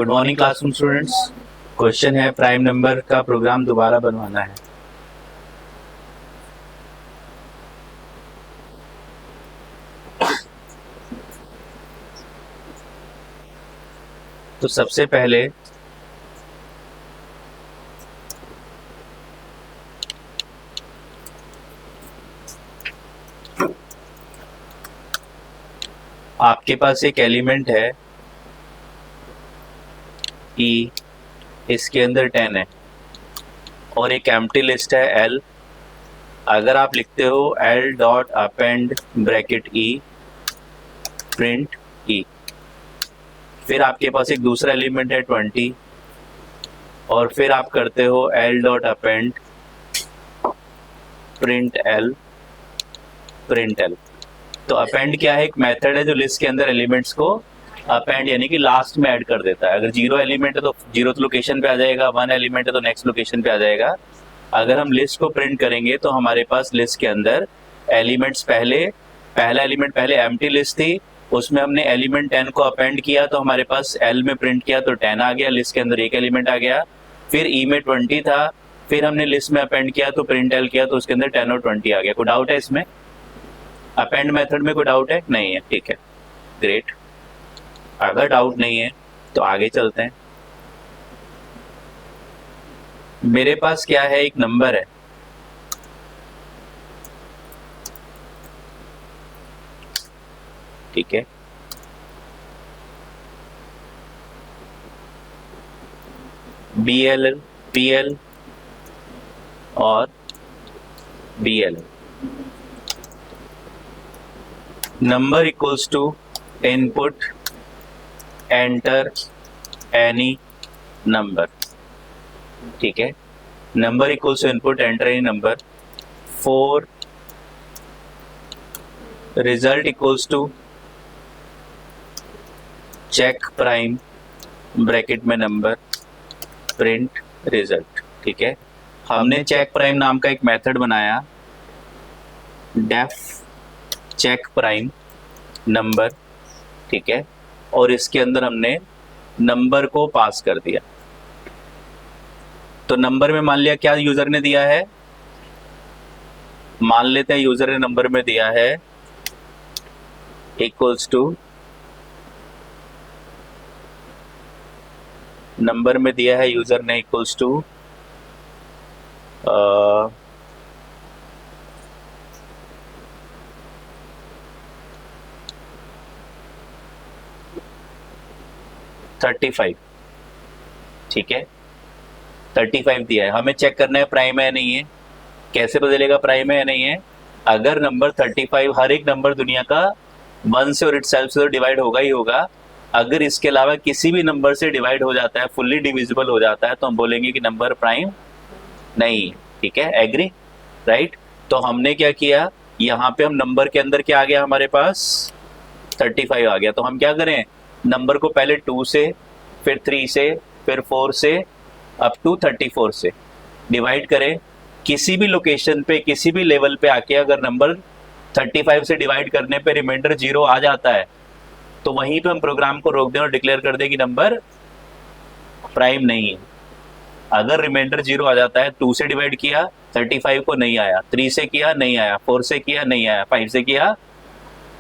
Good morning classroom students. Question है prime number का programme दोबारा बनवाना है। तो सबसे पहले आपके पास एक एलिमेंट है E, इसके अंदर 10 है और एक एम्प्टी लिस्ट है L। अगर आप लिखते हो L dot append bracket E print E, फिर आपके पास एक दूसरा एलिमेंट है 20 और फिर आप करते हो L dot append print L print L। तो अपेंड क्या है? एक मेथड है जो लिस्ट के अंदर एलिमेंट्स को अपेंड यानी कि लास्ट में ऐड कर देता है। अगर 0 एलिमेंट है तो 0th लोकेशन पे आ जाएगा, 1 एलिमेंट है तो नेक्स्ट लोकेशन पे आ जाएगा। अगर हम लिस्ट को प्रिंट करेंगे तो हमारे पास लिस्ट के अंदर एलिमेंट्स पहला एलिमेंट पहले एम्प्टी लिस्ट थी, उसमें हमने एलिमेंट 10 को अपेंड किया तो हमारे पास L में प्रिंट किया तो 10 आ गया, लिस्ट के अंदर एक एलिमेंट आ गया। फिर E में 20 था, फिर हमने लिस्ट में अपेंड किया तो प्रिंट L किया तो उसके अंदर 10 और 20 आ गया। कोई डाउट है इसमें? अपेंड मेथड में कोई डाउट है? नहीं है, ठीक है, ग्रेट। अगर डाउट नहीं है तो आगे चलते हैं। मेरे पास क्या है? एक नंबर है, ठीक है। BL, PL और BL। Number equals to input enter any number, ठीक है। Number equals to input enter any number. 4 result equals to check prime bracket में नंबर प्रिंट रिजल्ट, ठीक है। हमने चेक प्राइम नाम का एक मेथड बनाया, डेफ चेक प्राइम नंबर, ठीक है, और इसके अंदर हमने नंबर को पास कर दिया। तो नंबर में मान लिया क्या यूजर ने दिया है, मान लेते हैं यूजर ने नंबर में दिया है इक्वल्स टू, नंबर में दिया है यूजर ने इक्वल्स टू 35, ठीक है, 35 दिया है। हमें चेक करना है प्राइम है या नहीं है। कैसे बदलेगा प्राइम है या नहीं है? अगर नंबर 35, हर एक नंबर दुनिया का 1 से और इटसेल्फ से तो डिवाइड होगा ही होगा। अगर इसके अलावा किसी भी नंबर से डिवाइड हो जाता है, फुल्ली डिविजिबल हो जाता है, तो हम बोलेंगे कि नंबर प्राइम नहीं, ठीक है, एग्री, राइट। तो हमने क्या किया, यहाँ पे हम नंबर के अंदर क्या आ गया हमारे पास 35 आ गया। तो हम क्या करें, नंबर को पहले 2 से, फिर 3 से, फिर 4 से, अप टू 34 से डिवाइड करें। किसी भी लोकेशन पे, किसी भी लेवल पे आके अगर नंबर 35 से डिवाइड करने पे रिमाइंडर 0 आ जाता है तो वहीं पे हम प्रोग्राम को रोक दें और डिक्लेयर कर दें कि नंबर प्राइम नहीं है। अगर रिमाइंडर 0 आ जाता है, 2 से डिवाइड किया 35 को नहीं आया, 3 से किया नहीं आया, 4 से किया नहीं आया, 5 से किया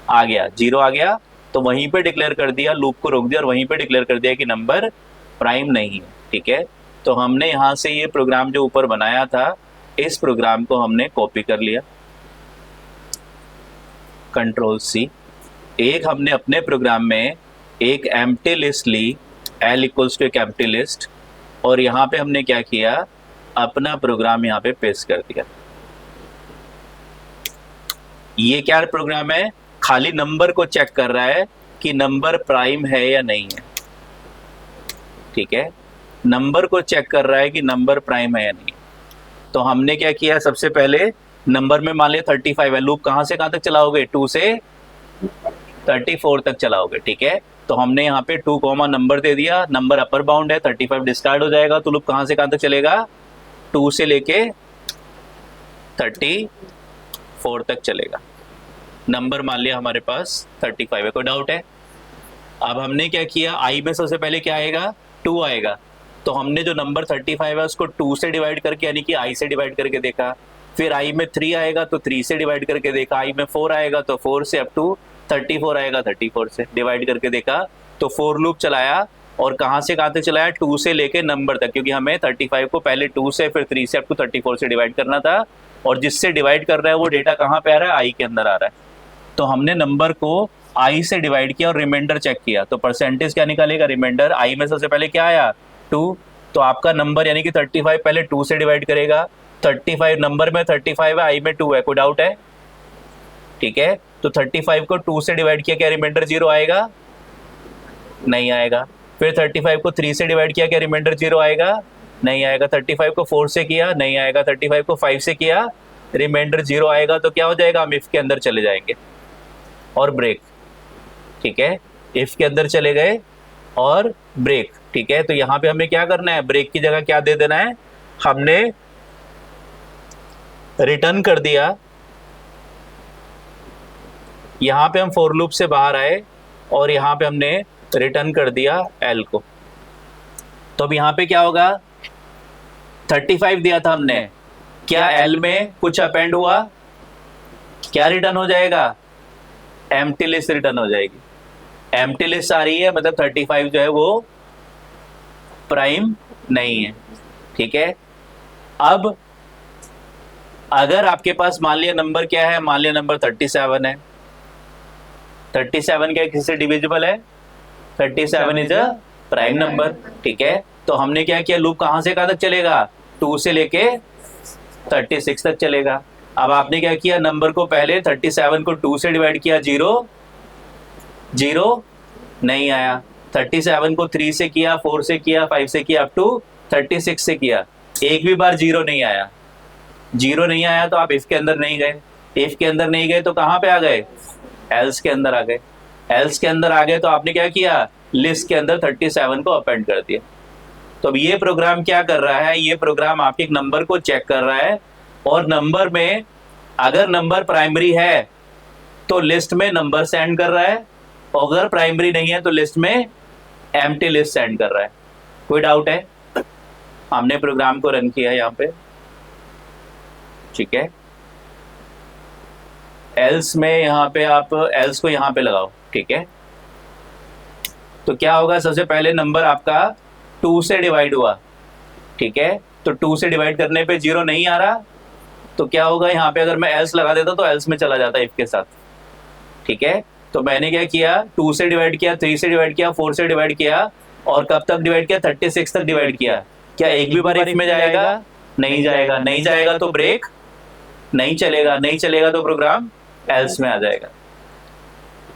आ गया, 0 आ गया, तो वहीं पे डिक्लेयर कर दिया, लूप को रोक दिया और वहीं पे डिक्लेयर कर दिया कि नंबर प्राइम नहीं है, ठीक है। तो हमने यहाँ से ये प्रोग्राम जो ऊपर बनाया था, इस प्रोग्राम को हमने कॉपी कर लिया, कंट्रोल C। एक हमने अपने प्रोग्राम में एक एम्प्टी लिस्ट ली, L इक्वल्स टू एक एम्प्टी लिस्ट, और यहाँ पे हमने क्या किया, अपना प्रोग्राम यहाँ पे पेस्ट कर दिया। ये क्या प्रोग्राम है? खाली नंबर को चेक कर रहा है कि नंबर प्राइम है या नहीं है, ठीक है, नंबर को चेक कर रहा है कि नंबर प्राइम है या नहीं। तो हमने क्या किया, सबसे पहले नंबर में मान लिया 35 है, लूप कहां से कहां तक चलाओगे, 2 से 34 तक चलाओगे, ठीक है। तो हमने यहाँ पे 2 कॉमा नंबर दे दिया, नंबर अपर बाउंड है, 35 डिस्कार्ड हो जाएगा, तो लूप कहां से कहां तक चलेगा, 2 से लेके 34 तक चलेगा। नंबर मान लिया हमारे पास 35 है। कोई डाउट है? अब हमने क्या किया, आई में सबसे पहले क्या आएगा, 2 आएगा। तो हमने जो नंबर 35 है उसको 2 से डिवाइड करके यानी कि i से डिवाइड करके देखा। फिर i में 3 आएगा तो 3 से डिवाइड करके देखा। i में 4 आएगा तो 4 से, अप टू 34 आएगा 34 से डिवाइड करके देखा। तो फॉर लूप चलाया और कहाँ से कहाँ तक चलाया, 2 से लेके नंबर तक, क्योंकि हमें 35 को पहले 2 से फिर 3 से अप टू 34 से डिवाइड करना था। और जिससे डिवाइड कर रहा है वो डेटा कहाँ पे आ रहा है, i के अंदर आ रहा है। तो हमने नंबर को i से डिवाइड किया और रिमाइंडर चेक किया। तो परसेंटेज क्या निकालेगा, रिमाइंडर। i में सबसे पहले क्या आया, 2। तो आपका नंबर यानी कि 35 पहले 2 से डिवाइड करेगा। 35 नंबर में 35 है, i में 2 है, कोई डाउट है? ठीक है, तो 35 को 2 से डिवाइड किया, क्या रिमाइंडर 0 आएगा? नहीं आएगा। फिर 35 को 3 से डिवाइड किया, क्या रिमाइंडर 0 आएगा? नहीं आएगा। 35 को 4 से किया, नहीं आएगा। 35 को 5 से किया, रिमाइंडर 0 आएगा। तो क्या हो जाएगा, हम इफ के अंदर चले जाएंगे और ब्रेक। ठीक है, इफ के अंदर चले गए और ब्रेक। ठीक है, तो यहाँ पे हमें क्या करना है, ब्रेक की जगह क्या दे देना है, हमने रिटर्न कर दिया। यहाँ पे हम फॉर लूप से बाहर आए और यहाँ पे हमने रिटर्न कर दिया एल को। तो अब यहाँ पे क्या होगा, 35 दिया था हमने, क्या एल में कुछ अपेंड हुआ, क्या रिटर्न हो जाएगा, एम्प्टी लिस्ट रिटर्न हो जाएगी। एम्प्टी लिस्ट आ रही है मतलब 35 जो है वो प्राइम नहीं है। ठीक है, अब अगर आपके पास मान लिया नंबर क्या है, मान लिया नंबर 37 है। 37 क्या किससे डिविजिबल है, 37 इज अ प्राइम नंबर। ठीक है, तो हमने क्या किया, लूप कहां से कहां तक चलेगा, 2 से लेके 36 तक चलेगा। अब आपने क्या किया, नंबर को पहले 37 को 2 से डिवाइड किया, 0 0 नहीं आया। 37 को 3 से किया, 4 से किया, 5 से किया, अप टू 36 से किया, एक भी बार 0 नहीं आया। 0 नहीं आया तो आप इफ के अंदर नहीं गए। इफ के अंदर नहीं गए तो कहां पे आ गए, एल्स के अंदर आ गए। एल्स के अंदर आ गए तो आपने क्या किया, लिस्ट के अंदर 37 को अपेंड कर दिया। तो अब ये प्रोग्राम क्या कर रहा है, ये प्रोग्राम आपके एक नंबर को चेक कर रहा है और नंबर में अगर नंबर प्राइमरी है तो लिस्ट में नंबर सेंड कर रहा है, और अगर प्राइमरी नहीं है तो लिस्ट में एम्प्टी लिस्ट सेंड कर रहा है। कोई डाउट है? हमने प्रोग्राम को रन किया यहाँ पे। ठीक है, एल्स में यहाँ पे आप एल्स को यहाँ पे लगाओ। ठीक है, तो क्या होगा, सबसे पहले नंबर आपका 2 से डिवाइड हुआ। ठीक है, तो 2 से डिवाइड करने पे 0 नहीं आ रहा, तो क्या होगा, यहाँ पे अगर मैं एल्स लगा देता तो एल्स में चला जाता इफ के साथ। ठीक है, तो मैंने क्या किया, 2 से डिवाइड किया, 3 से डिवाइड किया, 4 से डिवाइड किया, और कब तक डिवाइड किया, 36 तक डिवाइड किया। क्या एक भी बार इफ में जाएगा, नहीं जाएगा। नहीं जाएगा तो ब्रेक नहीं चलेगा, नहीं चलेगा तो प्रोग्राम एल्स में आ जाएगा।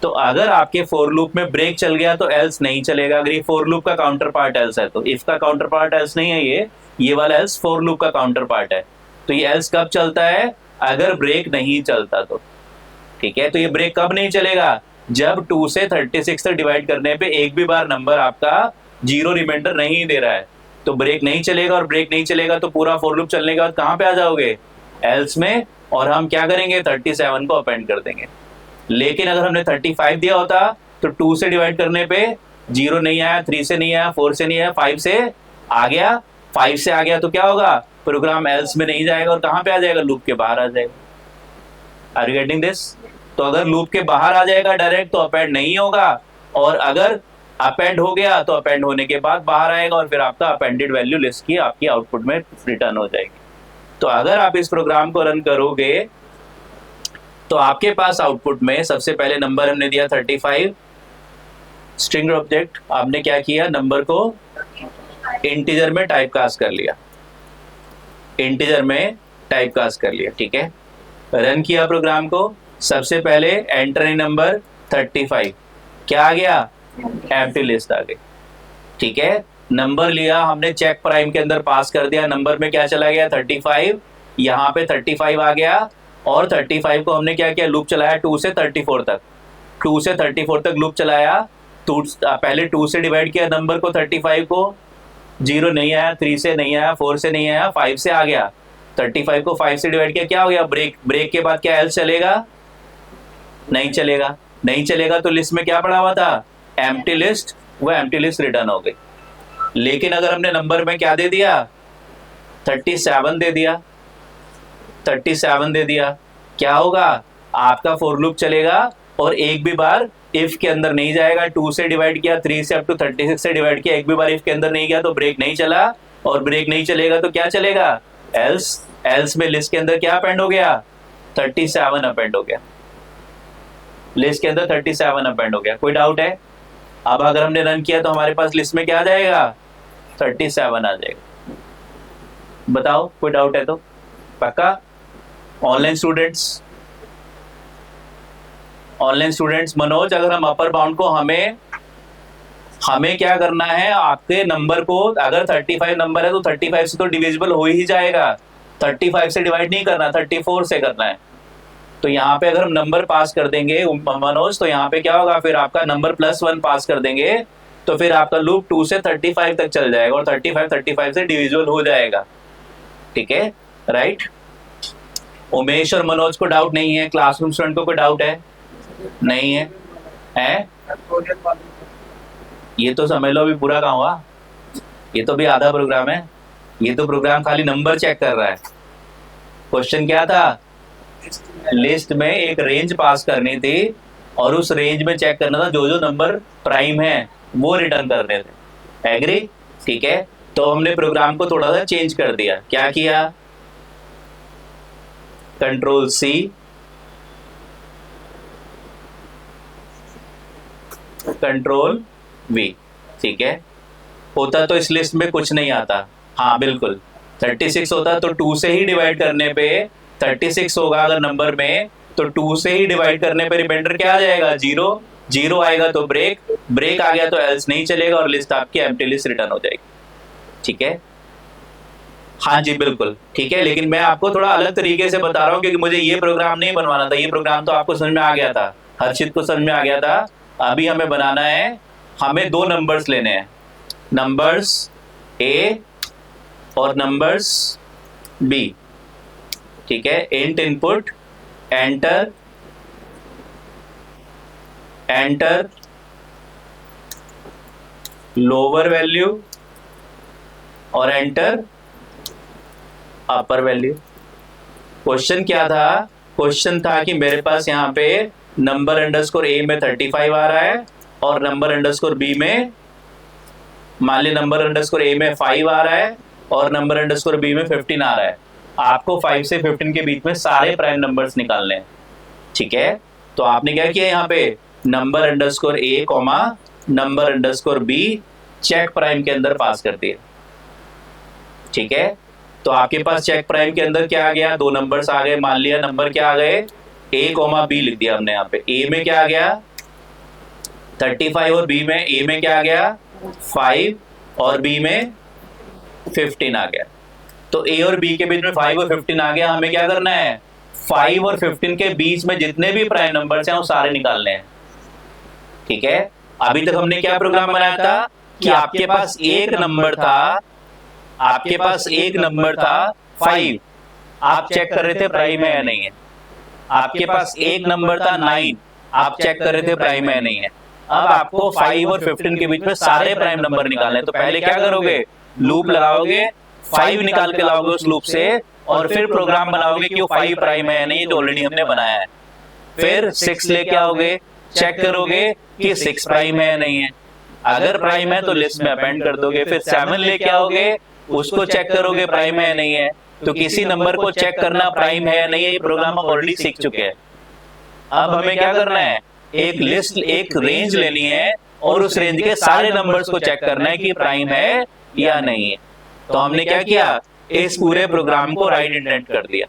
तो अगर आपके फॉर लूप में ब्रेक चल गया तो एल्स नहीं चलेगा। अगर ये फॉर लूप का काउंटर पार्ट एल्स है, तो इफ का काउंटर पार्ट एल्स नहीं है, ये वाला एल्स फॉर लूप का काउंटर पार्ट है। तो ये एल्स कब चलता है, अगर ब्रेक नहीं चलता तो। ठीक है, तो ये ब्रेक कब नहीं चलेगा, जब 2 से 36 तक डिवाइड करने पे एक भी बार नंबर आपका 0 रिमाइंडर नहीं दे रहा है, तो ब्रेक नहीं चलेगा। और ब्रेक नहीं चलेगा तो पूरा फॉर लूप चलने के बाद कहां पे आ जाओगे, एल्स में, और हम क्या करेंगे, 37 को अपेंड कर देंगे। लेकिन अगर हमने 35 दिया होता तो 2 से डिवाइड करने पे 0 नहीं आया, 3 से नहीं आया, 4 से नहीं आया, 5 से आ गया। 5 से आ गया तो क्या होगा, प्रोग्राम एल्स में नहीं जाएगा और कहां पे आ जाएगा, लूप के बाहर आ जाएगा। Are you getting this? तो अगर लूप के बाहर आ जाएगा डायरेक्ट तो अपेंड नहीं होगा, और अगर अपेंड हो गया तो अपेंड होने के बाद बाहर आएगा और फिर आपका अपेंडेड वैल्यू लिस्ट की आपकी आउटपुट में रिटर्न हो जाएगी। तो अगर आप इस प्रोग्राम को रन करोगे तो आपके पास आउटपुट में सबसे पहले नंबर हमने दिया 35, स्ट्रिंग ऑब्जेक्ट, आपने क्या किया, नंबर को इंटीजर में टाइप कास्ट कर लिया, इंटीजर में टाइप कास्ट कर लिया। ठीक है, रन किया प्रोग्राम को, सबसे पहले एंटर नंबर 35, क्या आ गया, एम्प्टी लिस्ट आ गई। ठीक है, नंबर लिया हमने, चेक प्राइम के अंदर पास कर दिया, नंबर में क्या चला गया, 35, यहाँ पे 35 आ गया, और 35 को हमने क्या किया, लूप चलाया 2 से 34 तक। 2 से 34 तक लूप चलाया, पहले 2 से डिवाइड किया नंबर को, 35 को, 0 नहीं आया, 3 से नहीं आया, 4 से नहीं आया, 5 से आ गया। 35 को 5 से डिवाइड किया, क्या हो गया, ब्रेक। ब्रेक के बाद क्या एल्स चलेगा, नहीं चलेगा। नहीं चलेगा तो लिस्ट में क्या पड़ा हुआ था, एम्प्टी लिस्ट, वो एम्प्टी लिस्ट रिटर्न हो गई। लेकिन अगर हमने नंबर में क्या दे दिया, 37 दे दिया, 37 दे दिया, क्या होगा, आपका फॉर लूप चलेगा और एक भी बार इफ के अंदर नहीं जाएगा। 2 से डिवाइड किया, 3 से अप टू 36 से डिवाइड किया, एक भी बार इफ के अंदर नहीं गया तो ब्रेक नहीं चला, और ब्रेक नहीं चलेगा तो क्या चलेगा, एल्स। एल्स में लिस्ट के अंदर क्या अपेंड हो गया, 37 अपेंड हो गया, लिस्ट के अंदर 37 अपेंड हो गया। कोई डाउट है? अब अगर हमने रन किया तो हमारे पास लिस्ट में क्या आ जाएगा, 37 आ जाएगा। बताओ कोई डाउट है तो? पक्का? Online students, online students, Manoj, अगर हम अपर बाउंड को हमें क्या करना है, आपके नंबर को अगर 35 नंबर है तो 35 से तो डिविजिबल हो ही जाएगा, 35 से डिवाइड नहीं करना, 34 से करना है। तो यहाँ पे अगर हम नंबर पास कर देंगे मनोज, तो यहाँ पे क्या होगा, फिर आपका नंबर +1 पास कर देंगे तो फिर आपका लूप 2 से 35 तक चल जाएगा और 35 से डिविजिबल हो जाएगा। ठीक है, राइट? उमेश और मनोज को डाउट नहीं है? क्लासरूम स्टूडेंट को कोई डाउट है? नहीं है? है? ये तो समझ लो अभी पूरा काम हुआ, ये तो भी आधा प्रोग्राम है। ये तो प्रोग्राम खाली नंबर चेक कर रहा है। क्वेश्चन क्या था, लिस्ट में एक रेंज पास करनी थी और उस रेंज में चेक करना था जो जो नंबर प्राइम है वो रिटर्न करने थे। एग्री? ठीक है, तो हमने प्रोग्राम को थोड़ा सा चेंज कर दिया। क्या किया, कंट्रोल C, कंट्रोल V। ठीक है, होता तो इस लिस्ट में कुछ नहीं आता, हाँ बिल्कुल, 36 होता तो 2 से ही डिवाइड करने पे 36 होगा अगर नंबर में, तो 2 से ही डिवाइड करने पे रिमाइंडर क्या आ जाएगा, 0। 0 आएगा तो ब्रेक, ब्रेक आ गया तो एल्स नहीं चलेगा और लिस्ट आपकी एम्प्टी लिस्ट रिटर्न हो जाएगी। ठीक है, हाँ जी बिल्कुल ठीक है, लेकिन मैं आपको थोड़ा अलग तरीके से बता रहा हूँ क्योंकि मुझे ये प्रोग्राम नहीं बनवाना था। ये प्रोग्राम तो आपको समझ में आ गया था, हर्षित को समझ में आ गया था। अभी हमें बनाना है, हमें 2 नंबर्स लेने हैं, नंबर्स A और नंबर्स B। ठीक है, int input, enter lower value और एंटर अपर वैल्यू। क्वेश्चन क्या था, क्वेश्चन था कि मेरे पास यहाँ पे नंबर अंडरस्कोर A में 35 आ रहा है और नंबर अंडरस्कोर B में, मान ली नंबर अंडरस्कोर A में 5 आ रहा है और नंबर अंडरस्कोर B में 15 आ रहा है। आपको 5 से 15 के बीच में सारे प्राइम नंबर्स निकालने हैं। ठीक है, तो आपने क्या किया, यहाँ पे number underscore A comma number underscore B check prime के अंदर पास कर दिया। ठीक है, तो आपके पास चेक प्राइम के अंदर क्या आ गया, 2 नंबर्स आ गए। मान लिया नंबर क्या आ गए, A कॉमा B लिख दिया हमने। यहाँ पे A में क्या आ गया 35 और B में, A में क्या आ गया 5 और B में 15 आ गया। तो A और B के बीच में 5 और 15 आ गया। हमें क्या करना है, 5 और 15 के बीच में जितने भी प्राइम नंबर्स हैं वो सारे निकालने हैं। ठीक है, अभी तक हमने क्या प्रोग्राम बनाया था कि आपके पास एक नंबर था, आपके पास एक नंबर था 5, आप चेक कर रहे थे प्राइम है या नहीं है। आपके पास एक नंबर था 9, आप चेक कर रहे थे प्राइम है या नहीं है। अब आपको 5 और 15 के बीच में सारे प्राइम नंबर निकालने हैं। तो पहले क्या करोगे, लूप लगाओगे, 5 निकाल के लाओगे उस लूप से और फिर प्रोग्राम बनाओगे कि वो 5 प्राइम है या नहीं, जो ऑलरेडी हमने बनाया है। फिर 6 लेके आओगे, चेक करोगे कि 6 प्राइम है या नहीं है। अगर प्राइम है तो लिस्ट में अपेंड कर दोगे। फिर 7 लेके आओगे, उसको चेक करोगे प्राइम है या नहीं है। तो किसी नंबर को चेक करना प्राइम है या नहीं है, ये प्रोग्राम हम ऑलरेडी सीख चुके हैं। अब हमें क्या करना है, एक लिस्ट, एक रेंज लेनी है और उस रेंज के सारे नंबर्स को चेक करना है कि प्राइम है या नहीं है। तो हमने क्या किया, इस पूरे प्रोग्राम को राइट इंडेंट कर दिया।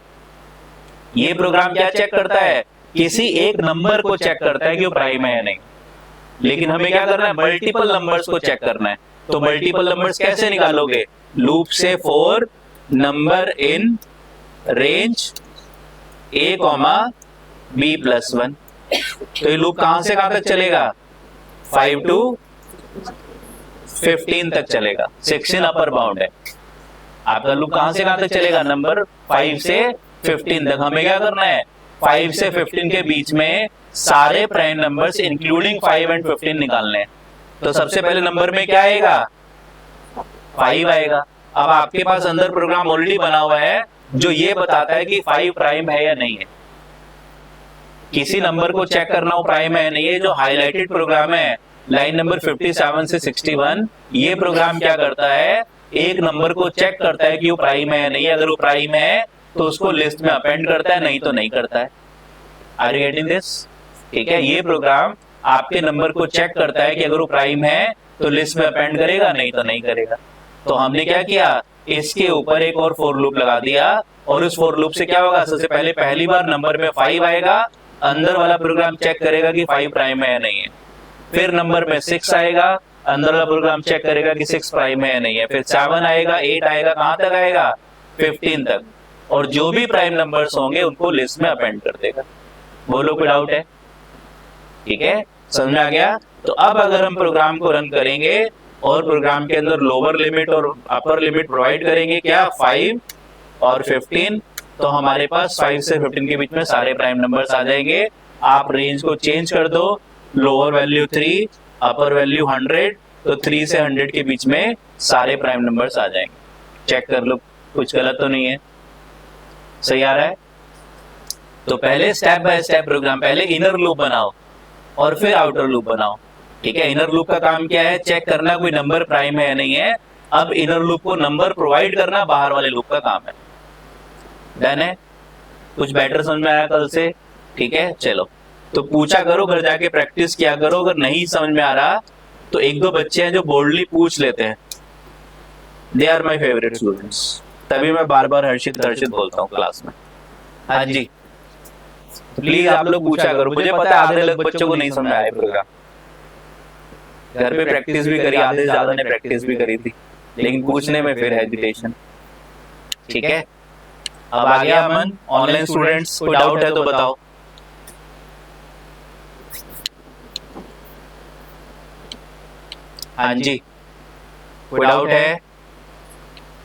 ये प्रोग्राम क्या चेक करता है, किसी एक नंबर को चेक करता है कि वो प्राइम है या नहीं। लेकिन हमें क्या करना है, मल्टीपल नंबर्स को चेक करना है। तो मल्टीपल नंबर्स कैसे निकालोगे, लूप से 4 number in range A comma B+1। तो ये लूप कहां से कहां तक चलेगा, 5 to 15 तक चलेगा। 16 अपर बाउंड है। आपका लूप कहां से कहां तक चलेगा, नंबर 5 से 15 तक। हमें क्या करना है, 5 से 15 के बीच में सारे प्राइम नंबर्स इंक्लूडिंग 5 एंड 15 निकालने हैं। तो सबसे पहले नंबर में क्या आएगा, 5 आएगा। अब आपके पास अंदर प्रोग्राम ऑलरेडी बना हुआ है जो ये बताता है कि 5 प्राइम है या नहीं है। किसी नंबर को चेक करना हो प्राइम है या नहीं है, जो हाईलाइटेड प्रोग्राम है लाइन नंबर 57 से 61, ये प्रोग्राम क्या करता है, एक नंबर को चेक करता है कि वो प्राइम है या नहीं है। अगर वो प्राइम है तो उसको लिस्ट में अपेंड करता है, नहीं तो नहीं करता है। Are you getting this? ठीक है, ये प्रोग्राम आपके नंबर को चेक करता है कि अगर वो प्राइम है तो लिस्ट में अपेंड करेगा, नहीं तो नहीं करेगा। तो हमने क्या किया, इसके ऊपर एक और फॉर लूप लगा दिया, और उस फॉर लूप से क्या होगा, सबसे पहले पहली बार नंबर में 5 आएगा, अंदर वाला प्रोग्राम चेक करेगा कि 5 प्राइम है या नहीं है। फिर नंबर में 6 आएगा, अंदर वाला प्रोग्राम चेक करेगा कि 6 प्राइम है या नहीं है। फिर 7 आएगा, 8 आएगा, कहां तक आएगा, 15 तक, और जो भी प्राइम नंबर्स होंगे उनको लिस्ट में अपेंड कर देगा। बोलो कोई डाउट है? ठीक है, समझ में आ गया? तो अब अगर हम प्रोग्राम को रन करेंगे और प्रोग्राम के अंदर लोअर लिमिट और अपर लिमिट प्रोवाइड करेंगे, क्या 5 और 15, तो हमारे पास 5 से 15 के बीच में सारे प्राइम नंबर्स आ जाएंगे। आप रेंज को चेंज कर दो, लोअर वैल्यू 3, अपर वैल्यू 100, तो 3 से 100 के बीच में सारे प्राइम नंबर्स आ जाएंगे। चेक कर लो, कुछ गलत तो नहीं है, सही आ रहा है? तो पहले स्टेप बाय स्टेप प्रोग्राम, पहले इनर लूप बनाओ और फिर आउटर लूप बनाओ। ठीक है, इनर लूप का काम क्या है, चेक करना कोई नंबर प्राइम है या नहीं है। अब इनर लूप को नंबर प्रोवाइड करना बाहर वाले लूप का काम है। डन है? कुछ बेटर समझ में आया कल से? ठीक है, चलो तो पूछा करो, घर जाके प्रैक्टिस किया करो। अगर नहीं समझ में आ रहा तो एक दो बच्चे हैं जो बोल्डली पूछ लेते हैं, they are my favourite students, तभी मैं बार बार हर्षित हर्षित बोलता हूँ क्लास में। हाँ जी, प्लीज आप लोग पूछा करो। मुझे पता है आधे लोग बच्चों को नहीं समझ आया प्रोग्राम, घर पे प्रैक्टिस भी करी, आधे से ज्यादा ने प्रैक्टिस भी करी थी, लेकिन पूछने में फिर हेजिटेशन। ठीक है, अब आ गया अमन। ऑनलाइन स्टूडेंट्स कोई डाउट है तो बताओ। हाँ जी, कोई डाउट है?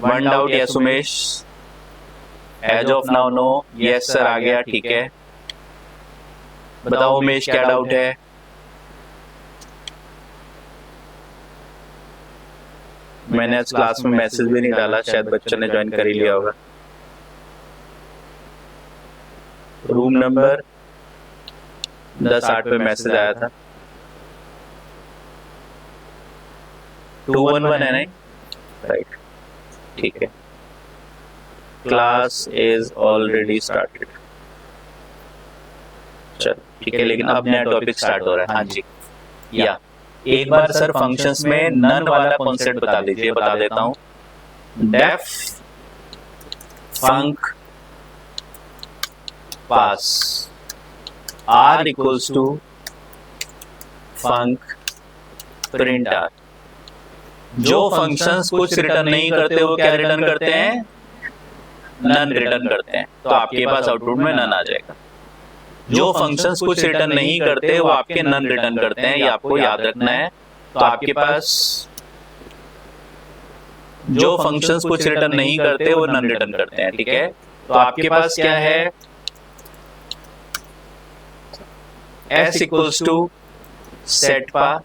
One doubt, yes Umesh? As of now no, yes sir आ गया। ठीक है, बताओ उमेश क्या डाउट है? मैंने आज क्लास में मैसेज भी नहीं डाला, शायद बच्चों ने ज्वाइन कर ही लिया होगा। रूम नंबर 10-8 पे मैसेज आया था। 211 है नहीं? राइट, ठीक है। Class is already started. चलो ठीक है, लेकिन अब नया टॉपिक स्टार्ट हो रहा है। हाँ जी, या एक बार सर फंक्शंस में नन वाला कॉन्सेप्ट बता दीजिए। बता देता हूं, def func pass R equals to func print R. जो फंक्शंस कुछ रिटर्न नहीं करते वो क्या रिटर्न करते हैं, नन रिटर्न करते हैं। तो आपके पास आउटपुट में नन आ जाएगा। जो फंक्शंस कुछ रिटर्न नहीं करते वो आपके नन रिटर्न करते हैं, ये आपको याद रखना है। तो आपके पास जो फंक्शंस कुछ रिटर्न नहीं करते वो नन रिटर्न करते हैं। ठीक है, तो आपके पास क्या है, s इक्वल्स टू सेटपा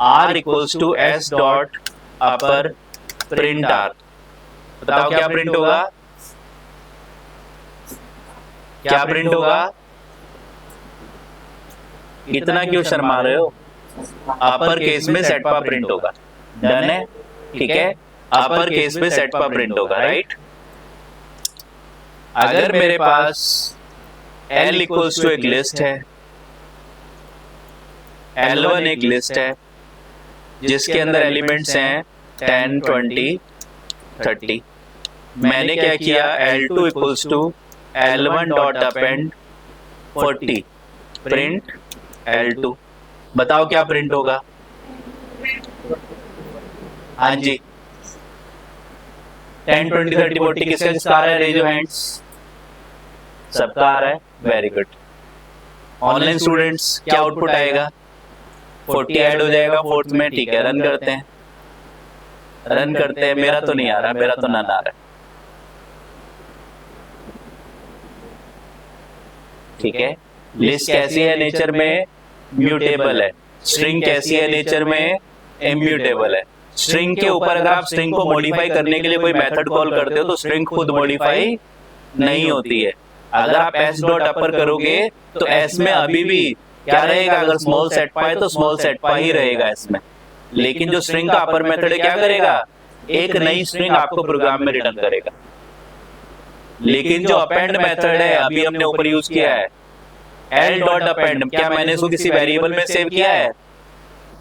r equals to s dot upper print r। बताओ क्या प्रिंट होगा, क्या प्रिंट होगा? इतना क्यों शर्मा रहे हो? अपर केस में सेटपा प्रिंट होगा। डन है? ठीक है, अपर केस में सेटपा प्रिंट होगा। राइट, अगर मेरे पास L इक्वल्स टू एक लिस्ट है, L1 एक लिस्ट है जिसके अंदर एलिमेंट्स हैं 10, 20, 30। मैंने क्या किया, L2 equals to L1 dot append 40 print L2। बताओ क्या प्रिंट होगा? हाँ जी, 10, 20, 30, 40 किसका किसका आ रहा है? Raise your hands. सबका आ रहा है, वेरी गुड। ऑनलाइन स्टूडेंट्स क्या आउटपुट आएगा? 40 ऐड हो जाएगा फोर्थ में। ठीक है, रन करते हैं, रन करते हैं। मेरा तो नहीं आ रहा, मेरा तो नन आ रहा है। ठीक है, लिस्ट कैसी है नेचर में? म्यूटेबल है। स्ट्रिंग कैसी है नेचर में? इम्यूटेबल है। स्ट्रिंग के ऊपर अगर आप स्ट्रिंग को मॉडिफाई करने के लिए कोई मेथड कॉल करते हो तो स्ट्रिंग खुद मॉडिफाई नहीं होती है। अगर आप एस डॉट अपर करोगे तो एस में अभी भी क्या रहेगा, अगर स्मॉल सेट पा है तो स्मॉल सेट पा ही रहेगा एस में। लेकिन जो स्ट्रिंग का अपर मेथड है क्या करेगा, एक नई स्ट्रिंग आपको प्रोग्राम में रिटर्न करेगा। लेकिन जो अपेंड मेथड है अभी हमने ऊपर यूज किया है एल डॉट अपेंड, क्या मैंने इसको किसी वेरिएबल में सेव किया है,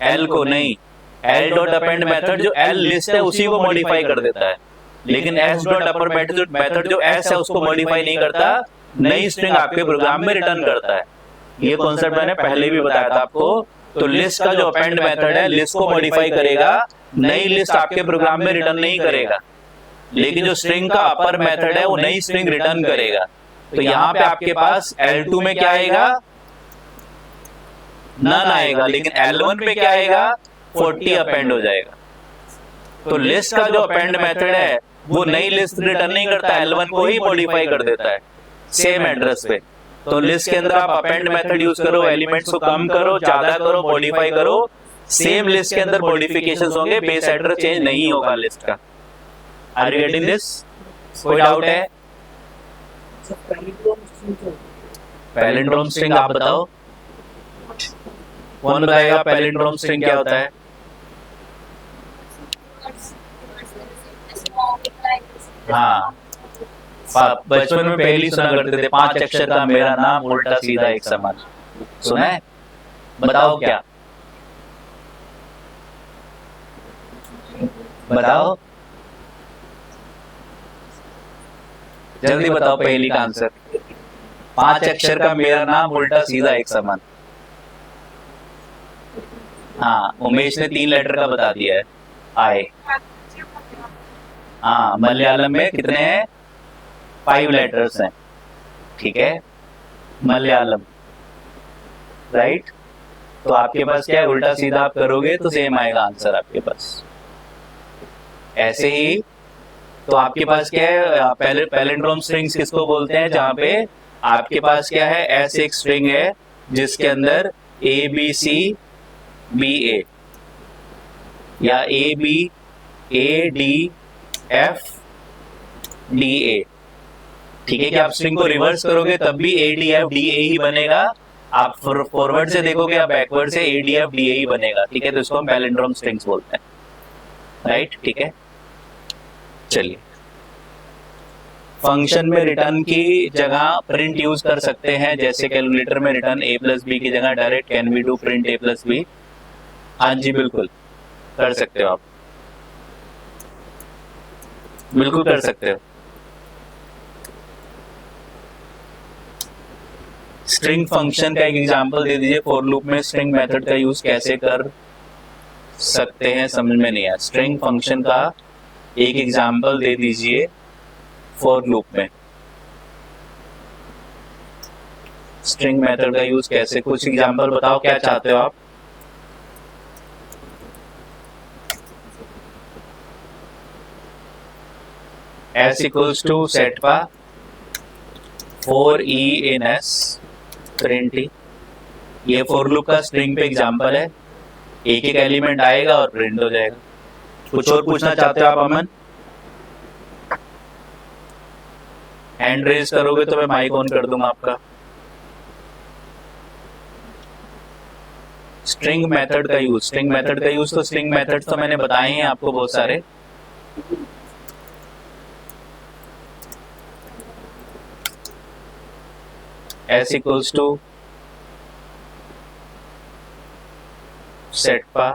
एल को नहीं। एल डॉट अपेंड मेथड जो एल लिस्ट है उसी को मॉडिफाई कर देता है, लेकिन एस डॉट अपर मेथड जो एस है उसको मॉडिफाई नहीं करता, नई स्ट्रिंग आपके प्रोग्राम में रिटर्न करता है। ये कॉन्सेप्ट मैंने पहले भी बताया था आपको। तो लिस्ट का जो अपेंड मेथड है लिस्ट को मॉडिफाई करेगा, नई लिस्ट आपके प्रोग्राम में रिटर्न नहीं करेगा। लेकिन जो स्ट्रिंग का अपर मेथड है वो नई स्ट्रिंग रिटर्न करेगा। तो यहाँ पे आपके पास L2 में क्या आएगा, नन आएगा, लेकिन L1 में क्या आएगा, 40 अपेंड हो जाएगा। तो लिस्ट का जो अपेंड मेथड है वो नई लिस्ट रिटर्न नहीं करता, L1 को ही मॉडिफाई कर देता है सेम एड्रेस पे। तो लिस्ट के अंदर आप अपेंड मेथड यूज करो, एलिमेंट्स को कम करो, ज्यादा करो, मॉडिफाई करो, सेम लिस्ट के अंदर मॉडिफिकेशंस होंगे, बेस एड्रेस चेंज नहीं होगा लिस्ट का। Are you getting this? कोई डाउट है? पैलिंड्रोम स्ट्रिंग आप बताओ, कौन बताएगा पैलिंड्रोम स्ट्रिंग क्या होता है? हाँ, बचपन में पहली सुना करते थे, 5 अक्षर का मेरा नाम उल्टा सीधा एक समान। सुना है? बताओ क्या, बताओ जल्दी बताओ पहली का आंसर। 5 अक्षर का मेरा नाम उल्टा सीधा एक समान। हाँ, उमेश ने 3 लेटर का बता दिया है, आए। हाँ, मलयालम में कितने हैं, 5 लेटर्स हैं, ठीक है, मलयालम, राइट। तो आपके पास क्या है, उल्टा सीधा आप करोगे तो सेम आएगा आंसर आपके पास। ऐसे ही तो आपके पास क्या है, पैलिंड्रोम स्ट्रिंग्स किसको बोलते हैं, जहां पे आपके पास क्या है, एस एक स्ट्रिंग है जिसके अंदर ए बी सी बी ए या A B A D F D A, ठीक है। कि आप स्ट्रिंग को रिवर्स करोगे तब भी A D F D A ही बनेगा, आप फॉरवर्ड से देखोगे या बैकवर्ड से A D F D A ही बनेगा, ठीक है। तो इसको हम पैलिंड्रोम स्ट्रिंग्स बोलते हैं, राइट, ठीक है। चलिए, फंक्शन में रिटर्न की जगह प्रिंट यूज कर सकते हैं, जैसे कैलकुलेटर में रिटर्न a प्लस बी की जगह direct can we do print a plus B. हाँ जी, बिल्कुल कर सकते हो आप, बिल्कुल कर सकते हो। स्ट्रिंग फंक्शन का एक एग्जांपल दे दीजिए, फॉर लूप में स्ट्रिंग मेथड का यूज कैसे कर सकते हैं, समझ में नहीं आया। स्ट्रिंग फंक्शन का एक एग्जांपल दे दीजिए फॉर लूप में, स्ट्रिंग मेथड का यूज कैसे, कुछ एग्जांपल बताओ, क्या चाहते हो आप। S इक्वल्स टू सेटपा for E in S print E, ये फॉर लूप का स्ट्रिंग पे एग्जांपल है, एक एक एलिमेंट आएगा और प्रिंट हो जाएगा। कुछ और पूछना चाहते हो आप अमन? हैंड रेज करोगे तो मैं माइक ऑन कर दूंगा आपका। स्ट्रिंग मेथड का यूज, स्ट्रिंग मेथड का यूज, तो स्ट्रिंग मेथड तो मैंने बताए हैं आपको बहुत सारे। S इक्वल्स टू सेटपा,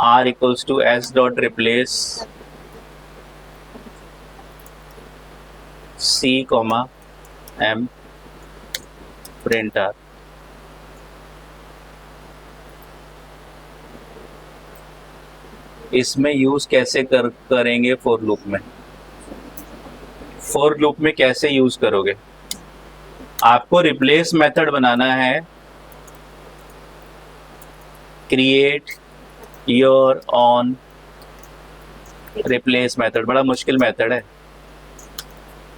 R equals to S dot replace C comma M print R। इसमें यूज कैसे करेंगे फॉर लूप में? फॉर लूप में कैसे यूज करोगे, आपको रिप्लेस मेथड बनाना है, create your own replace method. बड़ा मुश्किल मेथड है,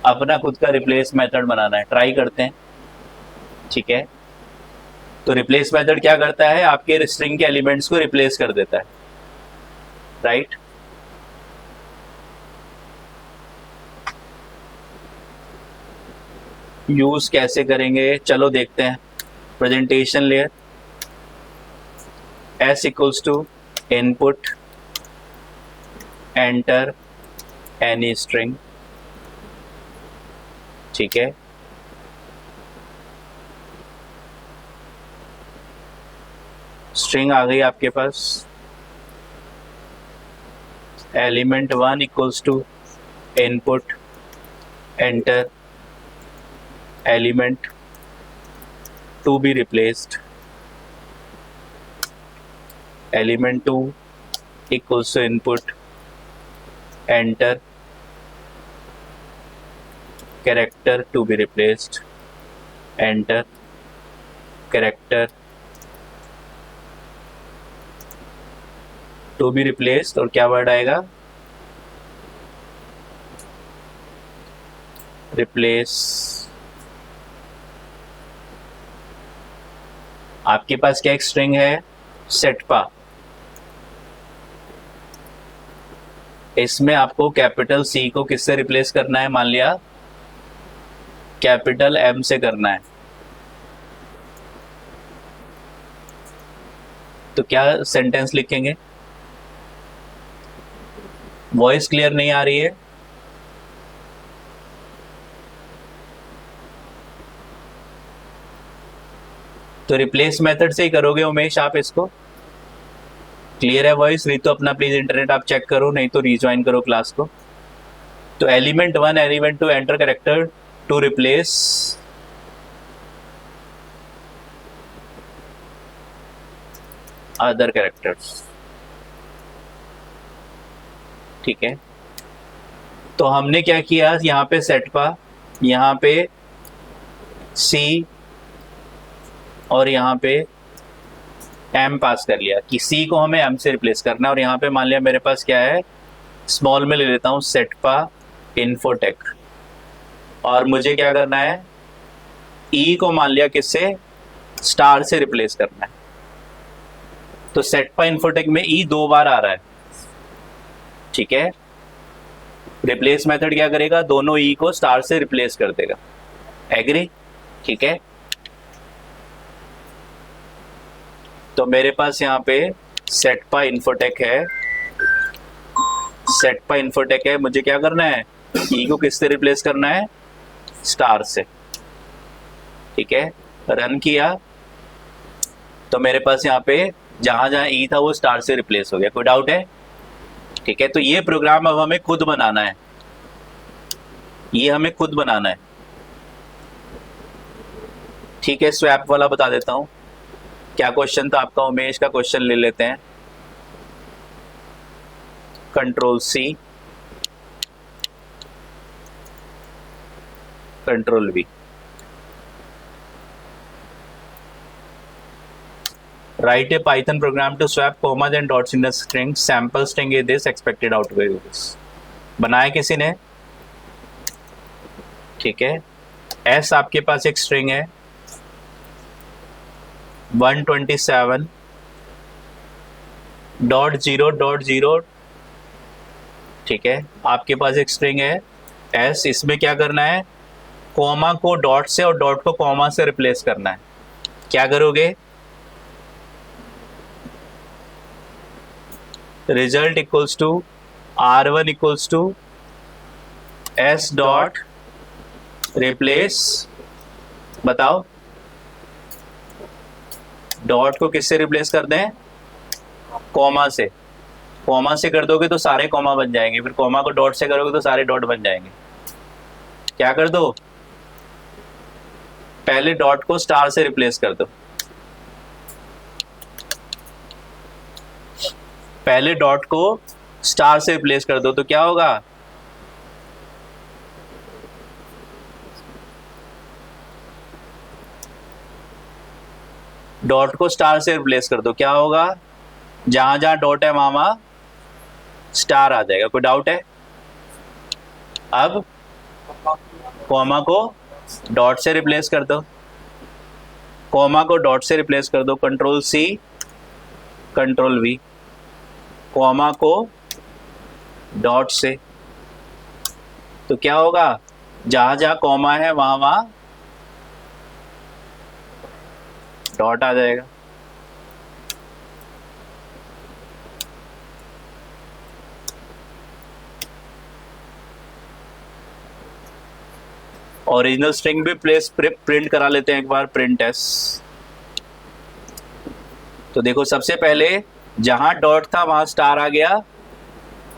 अपना खुद का रिप्लेस मेथड बनाना है, ट्राई करते हैं, ठीक है। तो रिप्लेस मेथड क्या करता है, आपके स्ट्रिंग के एलिमेंट्स को रिप्लेस कर देता है, राइट। यूज कैसे करेंगे चलो देखते हैं। Presentation layer, s equals to input enter any string, ठीक है। स्ट्रिंग आ गई आपके पास, element 1 equals to input enter element to be replaced, element 2 equals to input enter character to be replaced, enter character to be replaced, और क्या word आएगा, replace. आपके पास क्या एक स्ट्रिंग है सेटपा, इसमें आपको कैपिटल सी को किससे रिप्लेस करना है, मान लिया कैपिटल एम से करना है, तो क्या सेंटेंस लिखेंगे। वॉइस क्लियर नहीं आ रही है, तो रिप्लेस मेथड से ही करोगे उमेश आप इसको। क्लियर है वॉइस? रितो अपना प्लीज इंटरनेट आप चेक करो, नहीं तो रिज्वाइन करो क्लास को। तो element 1 element 2 enter character to replace other characters, ठीक है। तो हमने क्या किया, यहाँ पे सेटपा, यहाँ पे सी और यहाँ पे एम पास कर लिया कि सी को हमें एम से रिप्लेस करना है। और यहाँ पे मान लिया मेरे पास क्या है, स्मॉल में ले लेता हूँ सेटपा इन्फोटेक, और मुझे क्या करना है, ई को मान लिया किससे, स्टार से रिप्लेस करना है। तो सेटपा इन्फोटेक में ई 2 बार आ रहा है, ठीक है। रिप्लेस मेथड क्या करेगा, दोनों ई को स्टार से रिप्लेस कर देगा, एग्री, ठीक है। तो मेरे पास यहाँ पे सेटपा इन्फोटेक है, सेटपा इन्फोटेक है, मुझे क्या करना है, ई को किससे रिप्लेस करना है, स्टार से, ठीक है। रन किया तो मेरे पास यहाँ पे जहां जहां ई था वो स्टार से रिप्लेस हो गया। कोई डाउट है? ठीक है। तो ये प्रोग्राम अब हमें खुद बनाना है, ये हमें खुद बनाना है, ठीक है। स्वैप वाला बता देता हूं, क्या क्वेश्चन था आपका, उमेश का क्वेश्चन ले लेते हैं। Control C control V, write a Python program to swap commas and dots in the string, sample string is this, expected output is this। बनाया किसी ने, ठीक है। S आपके पास एक स्ट्रिंग है 127.0.0, ठीक है। आपके पास एक स्ट्रिंग है S, इसमें क्या करना है, कॉमा को डॉट से और डॉट को कॉमा से रिप्लेस करना है। क्या करोगे, result equals to R1 equals to S dot replace, बताओ डॉट को किससे रिप्लेस कर दें, कॉमा से। कॉमा से कर दोगे तो सारे कॉमा बन जाएंगे, फिर कॉमा को डॉट से करोगे तो सारे डॉट बन जाएंगे। क्या कर दो, पहले डॉट को स्टार से रिप्लेस कर दो, पहले डॉट को स्टार से रिप्लेस कर दो, तो क्या होगा, डॉट को स्टार से रिप्लेस कर दो, क्या होगा, जहां जहां डॉट है वहां स्टार आ जाएगा। कोई डाउट है? अब कॉमा को डॉट से रिप्लेस कर दो, कॉमा को डॉट से रिप्लेस कर दो, control C control V, comma को डॉट से, तो क्या होगा, जहां जहां कॉमा है वहां वहां डॉट आ जाएगा। ओरिजिनल स्ट्रिंग भी प्रिंट करा लेते हैं एक बार, प्रिंट एस। तो देखो सबसे पहले जहां डॉट था वहां स्टार आ गया,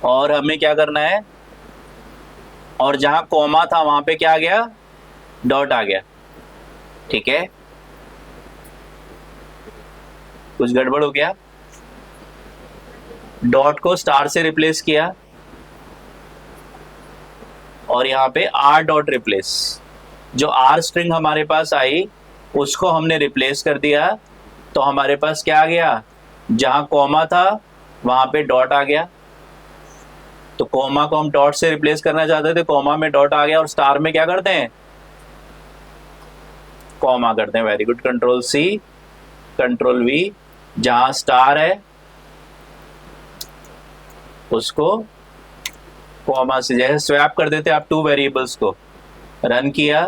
और हमें क्या करना है, और जहां कॉमा था वहां पे क्या आ गया, डॉट आ गया। ठीक है, कुछ गड़बड़ हो गया, डॉट को स्टार से रिप्लेस किया और यहां पे आर डॉट रिप्लेस, जो आर स्ट्रिंग हमारे पास आई उसको हमने रिप्लेस कर दिया, तो हमारे पास क्या आ गया, जहां कॉमा था वहां पे डॉट आ गया। तो कॉमा को हम डॉट से रिप्लेस करना चाहते थे, कॉमा में डॉट आ गया, और स्टार में क्या करते हैं, कॉमा करते हैं। Very good, control C control V, जहां स्टार है उसको कॉमा से जैसे स्वैप कर देते आप टू वेरिएबल्स को। रन किया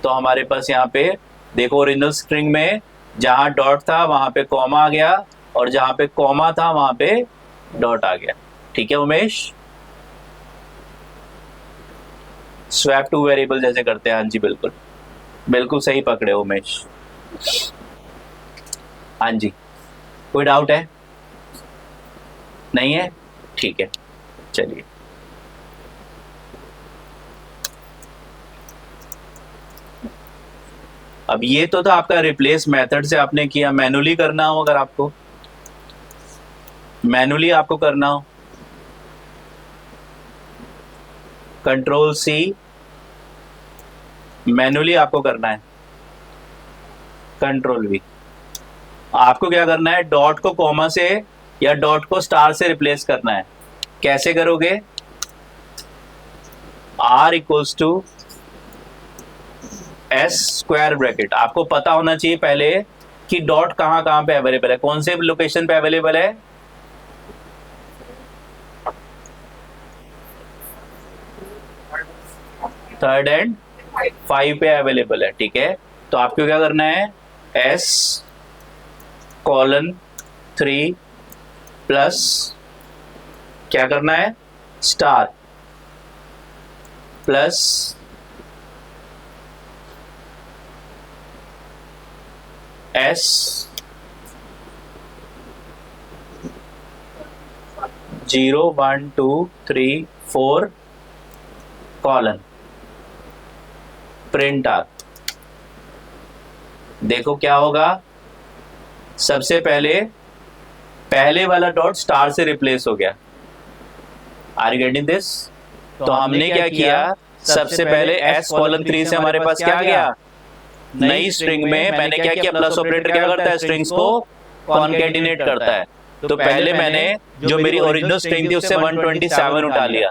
तो हमारे पास यहाँ पे देखो ओरिजिनल स्ट्रिंग में जहां डॉट था वहां पे कॉमा आ गया, और जहां पे कॉमा था वहां पे डॉट आ गया। ठीक है उमेश, स्वैप टू वेरिएबल जैसे करते हैं। हाँ जी बिल्कुल, बिल्कुल सही पकड़े उमेश। हाँ जी, कोई डाउट है? नहीं है? ठीक है, चलिए। अब ये तो था आपका रिप्लेस मेथड से आपने किया। मैनुअली करना हो, अगर आपको मैनुअली आपको करना हो, कंट्रोल सी, मैनुअली आपको करना है, कंट्रोल वी। आपको क्या करना है, डॉट को कॉमा से या डॉट को स्टार से रिप्लेस करना है। कैसे करोगे, R equals to S square bracket. आपको पता होना चाहिए पहले कि डॉट कहां कहां पे अवेलेबल है, कौन से लोकेशन पे अवेलेबल है, थर्ड एंड 5 पे अवेलेबल है। ठीक है, तो आपको क्या करना है, एस कॉलन 3 प्लस क्या करना है, star plus S 0 1 2 3 4 colon print R. देखो क्या होगा, सबसे पहले वाला डॉट स्टार से रिप्लेस हो गया। Are you getting this? तो हमने क्या किया, सबसे पहले एस कॉलन 3 से हमारे पास क्या आ गया, नई स्ट्रिंग में मैंने क्या किया, प्लस ऑपरेटर क्या करता है, स्ट्रिंग्स को कॉन्केटिनेट करता है। तो पहले मैंने जो मेरी ओरिजिनल स्ट्रिंग थी उससे 127 उठा लिया,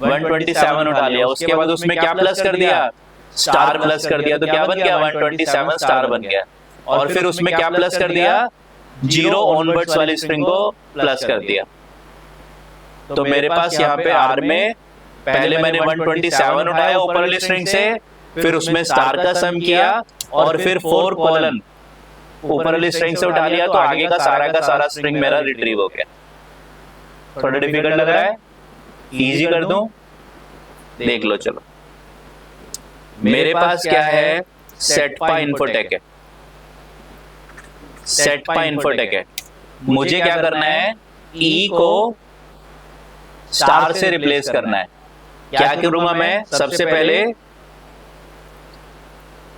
127 उठा लिया, उसके बाद उसमें क्या प्लस कर दिया, स्टार प्लस कर दिया। तो क्या बन गया, 127 स्टार बन गया। और फिर उसमें क्या प्लस कर दिया, 0 ऑनवर्ड्स वाली स्ट्रिंग को प्लस कर दिया। तो मेरे पास यहाँ पे आर में पहले मैंने 127 उठाया ऊपर वाली स्ट्रिंग से, फिर उसमें स्टार का सम किया, और फिर 4 कॉलन ऊपर वाली स्ट्रिंग से उठा लिया। तो आगे का सारा स्ट्रिंग मेरा रिट्रीव हो गया। थोड़ा डिफिकल्ट लग रहा है, इजी कर दूं, देख लो। चलो मेरे पास क्या है, सेटपा इन्फोटेक है, सेटपा इन्फोटेक है। मुझे क्या करना है, ई को स्टार से रिप्लेस करना है। क्या करूंगा मैं, सबसे पहले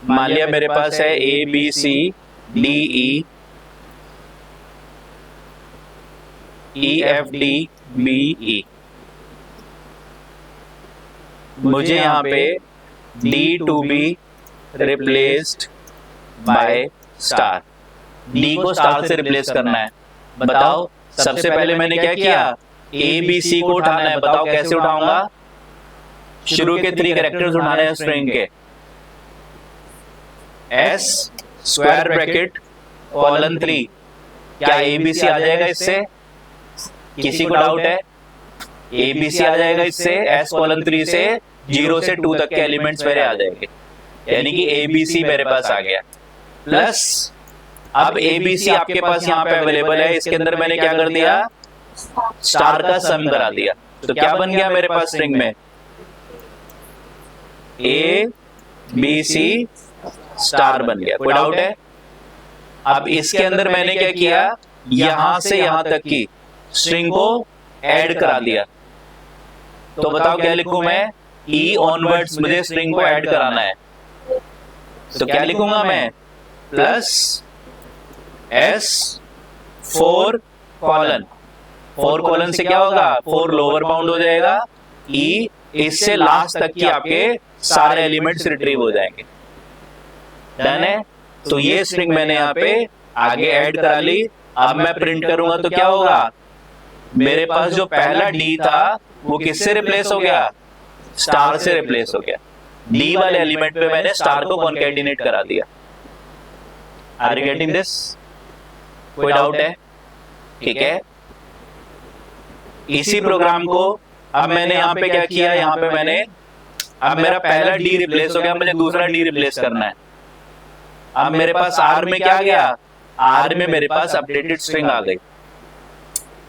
मान लिया मेरे पास है A B C D E F D B E. मुझे यहां पे D to be replaced by star, D को स्टार से रिप्लेस करना है। बताओ सबसे पहले मैंने क्या किया, ए बी सी को उठाना है। बताओ कैसे उठाऊंगा, शुरू के 3 कैरेक्टर्स उठाने हैं स्ट्रिंग के, एस स्क्वायर ब्रैकेट कॉलन 3। क्या एबीसी आ जाएगा इससे, किसी को डाउट है? ABC आ जाएगा इससे, S:3 से 0 से 2 तक के एलिमेंट्स मेरे आ जाएंगे, यानी कि ABC मेरे पास आ गया। प्लस अब ABC आपके पास यहाँ पे अवेलेबल है, इसके अंदर मैंने क्या कर दिया, स्टार का सम करा दिया। तो क्या बन गया मेरे पास स्ट्रिंग में, ABC स्टार बन गया। कोई डाउट है? अब इसके अंदर मैंने क्या किया, यहां से यहां तक की स्ट्रिंग को ऐड करा दिया। तो बताओ क्या लिखूं मैं, E ऑनवर्ड्स मुझे स्ट्रिंग को ऐड कराना है, तो क्या लिखूंगा मैं, प्लस S4 कॉलन। 4 कॉलन से क्या होगा, 4 लोअर बाउंड हो जाएगा, E इससे लास्ट तक की आपके सारे एलिमेंट्स रिट्रीव हो जाएंगे। डन है? तो ये स्ट्रिंग मैंने यहाँ पे आगे ऐड करा ली। अब मैं प्रिंट करूंगा तो क्या होगा, मेरे पास जो पहला D था वो किससे रिप्लेस हो गया, स्टार से रिप्लेस हो गया। D वाले एलिमेंट पे मैंने स्टार को कॉन्कैटिनेट करा दिया। Are you getting this? कोई डाउट है? ठीक है, इसी प्रोग्राम को अब मैंने यहाँ पे क्या किया, यहाँ पे मैंने, अब मेरा पहला D रिप्लेस हो गया, मुझे दूसरा D रिप्लेस करना है। अब मेरे पास R में क्या गया, R में मेरे पास अपडेटेड स्ट्रिंग आ गई।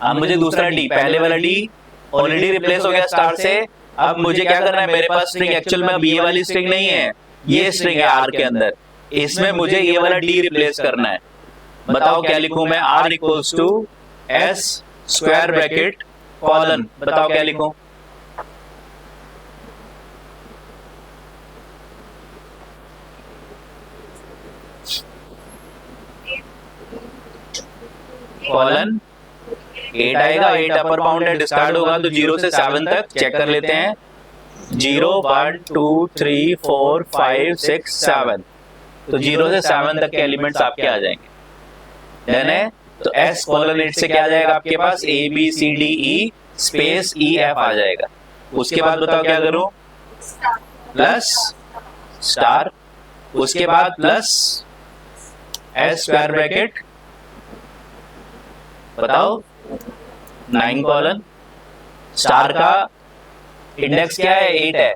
अब मुझे दूसरा D, पहले वाला D ऑलरेडी रिप्लेस हो गया स्टार से। अब मुझे क्या करना है, मेरे पास स्ट्रिंग एक्चुअल में अब ये वाली स्ट्रिंग नहीं है, ये स्ट्रिंग है R के अंदर, इसमें मुझे ये वाला D रिप्लेस करना है। बताओ क्या लिखूं मैं, R equals to S square bracket colon. बताओ क्या लिखूं, कॉलन 8 आएगा, 8 अपर बाउंड है, डिस्कार्ड होगा तो 0 से 7 तक चेक कर लेते हैं। 0 1 2 3 4 5 6 7, तो 0 से 7 तक के एलिमेंट्स आपके आ जाएंगे। डन है? तो S:8 से क्या आ जाएगा आपके पास, ABCDE स्पेस EF आ जाएगा। उसके बाद बताओ क्या करूं, प्लस स्टार, उसके बाद प्लस S स्क्वायर ब्रैकेट, बताओ 9 कॉलन, स्टार का इंडेक्स क्या है, 8 है।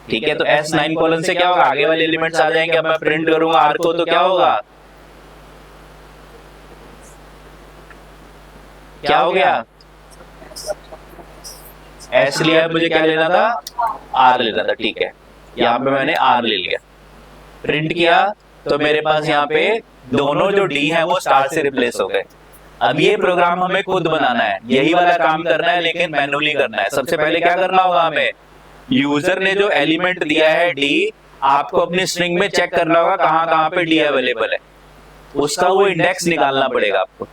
ठीक है, तो S 9 कॉलन से क्या होगा, आगे वाले एलिमेंट्स आ जाएंगे। अब मैं प्रिंट करूंगा R को तो क्या होगा, क्या हो गया, S लिया है, मुझे क्या लेना था, R लेना था। ठीक है, यहाँ पे मैंने R ले लिया, प्रिंट किया तो मेरे पास यहाँ पे दोनों जो D है वो स्टार से रिप्लेस हो गए। अब ये प्रोग्राम हमें खुद बनाना है, यही वाला काम करना है, लेकिन मैन्युअली करना है। सबसे पहले क्या करना होगा हमें, यूजर ने जो एलिमेंट दिया है D, आपको अपनी स्ट्रिंग में चेक करना होगा कहां कहां पे D अवेलेबल है, उसका वो इंडेक्स निकालना पड़ेगा आपको।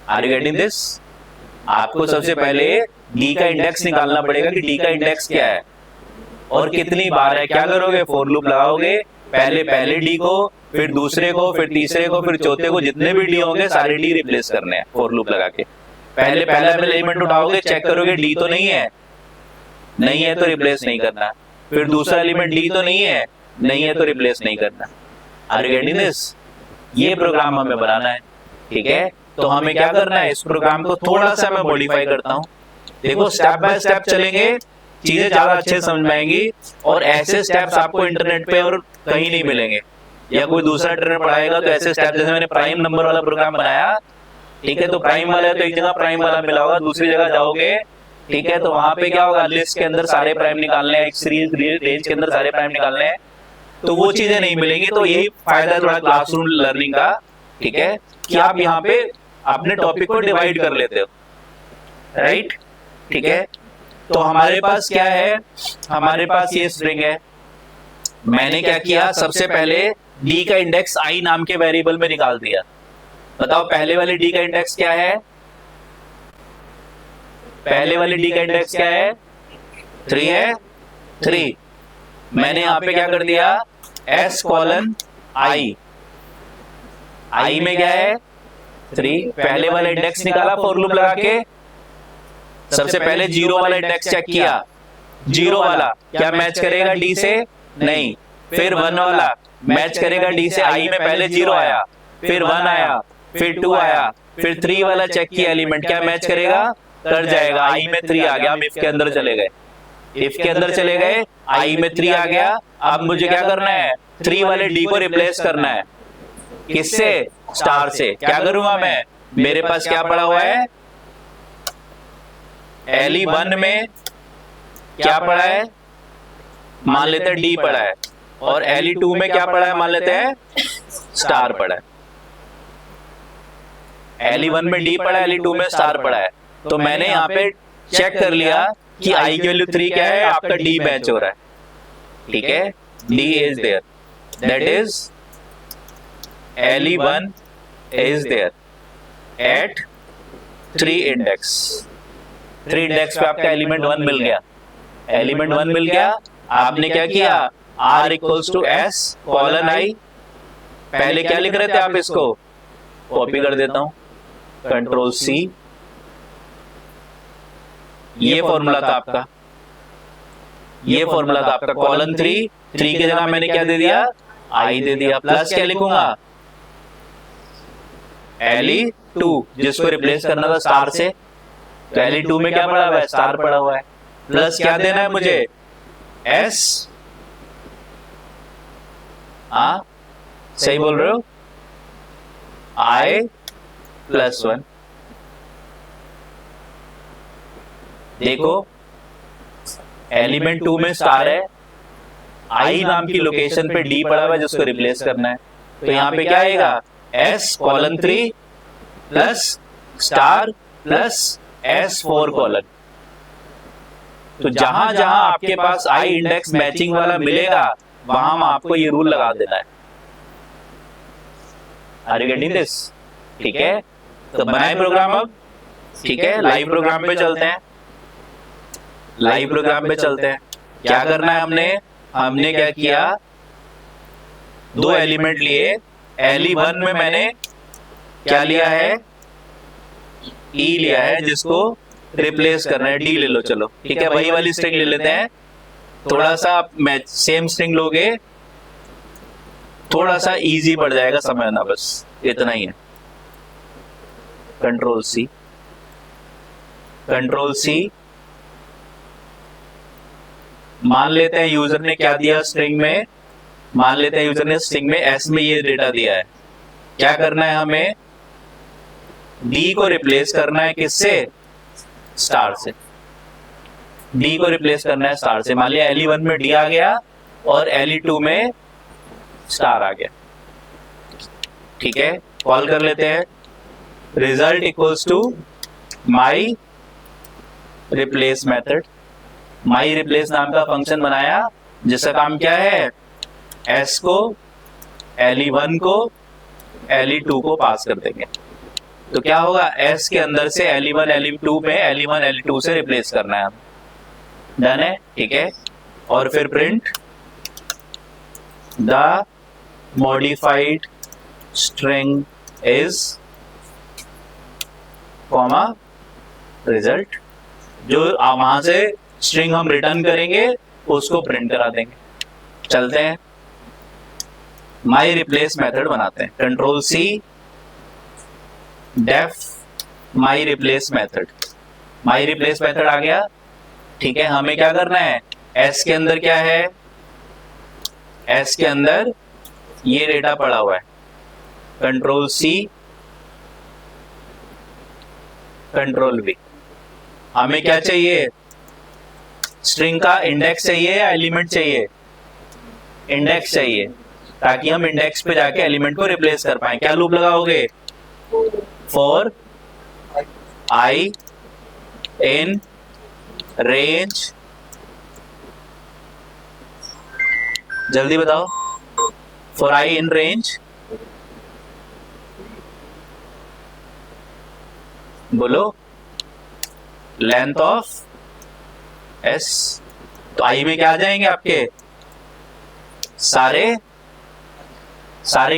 Are you getting this? आपको सबसे पहले D का इंडेक्स निकालना पड़ेगा कि D का इंडेक्स क्या है और कितनी बार है। क्या करोगे, फॉर लूप लगाओगे, पहले D को, फिर दूसरे को, फिर तीसरे को, फिर चौथे को, जितने भी D होंगे सारे D रिप्लेस करने हैं फॉर लूप लगा के। पहला एलिमेंट उठाओगे, चेक करोगे D तो नहीं है, नहीं है तो रिप्लेस नहीं करना। फिर दूसरा एलिमेंट D तो नहीं है तो रिप्लेस नहीं करना। Are you getting this? ये प्रोग्राम हमें बनाना है। ठीक है, तो हमें क्या करना है, इस प्रोग्राम को थोड़ा सा मैं मॉडिफाई करता हूँ। देखो, स्टेप बाय स्टेप चलेंगे, चीजें ज्यादा अच्छे समझ में आएंगी, और ऐसे स्टेप्स आपको इंटरनेट पे और कहीं नहीं मिलेंगे, या कोई दूसरा ट्रेनर पढ़ाएगा तो ऐसे स्टेप, जैसे मैंने प्राइम नंबर वाला प्रोग्राम बनाया, ठीक है, तो प्राइम वाला है तो एक जगह प्राइम वाला मिला होगा, दूसरी जगह जाओगे, ठीक है, तो वहां पे क्या होगा, लिस्ट के अंदर सारे प्राइम निकालने हैं, एक सीरीज रेंज के अंदर सारे प्राइम निकालने हैं, तो वो चीजें नहीं मिलेंगी। तो यही फायदा है थोड़ा क्लासरूम लर्निंग का, ठीक है, कि आप यहाँ पे अपने टॉपिक को डिवाइड कर लेते हो, राइट। ठीक है, तो हमारे पास क्या है, हमारे पास ये स्ट्रिंग है। मैंने क्या किया, सबसे पहले D का इंडेक्स I नाम के वेरिएबल में निकाल दिया। बताओ पहले वाले D का इंडेक्स क्या है, पहले वाले D का इंडेक्स क्या है, 3 है, 3। मैंने यहां पे क्या कर दिया, S:I, I में क्या है 3, पहले वाला इंडेक्स निकाला फॉर लूप लगा के। सबसे पहले 0 वाला इंडेक्स चेक किया, 0 वाला क्या मैच करेगा D से, नहीं। फिर 1 वाला मैच करेगा D से, I में पहले 0 आया, फिर 1 आया, फिर 2 आया, फिर 3 वाला चेक किया एलिमेंट, क्या मैच करेगा, कर जाएगा। आई में 3 आ गया, हम इफ के अंदर चले गए, इफ के अंदर चले गए, आई में 3 आ गया। अब मुझे क्या करना है, 3 वाले डी को रिप्लेस करना है, किससे, स्टार से। क्या करूंगा मैं, मेरे पास क्या पड़ा हुआ है, LE1 में क्या पड़ा है, मान लेते हैं डी पड़ा है, और LE2 में क्या पड़ा है, मान लेते हैं स्टार पड़ा है। LE1 में डी पड़ा है, LE2 में स्टार पड़ा है। तो मैंने यहाँ पे चेक कर लिया कि आई की वैल्यू 3 क्या है, आपका डी मैच हो रहा है, ठीक है, D is there, that is LE1 is there at 3 index. 3 index पे आपका एलिमेंट 1 मिल गया, एलिमेंट 1 मिल गया। आपने क्या किया, R equals to S colon I, पहले क्या लिख रहे थे आप, इसको कॉपी कर देता हूं, कंट्रोल C, ये फॉर्मूला था आपका, ये फॉर्मूला था आपका, कॉलन 3 की जगह मैंने क्या दे दिया, I दे दिया, प्लस क्या लिखूंगा, LE2 जिसको रिप्लेस करना था स्टार से, तो LE2 में क्या पड़ा हुआ है, स्टार पड़ा हुआ है, प्लस क्या देना है मुझे, S, हाँ सही बोल रहे हो, I प्लस 1। देखो एलिमेंट 2 में स्टार है, I नाम की लोकेशन पे D पड़ा हुआ है जिसको रिप्लेस करना है, तो यहां पे क्या आएगा, S colon 3 plus star plus S4 colon. तो जहां जहां आपके पास I इंडेक्स मैचिंग वाला मिलेगा वहां आपको ये रूल लगा देना है। आर यू गेटिंग दिस, ठीक है। तो बनाए प्रोग्राम अब, ठीक है, लाइव प्रोग्राम पे चलते हैं, लाइव प्रोग्राम पे चलते हैं। क्या करना है हमने क्या किया, 2 एलिमेंट लिए, LE1 में मैंने क्या लिया है, E लिया है जिसको रिप्लेस करना है, D ले लो, चलो ठीक है, वही वाली स्ट्रिंग ले लेते हैं। थोड़ा सा मैच सेम स्ट्रिंग लोगे थोड़ा सा इजी पड़ जाएगा समझना, बस इतना ही है। कंट्रोल C, कंट्रोल C, मान लेते हैं यूजर ने क्या दिया स्ट्रिंग में, मान लेते हैं यूजर ने स्ट्रिंग में S में ये डेटा दिया है। क्या करना है हमें, D को रिप्लेस करना है किससे, स्टार से, D को रिप्लेस करना है स्टार से। मान लिया LE1 में D आ गया और LE2 में स्टार आ गया, ठीक है, कॉल कर लेते हैं, result equals to my replace method. My replace नाम का फंक्शन बनाया जिसका काम क्या है, S को LE1 को LE2 को पास कर देंगे। तो क्या होगा, S के अंदर से LE1 LE2 में LE1 LE2 से रिप्लेस करना है, डन है, ठीक है। और फिर print the modified string is comma result, जो वहां से स्ट्रिंग हम रिटर्न करेंगे उसको प्रिंट करा देंगे। चलते हैं माई रिप्लेस मेथड बनाते हैं, control C, def my replace method, my replace method आ गया, ठीक है। हमें क्या करना है, S के अंदर क्या है, S के अंदर ये डेटा पड़ा हुआ है, कंट्रोल C, कंट्रोल V। हमें क्या चाहिए, स्ट्रिंग का इंडेक्स चाहिए या एलिमेंट चाहिए, इंडेक्स चाहिए, ताकि हम इंडेक्स पे जाके एलिमेंट को रिप्लेस कर पाए। क्या लूप लगाओगे, फॉर I इन रेंज, जल्दी बताओ, फॉर I इन रेंज, बोलो, लेंथ ऑफ S। तो I में क्या आ जाएंगे आपके, सारे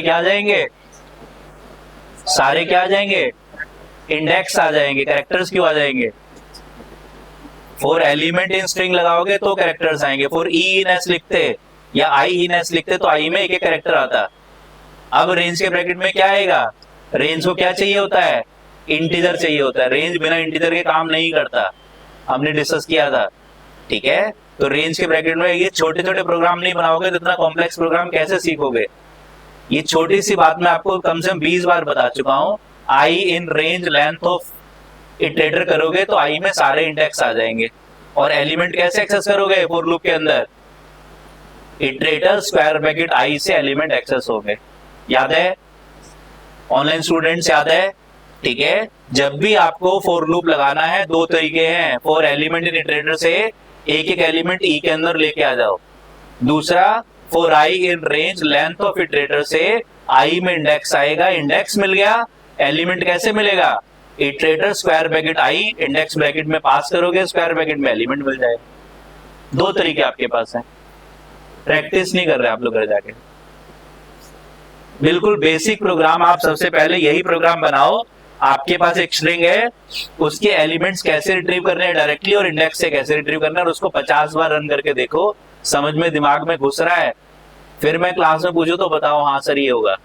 क्या आ जाएंगे, सारे क्या आ जाएंगे, इंडेक्स आ जाएंगे, कैरेक्टर्स क्यों आ जाएंगे, फॉर एलिमेंट इन स्ट्रिंग लगाओगे तो कैरेक्टर्स आएंगे। फॉर ई इन एस लिखते या आई इन एस लिखते तो आई में एक एक कैरेक्टर आता। अब रेंज के ब्रैकेट में क्या आएगा, रेंज को क्या चाहिए होता है, इंटीजर चाहिए होता है, रेंज बिना इंटीजर के काम नहीं करता, हमने डिस्कस किया था, ठीक है। तो रेंज के ब्रैकेट में ये छोटे छोटे प्रोग्राम नहीं बनाओगे तो इतना कॉम्प्लेक्स प्रोग्राम कैसे सीखोगे। ये छोटी सी बात मैं आपको कम से कम 20 बार बता चुका हूं। I in range length of iterator करोगे तो आई में सारे इंडेक्स आ जाएंगे। और एलिमेंट कैसे एक्सेस करोगे फॉर लूप के अंदर, इटरेटर स्क्वायर ब्रैकेट आई से एलिमेंट एक्सेस हो गए। याद है ऑनलाइन स्टूडेंट्स, याद है, ठीक है। जब भी आपको फॉर लूप लगाना है दो तरीके हैं, फॉर एलिमेंट इन इटरेटर से एक एक एलिमेंट ई के अंदर लेके आ जाओ, दूसरा for I in range length of iterator से आई में इंडेक्स आएगा, इंडेक्स मिल गया, एलिमेंट कैसे मिलेगा, iterator square bracket I index bracket में पास करोगे, स्क्वायर ब्रैकेट में एलिमेंट मिल जाएगा। दो तरीके आपके पास हैं, प्रैक्टिस नहीं कर रहे आप लोग घर जाके। बिल्कुल बेसिक प्रोग्राम आप सबसे पहले यही प्रोग्राम बनाओ। आपके पास एक स्ट्रिंग है, उसके एलिमेंट्स कैसे रिट्रीव करने हैं डायरेक्टली और इंडेक्स से कैसे रिट्रीव करना है, और उसको 50 बार रन करके देखो, समझ में दिमाग में घुस रहा है, फिर मैं क्लास में पूछूं तो बताओ हाँ सर ये होगा,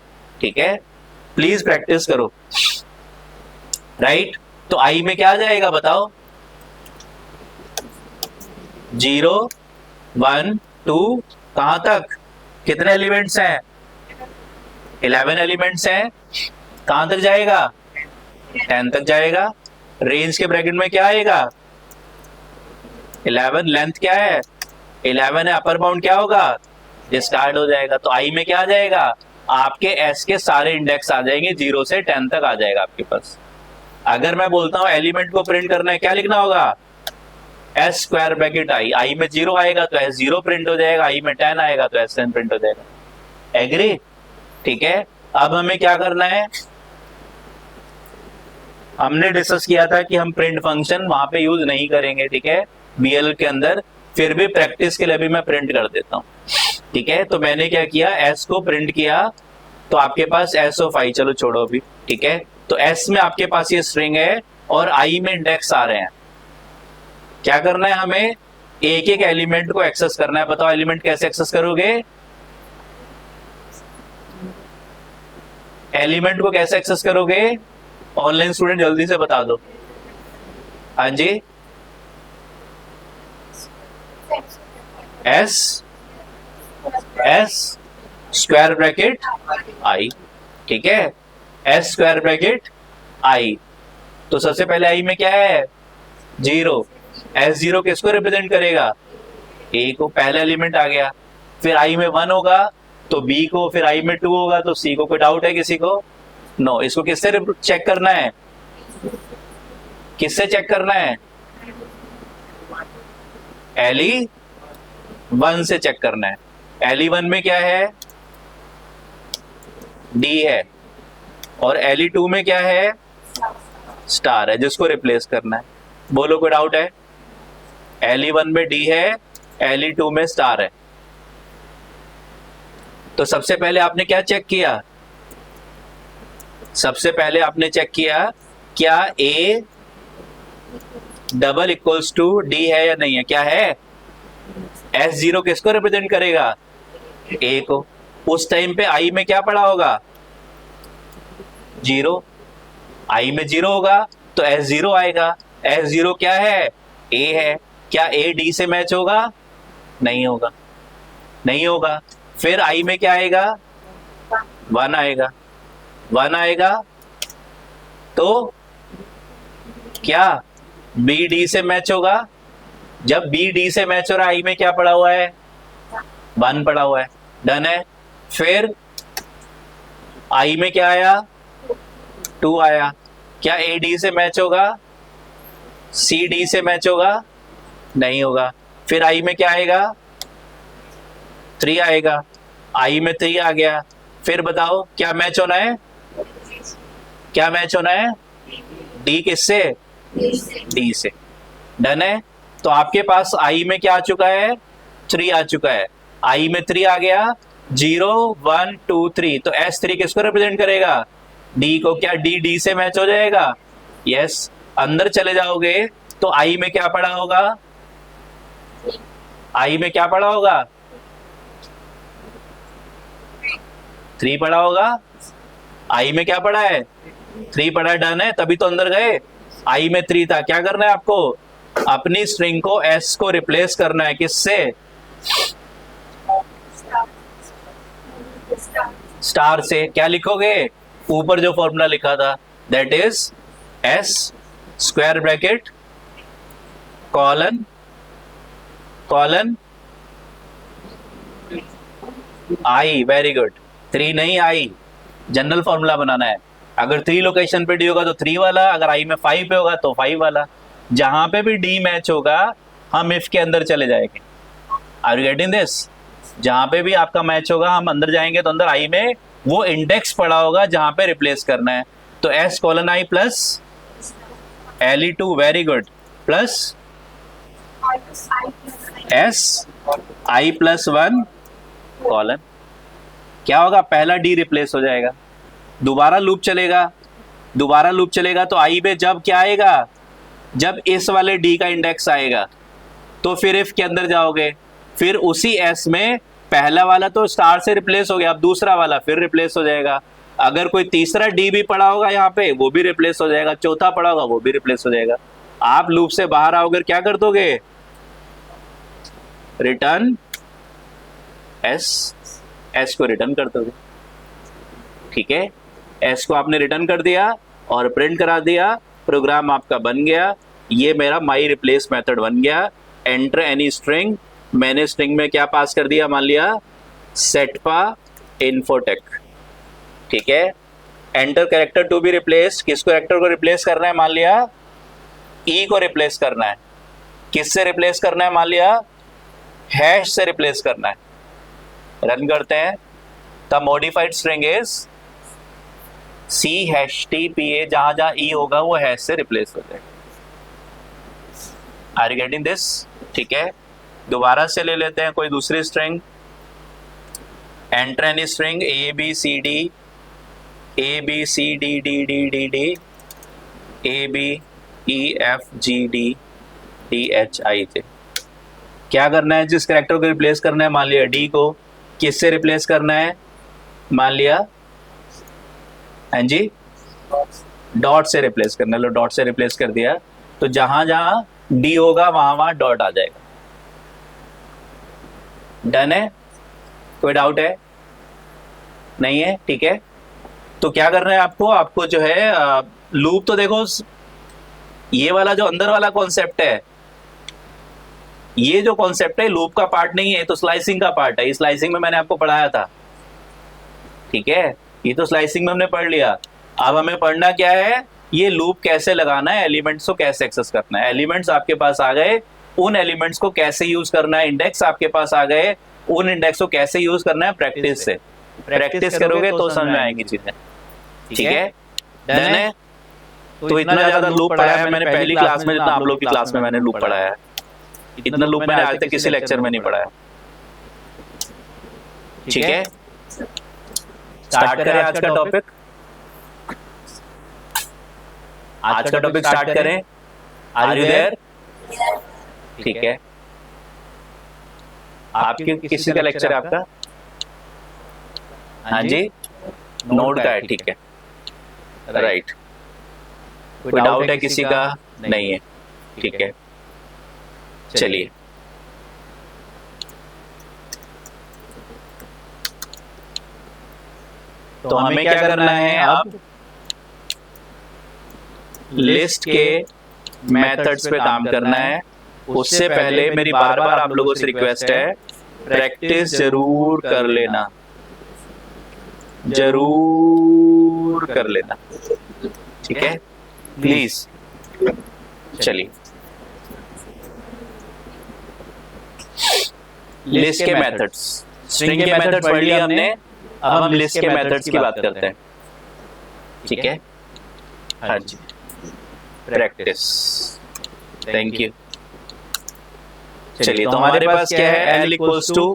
ठीक है। प्लीज प्रैक्टिस करो, राइट। तो आई में क्या आ जाएगा बताओ, 0 1 2 कहां तक, कितने एलिमेंट्स हैं, 11 एलिमेंट्स हैं, कहां तक जाएगा, 10 तक जाएगा। रेंज के ब्रैकेट में क्या आएगा, 11, लेंथ क्या है 11 है, अपर बाउंड क्या होगा, डिस्कार्ड हो जाएगा। तो आई में क्या आ जाएगा, आपके एस के सारे इंडेक्स आ जाएंगे, 0 से 10 तक आ जाएगा आपके पास। अगर मैं बोलता हूं एलिमेंट को प्रिंट करना है, क्या लिखना होगा, एस स्क्वायर ब्रैकेट आई, आई में 0 आएगा तो एस 0 प्रिंट हो जाएगा, आई में 10 आएगा तो एस 10 प्रिंट हो जाएगा। एग्री, ठीक है। अब हमें क्या करना है, हमने डिस्कस किया था कि हम प्रिंट फंक्शन वहां पे यूज नहीं करेंगे, ठीक है, बीएल के अंदर, फिर भी प्रैक्टिस के लिए भी मैं प्रिंट कर देता हूं, ठीक है। तो मैंने क्या किया, एस को प्रिंट किया, तो आपके पास एस ऑफ आई, चलो छोड़ो अभी, ठीक है। तो एस में आपके पास ये स्ट्रिंग है और आई में इंडेक्स आ रहे हैं, क्या करना है हमें, एक एक एलिमेंट को एक्सेस करना है। बताओ एलिमेंट कैसे एक्सेस करोगे, एलिमेंट को कैसे एक्सेस करोगे, ऑनलाइन स्टूडेंट जल्दी से बता दो। हाँ जी, एस स्क्वायर ब्रैकेट आई, ठीक है, एस स्क्वायर ब्रैकेट आई। तो सबसे पहले आई में क्या है, 0, एस 0 किसको रिप्रेजेंट करेगा, ए को, पहला एलिमेंट आ गया। फिर आई में 1 होगा तो बी को, फिर आई में 2 होगा तो सी को। कोई डाउट है किसी को, नो। इसको किससे चेक करना है, किससे चेक करना है, एली 1 से चेक करना है। एली 1 में क्या है, डी है, और एली 2 में क्या है, स्टार है, जिसको रिप्लेस करना है। बोलो कोई डाउट है, एली 1 में डी है, एली 2 में स्टार है। तो सबसे पहले आपने क्या चेक किया, सबसे पहले आपने चेक किया क्या A double equals to D है या नहीं है, क्या है, एस 0 किसको रिप्रेजेंट करेगा, ए को। उस टाइम पे आई में क्या पड़ा होगा, 0, आई में 0 होगा तो एस 0 आएगा। एस 0 क्या है, ए है, क्या ए डी से मैच होगा, नहीं होगा, नहीं होगा। फिर आई में क्या आएगा, 1 आएगा, 1 आएगा तो क्या बी डी से मैच होगा। जब बी डी से मैच हो रहा है, आई में क्या पड़ा हुआ है, 1 पड़ा हुआ है, डन है। फिर आई में क्या आया, 2 आया, क्या ए डी से मैच होगा, सी डी से मैच होगा, नहीं होगा। फिर आई में क्या आएगा, 3 आएगा, आई में 3 आ गया। फिर बताओ क्या मैच होना है, क्या मैच होना है, डी किससे, डी से, डन है। तो आपके पास आई में क्या आ चुका है, 3 आ चुका है, आई में 3 आ गया, 0 1 2 3, तो एस 3 किसको रिप्रेजेंट करेगा, डी को। क्या डी डी से मैच हो जाएगा, यस। अंदर चले जाओगे तो आई में क्या पड़ा होगा, आई में क्या पड़ा होगा, 3 पड़ा होगा। आई में क्या पड़ा है, 3 पढ़ा, डन है, तभी तो अंदर गए। आई में 3 था, क्या करना है आपको, अपनी स्ट्रिंग को एस को रिप्लेस करना है, किससे, स्टार से। क्या लिखोगे, ऊपर जो फॉर्मूला लिखा था, that is S square bracket colon colon I, very good. 3 नहीं, आई, जनरल फॉर्मूला बनाना है। अगर 3 लोकेशन पे डी होगा तो 3 वाला, अगर आई में 5 पे होगा तो 5 वाला। जहां पे भी डी मैच होगा हम इफ के अंदर चले जाएंगे। Are you getting this? जहां पे भी आपका मैच होगा हम अंदर जाएंगे, तो अंदर आई में वो इंडेक्स पड़ा होगा जहां पे रिप्लेस करना है। तो S colon I plus LE2, very good, plus S I plus 1 colon. क्या होगा, पहला डी रिप्लेस हो जाएगा, दोबारा लूप चलेगा, दोबारा लूप चलेगा तो आई पे जब क्या आएगा, जब इस वाले डी का इंडेक्स आएगा तो फिर इफ के अंदर जाओगे, फिर उसी एस में पहला वाला तो स्टार से रिप्लेस हो गया, अब दूसरा वाला फिर रिप्लेस हो जाएगा। अगर कोई तीसरा डी भी पड़ा होगा यहाँ पे वो भी रिप्लेस हो जाएगा, चौथा पड़ा होगा वो भी रिप्लेस हो जाएगा। आप लूप से बाहर आओगे, क्या कर दोगे, रिटर्न एस को रिटर्न कर दोगे, ठीक है। एस को आपने रिटर्न कर दिया और प्रिंट करा दिया, प्रोग्राम आपका बन गया। ये मेरा माई रिप्लेस मेथड बन गया। एंटर एनी स्ट्रिंग, मैंने स्ट्रिंग में क्या पास कर दिया, मान लिया सेटपा इन्फोटेक, ठीक है। Enter character to be replace, किसको कैरेक्टर को रिप्लेस करना है, मान लिया ई को रिप्लेस करना है। किससे रिप्लेस करना है, मान लिया हैश से रिप्लेस करना है। रन करते हैं, the modified string is C hash T P A, जहां जहां ई होगा वो हैश से रिप्लेस हो जाएगा। Are you getting this? ठीक है, दोबारा से ले लेते हैं कोई दूसरी string. Enter any string A B C D D D D D D A B E F G D D H I J. क्या करना है, जिस कैरेक्टर को रिप्लेस करना है, मान लिया डी को, किससे रिप्लेस करना है, मान लिया हाँ जी डॉट से रिप्लेस करना है। लो डॉट से रिप्लेस कर दिया, तो जहां जहां डी होगा वहां वहां डॉट आ जाएगा। डन है, कोई डाउट है, नहीं है, ठीक है। तो क्या करना है आपको, आपको जो है लूप, तो देखो ये वाला जो अंदर वाला कॉन्सेप्ट है, ये जो कॉन्सेप्ट है लूप का पार्ट नहीं है, तो स्लाइसिंग का पार्ट है। स्लाइसिंग में मैंने आपको पढ़ाया था, ठीक है, ये तो स्लाइसिंग में हमने पढ़ लिया। अब हमें पढ़ना क्या है, ये लूप कैसे लगाना है, एलिमेंट्स को कैसे एक्सेस करना है। एलिमेंट्स आपके पास आ गए, उन एलिमेंट्स को कैसे यूज करना है। इंडेक्स आपके पास आ गए, उन इंडेक्स को कैसे यूज करना है, प्रैक्टिस से। प्रैक्टिस करोगे तो समझ में आएंगी चीजें, ठीक है। डन है, तो इतना ज्यादा लूप पढ़ाया है मैंने पहली क्लास में, जितना आप लोग की क्लास में मैंने लूप पढ़ाया है, इतना लूप मैंने आज तक किसी लेक्चर में नहीं पढ़ाया, ठीक है। स्टार्ट करें आज का टॉपिक, आज का टॉपिक स्टार्ट करें। Are you there? ठीक है, आपकी किसी का लेक्चर है आपका? हाँ जी, नोड का है, ठीक है, राइट। कोई डाउट है किसी का? नहीं है, ठीक है, चलिए। तो हमें क्या करना है अब, लिस्ट के मेथड्स पे काम करना है। उससे पहले मेरी बार बार आप लोगों से रिक्वेस्ट है, प्रैक्टिस जरूर कर लेना, जरूर कर लेना, ठीक है, प्लीज। चलिए, लिस्ट के मेथड्स, स्ट्रिंग के मेथड्स पढ़ लिया हमने, अब हम लिस्ट के मेथड्स की बात करते हैं, ठीक है। हाँ जी, प्रैक्टिस, थैंक यू। चलिए, तो हमारे पास क्या है, L इक्वल्स टू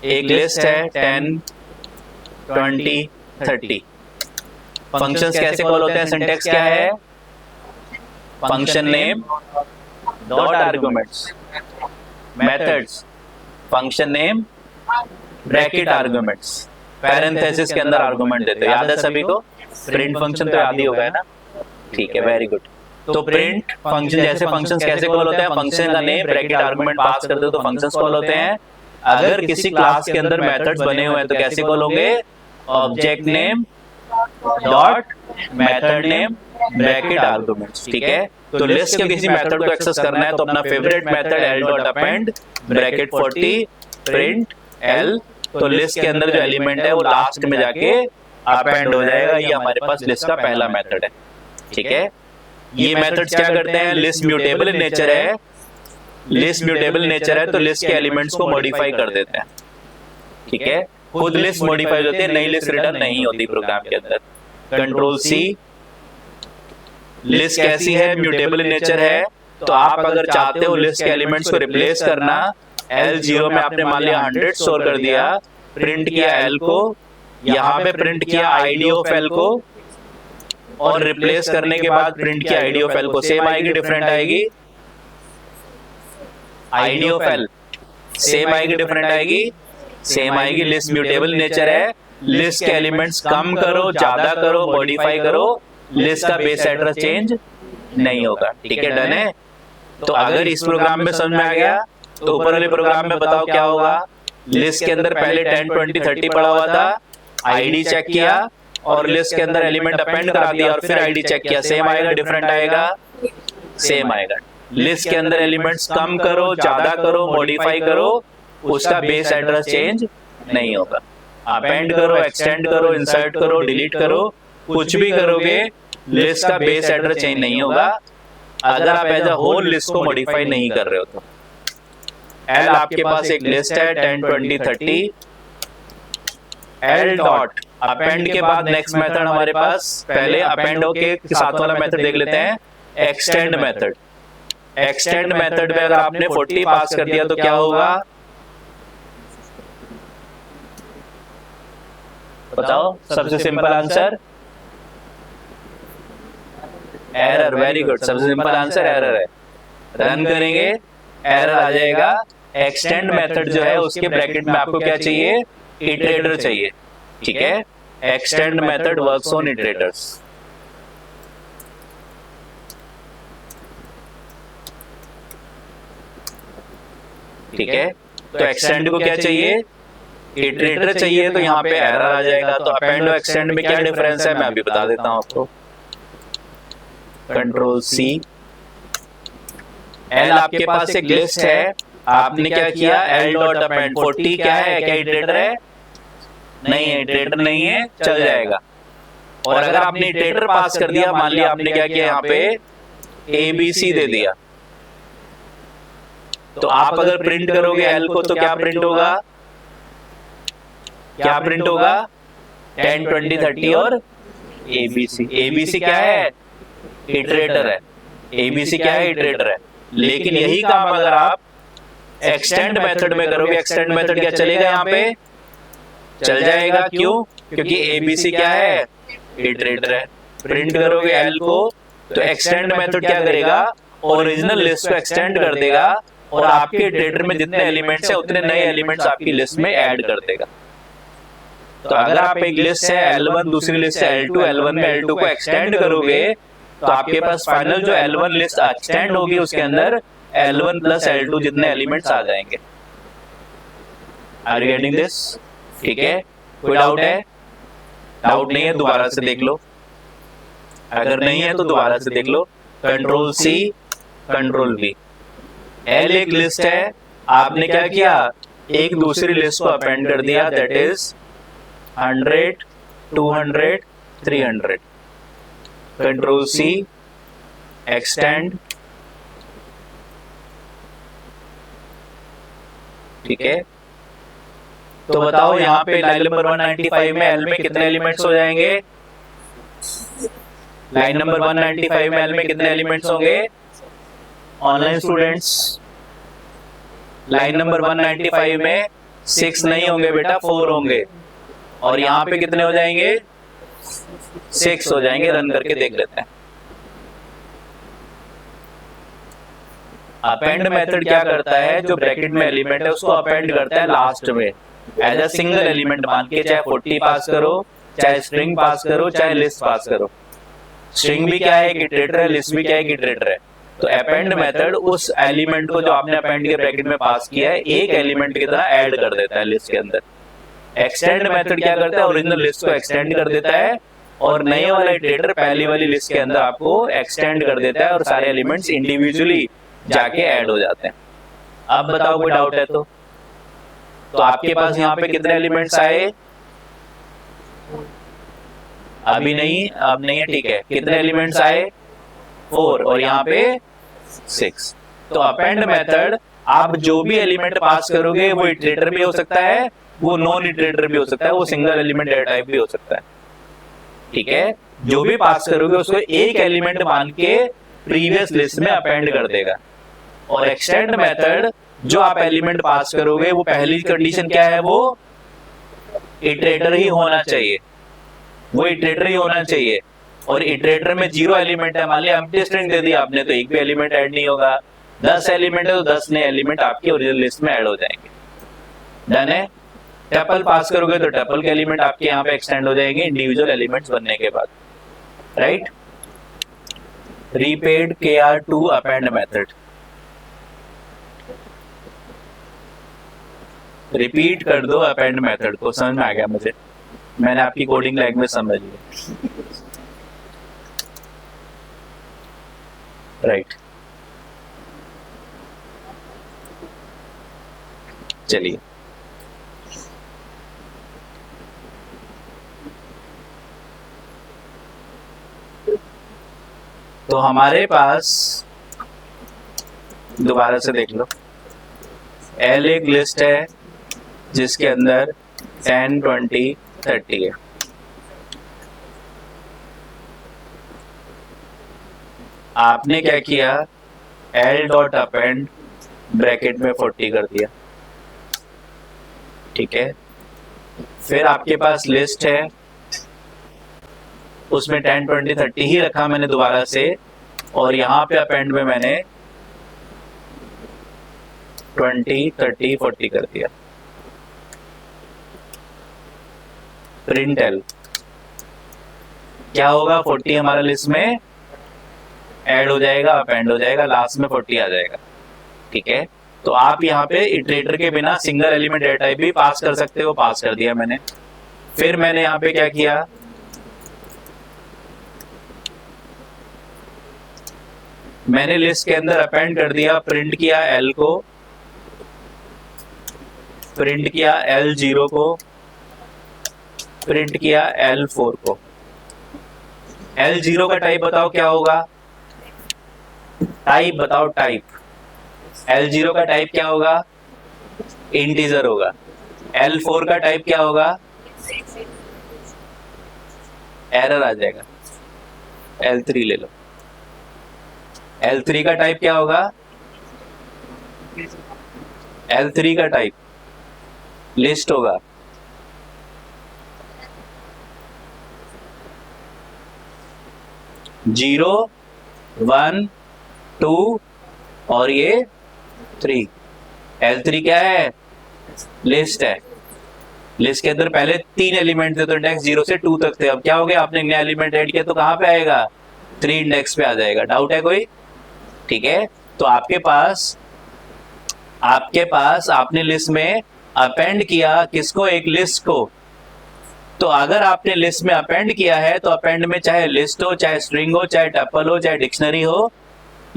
एक लिस्ट है 10 20 30। फंक्शंस कैसे कॉल होते हैं, सिंटैक्स क्या है, function name dot arguments, methods function name bracket arguments, parenthesis के अंदर आर्गुमेंट देते हैं, याद है सभी को। प्रिंट फंक्शन तो याद ही होगा है ना, ठीक है, वेरी गुड। तो प्रिंट फंक्शन, जैसे फंक्शंस कैसे कॉल होते हैं, फंक्शन का नेम ब्रैकेट आर्गुमेंट पास करते हो तो फंक्शंस कॉल होते हैं। अगर किसी क्लास के अंदर मेथड्स बने हुए हैं तो कैसे कॉल होंगे, object name dot method name bracket arguments, ठीक है। तो लिस्ट के किसी मेथड को एक्सेस करना है तो अपना favourite method L dot append bracket 40 print L, तो लिस्ट के अंदर जो एलिमेंट है वो लास्ट में जाके अपेंड हो जाएगा। ये हमारे पास लिस्ट का पहला मेथड है, ठीक है। ये मेथड्स क्या करते हैं, लिस्ट म्यूटेबल इन नेचर है, लिस्ट म्यूटेबल नेचर है तो लिस्ट के एलिमेंट्स को मॉडिफाई कर देते हैं, ठीक है। खुद लिस्ट मॉडिफाई होती है, नई लिस्ट रिटर्न नहीं होती प्रोग्राम के अंदर। कंट्रोल सी, लिस्ट कैसी है, म्यूटेबल इन नेचर है, तो आप अगर चाहते हो लिस्ट के एलिमेंट्स को रिप्लेस करना, L0 में आपने मान लिया 100 स्टोर कर दिया, प्रिंट किया L को, यहाँ पे प्रिंट किया आईडी ऑफ L को, और रिप्लेस करने के बाद प्रिंट किया आईडी ऑफ L को, सेम आएगी डिफरेंट आएगी, आईडी ऑफ L सेम आएगी डिफरेंट आएगी, सेम आएगी। लिस्ट म्यूटेबल नेचर है, लिस्ट के एलिमेंट्स कम करो ज्यादा करो मॉडिफाई करो, लिस्ट का बेस एड्रेस चेंज नहीं होगा, ठीक है, डन है। तो अगर इस प्रोग्राम में समझ में आ गया तो ऊपर वाले प्रोग्राम में बताओ क्या होगा। लिस्ट के अंदर पहले 10 20 30 पड़ा हुआ था, आईडी चेक किया और लिस्ट के अंदर एलिमेंट अपेंड करा दिया और फिर आईडी चेक किया, सेम आएगा डिफरेंट आएगा, सेम आएगा। लिस्ट के अंदर एलिमेंट्स कम करो ज्यादा करो मॉडिफाई करो, उसका बेस एड्रेस चेंज नहीं होगा। अपेंड करो एक्सटेंड करो इंसर्ट करो डिलीट करो, कुछ भी करोगे लिस्ट का बेस एड्रेस चेंज नहीं होगा अगर आप एज अ होल लिस्ट को मॉडिफाई नहीं कर रहे हो तो। एल आपके पास एक लिस्ट है 10 20 30, एल डॉट अपेंड के बाद नेक्स्ट मेथड हमारे पास, पहले अपेंड के साथ वाला मेथड देख लेते हैं, एक्सटेंड मेथड। एक्सटेंड मेथड में अगर आपने 40 पास कर दिया तो क्या होगा बताओ, सबसे simple answer error, very good, सबसे सिंपल आंसर एरर है। रन करेंगे एरर आ जाएगा। एक्सटेंड मेथड जो है उसके ब्रैकेट में आपको क्या चाहिए, इटरेटर चाहिए, ठीक है। एक्सटेंड मेथड वर्क्स ऑन इटरेटर्स, ठीक है। तो एक्सटेंड को क्या चाहिए, इटरेटर चाहिए, तो यहाँ पे एरर आ जाएगा। तो अपेंड और एक्सटेंड में क्या डिफरेंस है मैं अभी बता देता हूँ आपको। कंट्रोल सी, एल आपके पास एक लिस्ट है, आपने क्या किया एल डॉट अपेंड 40 क्या है, क्या इटरेटर है, नहीं है, इटरेटर नहीं है, चल जाएगा। और अगर आपने इटरेटर पास कर दिया, मान लिया आपने क्या किया यहाँ पे ABC दे दिया, तो आप अगर प्रिंट करोगे एल को तो क्या प्रिंट होगा, क्या प्रिंट होगा 10 20 30 और ABC। ABC क्या है, इटरेटर है, ABC क्या है, इटरेटर है। लेकिन यही काम अगर आप एक्सटेंड मेथड में करोगे, एक्सटेंड मेथड क्या चलेगा, यहाँ पे चल जाएगा, क्यों, क्योंकि ABC क्या है, इटरेटर है। प्रिंट करोगे एल को तो एक्सटेंड मेथड क्या करेगा, ओरिजिनल लिस्ट को एक्सटेंड कर देगा और आपके इटरेटर में जितने एलिमेंट्स है उतने नए एलिमेंट्स आपकी लिस्ट में ऐड कर देगा। तो अगर आप एक लिस्ट है L1 दूसरी लिस्ट है L2, L1 में L2 को एक्सटेंड करोगे तो आपके पास फाइनल जो L1 लिस्ट एक्सटेंड होगी उसके अंदर L1 प्लस L2 जितने एलिमेंट्स आ जाएंगे। आर यू गेटिंग दिस, ठीक है। कोई डाउट है, डाउट नहीं है दोबारा से देख लो, अगर नहीं है तो दोबारा से देख लो। Control C control V, L एक लिस्ट है, आपने क्या किया एक दूसरी लिस्ट को अपेंड कर दिया, that is 100 200 300। Control C extend, ठीक है। तो बताओ यहाँ पे लाइन नंबर 195 में L में कितने एलिमेंट्स हो जाएंगे, लाइन नंबर 195 में L में कितने एलिमेंट्स होंगे ऑनलाइन स्टूडेंट्स, लाइन नंबर 195 में 6 नहीं होंगे बेटा 4 होंगे, और यहाँ पे कितने हो जाएंगे 6 हो जाएंगे। रन करके देख लेते हैं। अपेंड मेथड क्या करता है, जो ब्रैकेट में एलिमेंट है उसको अपेंड करता है लास्ट में एज अ सिंगल एलिमेंट मान के, चाहे 40 पास करो चाहे स्ट्रिंग पास करो चाहे लिस्ट पास करो। स्ट्रिंग भी क्या है, एक इटरेटर है, लिस्ट भी क्या है, एक इटरेटर है। तो अपेंड मेथड उस एलिमेंट को जो आपने अपेंड के ब्रैकेट में पास किया है एक एलिमेंट की तरह ऐड कर देता है लिस्ट के अंदर। एक्सटेंड मेथड क्या करता है, ओरिजिनल लिस्ट को एक्सटेंड कर देता है और नए वाला इटरेटर पहली वाली लिस्ट के अंदर आपको एक्सटेंड कर देता है और सारे एलिमेंट्स इंडिविजुअली जाके ऐड हो जाते हैं। अब बताओ कोई डाउट है तो आपके पास यहाँ पे कितने एलिमेंट्स आए, अभी नहीं, अब नहीं है, ठीक है। कितने एलिमेंट्स आए, 4 और यहाँ पे 6। तो अपेंड मेथड आप जो भी एलिमेंट पास करोगे वो इटरेटर भी हो सकता है, वो नॉन इटरेटर भी हो सकता है, वो सिंगल एलिमेंट डेटा टाइप भी हो सकता है, ठीक है। जो भी पास करोगे उसको एक एलिमेंट मान के प्रीवियस लिस्ट में अपेंड कर देगा। और एक्सटेंड मेथड जो आप एलिमेंट पास करोगे वो पहली कंडीशन क्या है, वो इटरेटर ही होना चाहिए, वो इटरेटर ही होना चाहिए। और इटरेटर में 0 एलिमेंट है, मान लिया एम्प्टी स्ट्रिंग दे दिया आपने तो एक भी एलिमेंट ऐड नहीं होगा। 10 एलिमेंट है तो 10 नए एलिमेंट आपकी ओरिजिनल लिस्ट में ऐड हो जाएंगे। डन है। टपल पास करोगे तो टपल के एलिमेंट आपके यहाँ पे एक्सटेंड हो जाएंगे इंडिविजुअल एलिमेंट्स बनने के बाद, right. Repeat KR2 append method, repeat कर दो अपेंड मेथड को, समझ में आ गया मुझे, मैंने आपकी कोडिंग लैंग्वेज समझ ली, राइट। चलिए तो हमारे पास दोबारा से देख लो, L एक लिस्ट है जिसके अंदर 10, 20, 30 है। आपने क्या किया, L डॉट अपेंड ब्रैकेट में 40 कर दिया, ठीक है। फिर आपके पास लिस्ट है उसमें 10, 20, 30 ही रखा मैंने दोबारा से, और यहाँ पे अपेंड में मैंने 20, 30, 40 कर दिया। प्रिंट एल क्या होगा, 40 हमारा लिस्ट में ऐड हो जाएगा, अपेंड हो जाएगा, लास्ट में 40 आ जाएगा, ठीक है। तो आप यहाँ पे इटरेटर के बिना सिंगल एलिमेंट डेटा टाइप भी पास कर सकते हो, पास कर दिया मैंने। फिर मैंने यहाँ पे क्या किया, मैंने लिस्ट के अंदर अपेंड कर दिया, प्रिंट किया L को, प्रिंट किया L0 को, प्रिंट किया L4 को। L0 का टाइप बताओ क्या होगा, टाइप बताओ, टाइप L0 का टाइप क्या होगा, इंटीजर होगा। L4 का टाइप क्या होगा, एरर आ जाएगा। L3 ले लो, L3 का टाइप क्या होगा, L3 का टाइप लिस्ट होगा। जीरो, 1, 2 और ये 3। L3 क्या है, लिस्ट है। लिस्ट के अंदर पहले 3 एलिमेंट थे तो इंडेक्स 0 से 2 तक थे। अब क्या हो गया, आपने नया एलिमेंट ऐड किया तो कहाँ पे आएगा, 3 इंडेक्स पे आ जाएगा। डाउट है कोई, ठीक है। तो आपके पास आपने लिस्ट में अपेंड किया किसको, एक लिस्ट को। तो अगर आपने लिस्ट में अपेंड किया है तो अपेंड में चाहे लिस्ट हो, चाहे स्ट्रिंग हो, चाहे टपल हो, चाहे डिक्शनरी हो,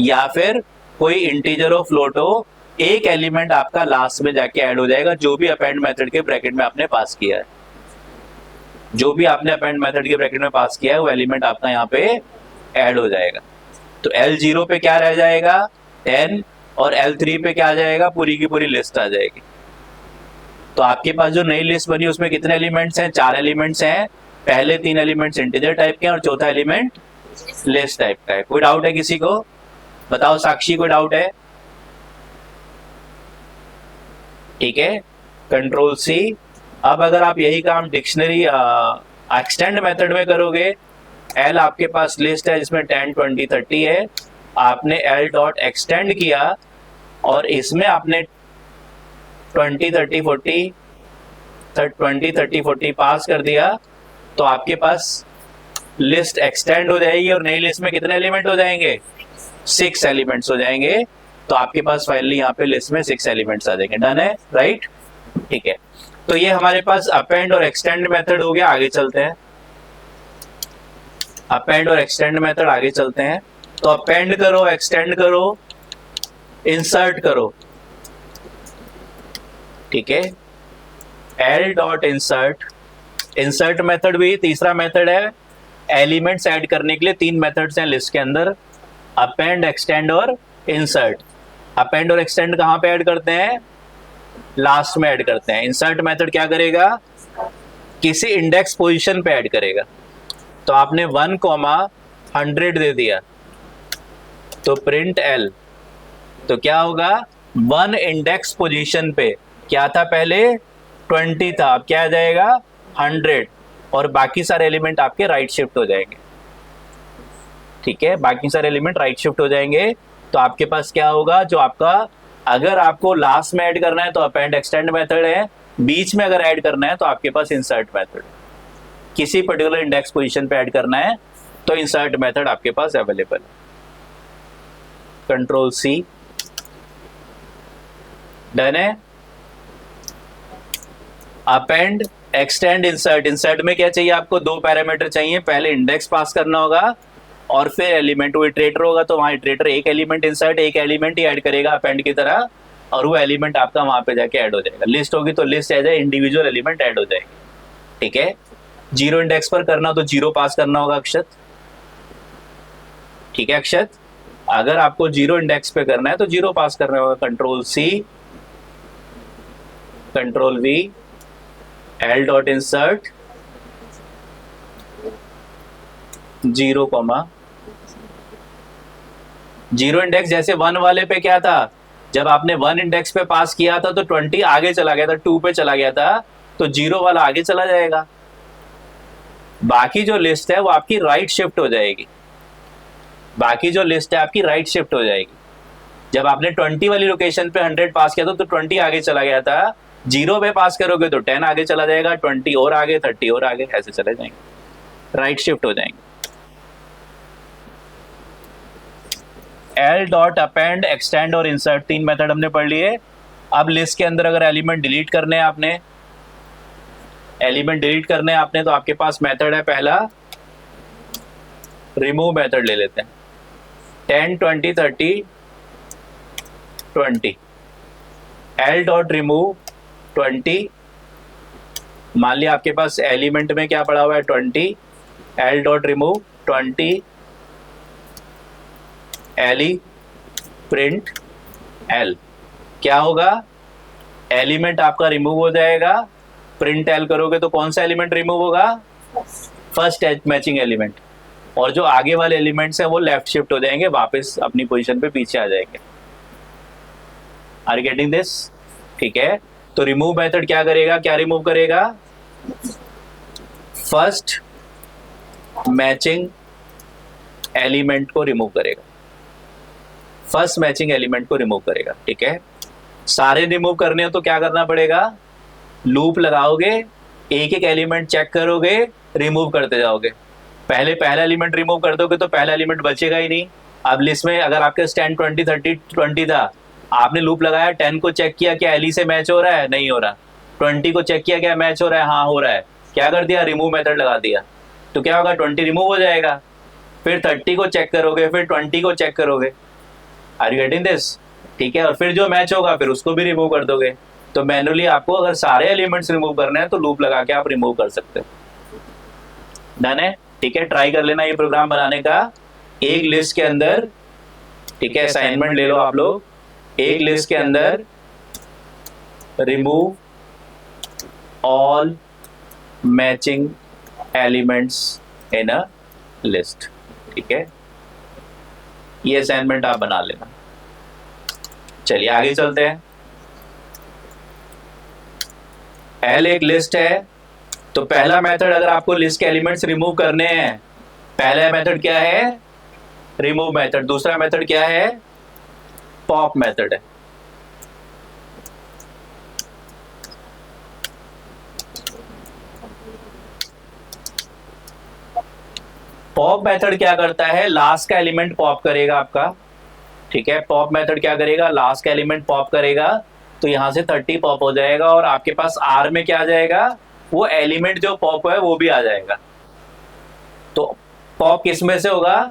या फिर कोई इंटीजर हो, फ्लोट हो, एक एलिमेंट आपका लास्ट में जाके ऐड हो जाएगा, जो भी अपेंड मेथड के ब्रैकेट में आपने पास किया है। जो भी आपने अपेंड मेथड के ब्रैकेट में पास किया है वो एलिमेंट आपका यहाँ पे ऐड हो जाएगा। तो L0 पे क्या रह जाएगा, 10, और L3 पे क्या आ जाएगा, पूरी की पूरी लिस्ट आ जाएगी। तो आपके पास जो नई लिस्ट बनी उसमें कितने एलिमेंट्स हैं, 4 एलिमेंट्स हैं। पहले 3 एलिमेंट्स इंटीजर टाइप के हैं और चौथा एलिमेंट लिस्ट टाइप का है। कोई डाउट है किसी को, बताओ साक्षी, कोई डाउट है, ठीक है। Control C। अब अगर आप यही काम डिक्शनरी एक्सटेंड मेथड में करोगे, L आपके पास लिस्ट है जिसमें 10, 20, 30 है, आपने L डॉट एक्सटेंड किया और इसमें आपने 20, 30, 40 पास कर दिया, तो आपके पास लिस्ट एक्सटेंड हो जाएगी और नई लिस्ट में कितने एलिमेंट हो जाएंगे, 6 एलिमेंट्स हो जाएंगे। तो आपके पास फाइनली यहाँ पे लिस्ट में 6 एलिमेंट्स आ जाएंगे। डन है, राइट, ठीक है। तो ये हमारे पास अपेंड और एक्सटेंड मेथड हो गया। आगे चलते हैं, अपेंड और एक्सटेंड मेथड, आगे चलते हैं। तो अपेंड करो, एक्सटेंड करो, इंसर्ट करो, ठीक है। L dot insert, insert method भी तीसरा मेथड है। एलिमेंट्स ऐड करने के लिए 3 मेथड्स हैं लिस्ट के अंदर, अपेंड, एक्सटेंड और इंसर्ट। अपेंड और एक्सटेंड कहां पे ऐड करते हैं, लास्ट में ऐड करते हैं। इंसर्ट मेथड क्या करेगा, किसी इंडेक्स पोजीशन पे ऐड करेगा। तो आपने 1,100 दे दिया, तो प्रिंट एल, तो क्या होगा, 1 इंडेक्स पोजीशन पे क्या था, पहले 20 था, अब क्या आ जाएगा 100, और बाकी सारे एलिमेंट आपके राइट शिफ्ट हो जाएंगे, ठीक है। बाकी सारे एलिमेंट राइट शिफ्ट हो जाएंगे। तो आपके पास क्या होगा, जो आपका, अगर आपको लास्ट में ऐड करना है तो अपेंड एक्सटेंड मेथड है, बीच में अगर ऐड करना है तो आपके पास इंसर्ट मेथड, किसी पर्टिकुलर इंडेक्स पोजीशन पे ऐड करना है तो इंसर्ट मेथड आपके पास अवेलेबल है। कंट्रोल सी, डन है। Append, extend, insert. इंसर्ट में क्या चाहिए आपको, 2 पैरामीटर चाहिए, पहले इंडेक्स पास करना होगा और फिर एलिमेंट। वो इटरेटर होगा तो वहां इटरेटर एक एलिमेंट इंसर्ट, एक एलिमेंट ही ऐड करेगा अपेंड की तरह, और वो एलिमेंट आपका वहां पे जाके ऐड हो जाएगा। लिस्ट होगी तो लिस्ट ऐड है, इंडिविजुअल एलिमेंट ऐड हो जाएंगे, ठीक है। 0 इंडेक्स पर करना तो 0 पास करना होगा अक्षत, ठीक है अक्षत। अगर आपको 0 इंडेक्स पे करना है तो 0 पास करना होगा। Control C, control V, L dot insert 0, 0 index. जैसे 1 वाले पे क्या था, जब आपने 1 इंडेक्स पे पास किया था तो 20 आगे चला गया था, 2 पे चला गया था, तो 0 वाला आगे चला जाएगा। बाकी जो लिस्ट है वो आपकी राइट शिफ्ट हो जाएगी, बाकी जो लिस्ट है आपकी राइट शिफ्ट हो जाएगी। जब आपने 20 वाली लोकेशन पे 100 पास किया था तो 20 आगे चला गया था, 0 पे पास करोगे तो 10 आगे चला जाएगा, 20 और आगे, 30 और आगे, ऐसे चले जाएंगे, राइट शिफ्ट हो जाएंगे। एल डॉट अपेंड, एक्सटेंड और इंसर्ट, 3 मेथड हमने पढ़ लिए। अब लिस्ट के अंदर अगर एलिमेंट डिलीट करने हैं आपने, एलिमेंट डिलीट करने हैं आपने, तो आपके पास मेथड है पहला, रिमूव मेथड ले लेते हैं। 10, 20, 30, 20, एल डॉट रिमूव 20। मान लिया आपके पास एलिमेंट में क्या पड़ा हुआ है 20, एल डॉट रिमूव 20, एली प्रिंट एल। क्या होगा, एलिमेंट आपका रिमूव हो जाएगा, प्रिंट एल करोगे तो कौन सा एलिमेंट रिमूव होगा, फर्स्ट मैचिंग एलिमेंट, और जो आगे वाले एलिमेंट्स हैं वो लेफ्ट शिफ्ट हो जाएंगे, वापस अपनी पोजीशन पे पीछे आ जाएंगे। आर यू गेटिंग दिस, ठीक है। तो रिमूव मेथड क्या करेगा, क्या रिमूव करेगा, फर्स्ट मैचिंग एलिमेंट को रिमूव करेगा, फर्स्ट मैचिंग एलिमेंट को रिमूव करेगा, ठीक है। सारे रिमूव करने हो तो क्या करना पड़ेगा, लूप लगाओगे, एक एक एलिमेंट चेक करोगे, रिमूव करते जाओगे। पहले पहला एलिमेंट रिमूव कर दोगे तो पहला एलिमेंट बचेगा ही नहीं। अब लिस्ट में अगर आपके 10, 20, 30, 20 था, आपने लूप लगाया, 10 को चेक किया क्या एली से मैच हो रहा है, नहीं हो रहा, 20 को चेक किया क्या मैच हो रहा है, हाँ हो रहा है, क्या कर दिया, रिमूव मेथड लगा दिया, तो क्या होगा 20 रिमूव हो जाएगा। फिर 30 को चेक करोगे, फिर 20 को चेक करोगे, आर यू गेटिंग दिस, ठीक है। और फिर जो मैच होगा फिर उसको भी रिमूव कर दोगे। तो मैनुअली आपको अगर सारे एलिमेंट्स रिमूव करने हैं तो लूप लगा के आप रिमूव कर सकते हो। डन है, ठीक है। ट्राई कर लेना ये प्रोग्राम बनाने का, एक लिस्ट के अंदर, ठीक है, असाइनमेंट ले लो आप लोग, एक लिस्ट के अंदर remove all matching elements in a list, ठीक है। ये असाइनमेंट आप बना लेना। चलिए आगे चलते हैं। एल एक लिस्ट है, तो पहला मेथड अगर आपको लिस्ट के एलिमेंट्स रिमूव करने हैं, पहला मेथड क्या है, रिमूव मेथड। दूसरा मेथड क्या है, पॉप मेथड है। पॉप मेथड क्या करता है, लास्ट का एलिमेंट पॉप करेगा आपका, ठीक है। पॉप मेथड क्या करेगा, लास्ट का एलिमेंट पॉप करेगा, तो यहां से 30 पॉप हो जाएगा और आपके पास आर में क्या आ जाएगा, वो एलिमेंट जो पॉप है वो भी आ जाएगा। तो पॉप किस में से होगा,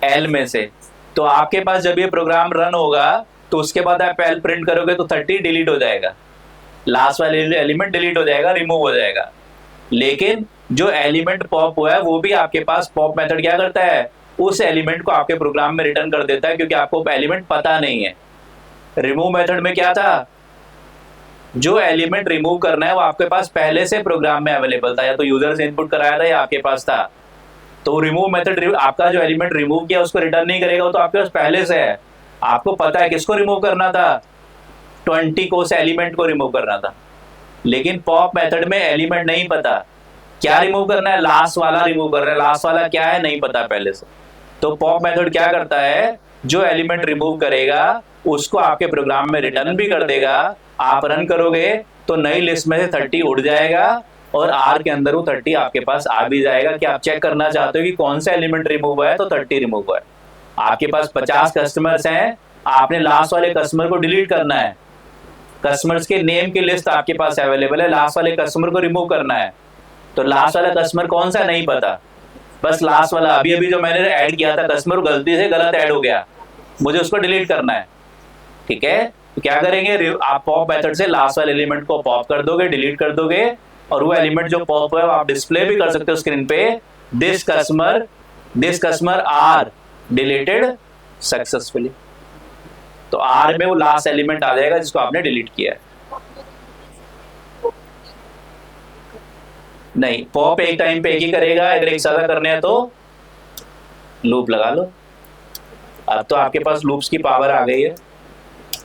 एल में से। तो आपके पास जब ये प्रोग्राम रन होगा तो उसके बाद आप एल प्रिंट करोगे तो 30 डिलीट हो जाएगा, लास्ट वाले एलिमेंट डिलीट हो जाएगा, रिमूव हो जाएगा। लेकिन जो एलिमेंट पॉप हुआ है वो भी आपके पास पॉप मेथड क्या करता है, उस एलिमेंट को आपके प्रोग्राम में रिटर्न कर देता है, क्योंकि आपको एलिमेंट पता नहीं है। रिमूव मेथड में क्या था, जो एलिमेंट रिमूव करना है वो आपके पास पहले से प्रोग्राम में अवेलेबल था, या तो यूजर से इनपुट कराया था या आपके पास था। तो रिमूव मेथड आपका जो एलिमेंट रिमूव किया उसको रिटर्न नहीं करेगा, वो तो आपके पास पहले से है। आपको पता है किसको रिमूव करना था, 20 को, उस एलिमेंट को रिमूव करना था। लेकिन पॉप मेथड में एलिमेंट नहीं पता, क्या रिमूव करना है, लास्ट वाला रिमूव कर रहा है, लास्ट वाला क्या है नहीं पता पहले से। तो पॉप मेथड क्या करता है, जो एलिमेंट रिमूव करेगा उसको आपके प्रोग्राम में रिटर्न भी कर देगा। आप रन करोगे तो नई लिस्ट में से 30 उड़ जाएगा और आर के अंदर वो 30 आपके पास आ भी जाएगा। कि आप चेक करना चाहते हो कि कौन सा एलिमेंट रिमूव हुआ है, तो 30 रिमूव हुआ है। आपके पास 50 कस्टमर्स हैं, आपने लास्ट वाले कस्टमर को डिलीट करना है, कस्टमर्स के नेम की लिस्ट आपके पास अवेलेबल है, लास्ट वाले कस्टमर को रिमूव करना है। तो लास्ट वाला कस्टमर कौन सा नहीं पता, बस लास्ट वाला अभी अभी जो मैंने ऐड किया था कस्टमर, गलती से गलत ऐड हो गया, मुझे उसको डिलीट करना है, ठीक है। तो क्या करेंगे, आप पॉप मेथड से लास्ट वाले एलिमेंट को पॉप कर दोगे, डिलीट कर दोगे, और वो एलिमेंट जो पॉप है वो आप डिस्प्ले भी कर सकते हो स्क्रीन पे, this customer are deleted successfully. तो आर में वो लास्ट एलिमेंट आ जाएगा जिसको आपने डिलीट किया है। नहीं, पॉप एक टाइम पे एक ही करेगा, अगर एक साथ करने हैं तो लूप लगा लो। अब तो आपके पास लूप्स की पावर आ गई है,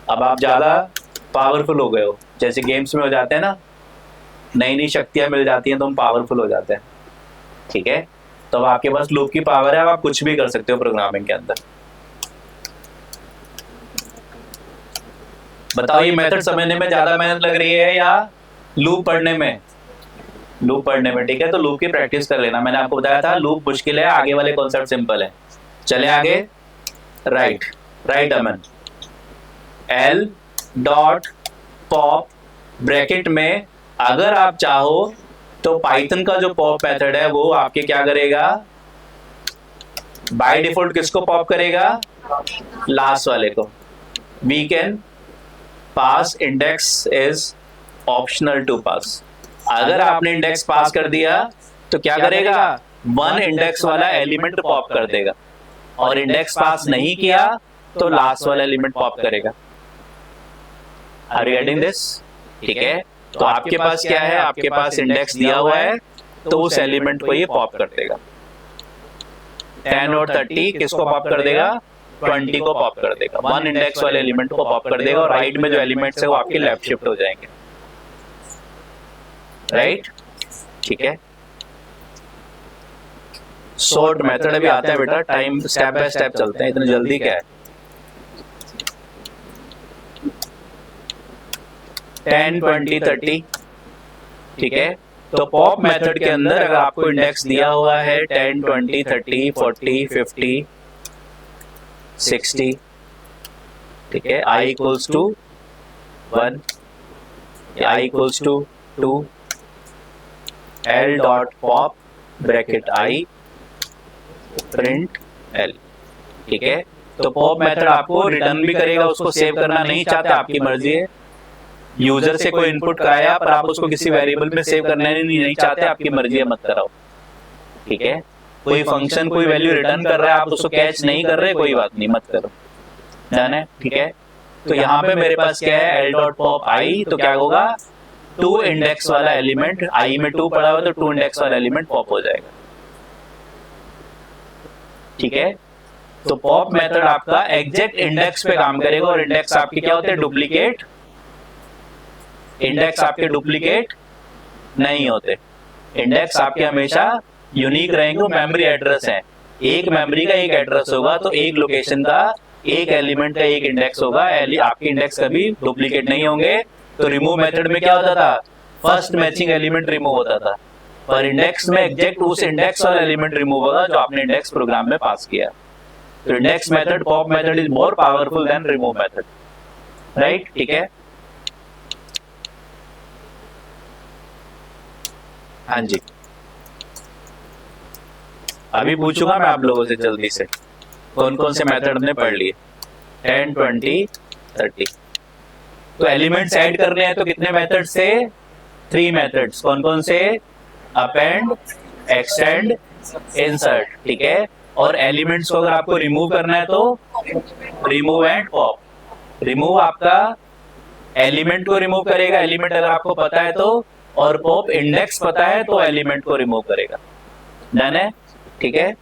अब आप ज्यादा पावरफुल हो गए हो, जैसे गेम्स में हो जाते हैं ना, नई नई शक्तियां मिल जाती हैं तो हम पावरफुल हो जाते हैं, ठीक है। तो अब आपके पास लूप की पावर है, अब आप कुछ भी कर सकते हो प्रोग्रामिंग के अंदर। बताओ ये मेथड समझने में ज्यादा मेहनत लग रही है या लूप पढ़ने में? लूप पढ़ने में, ठीक है। तो लूप की प्रैक्टिस कर लेना, मैंने आपको बताया था लूप मुश्किल है, आगे वाले कॉन्सेप्ट सिंपल है। चले आगे, राइट अमन, एल डॉट पॉप ब्रैकेट में अगर आप चाहो तो पाइथन का जो पॉप मेथड है वो आपके क्या करेगा, बाय डिफॉल्ट किसको पॉप करेगा, लास्ट वाले को। We can pass index is optional to pass. अगर आपने इंडेक्स पास कर दिया तो क्या करेगा, 1 इंडेक्स वाला एलिमेंट पॉप कर देगा, और इंडेक्स पास नहीं किया तो लास्ट वाला एलिमेंट पॉप करेगा। Are you getting this? ठीक है। तो आपके पास क्या है, आपके पास इंडेक्स दिया हुआ है तो उस एलिमेंट को ये पॉप कर देगा। 10 और 30 किसको पॉप कर देगा, 20 को पॉप कर देगा। 1 इंडेक्स वाले एलिमेंट को पॉप कर देगा, और राइट में जो एलिमेंट्स है वो आपके लेफ्ट शिफ्ट हो जाएंगे, राइट, ठीक है। सॉर्ट मेथड भी आता है बेटा, टाइम स्टेप बाय स्टेप चलते हैं, इतनी जल्दी क्या है। 10, 20, 30, ठीक है। तो पॉप मेथड के अंदर अगर आपको इंडेक्स दिया हुआ है 10, 20, 30, 40, 50, 60, ठीक है, i equals to 1, i equals to 2, l dot pop bracket i print l, ठीक है। तो पॉप मेथड आपको रिटर्न भी करेगा, उसको सेव करना नहीं चाहते आपकी मर्जी है, यूजर से कोई इनपुट कराया पर आप उसको किसी वेरिएबल में सेव करना नहीं चाहते, आपकी मर्जी है, मत कराओ, ठीक है। कोई फंक्शन कोई वैल्यू रिटर्न कर रहा है, आप उसको कैच नहीं कर रहे, कोई बात नहीं, मत करो, जाना है, ठीक है। तो यहाँ पे मेरे पास क्या है, l डॉट पॉप i, तो क्या होगा, 2 इंडेक्स वाला एलिमेंट, i में 2 पड़ा हुआ तो 2 इंडेक्स वाला एलिमेंट पॉप हो जाएगा, ठीक है। तो पॉप मेथड आपका एग्जैक्ट इंडेक्स पे काम करेगा, और इंडेक्स आपके क्या होते हैं, डुप्लीकेट। इंडेक्स आपके डुप्लीकेट नहीं होते, इंडेक्स आपके हमेशा यूनिक रहेंगे, मेमोरी एड्रेस है, एक मेमोरी का एक एड्रेस होगा, तो एक लोकेशन का एक एलिमेंट का एक इंडेक्स होगा, आपके इंडेक्स कभी डुप्लीकेट नहीं होंगे। तो रिमूव मेथड में क्या होता था, फर्स्ट मैचिंग एलिमेंट रिमूव होता था, पर इंडेक्स में एग्जैक्ट उस इंडेक्स वाला एलिमेंट रिमूव होगा जो आपने इंडेक्स प्रोग्राम में पास किया। तो index method, pop method is more powerful than remove method, right? ठीक है, हाँ जी। अभी पूछूंगा मैं आप लोगों से जल्दी से कौन कौन से मेथड हमने पढ़ लिए, 10, 20, 30। तो एलिमेंट्स ऐड करने हैं तो कितने मेथड से? 3 मेथड्स। कौन कौन से? अपेंड, एक्सटेंड, इंसर्ट, ठीक है। और एलिमेंट्स को अगर आपको रिमूव करना है तो रिमूव एंड पॉप। रिमूव आपका एलिमेंट को रिमूव करेगा, एलिमेंट अगर आपको पता है तो, और पॉप इंडेक्स पता है तो एलिमेंट को रिमूव करेगा। डन है? ठीक है,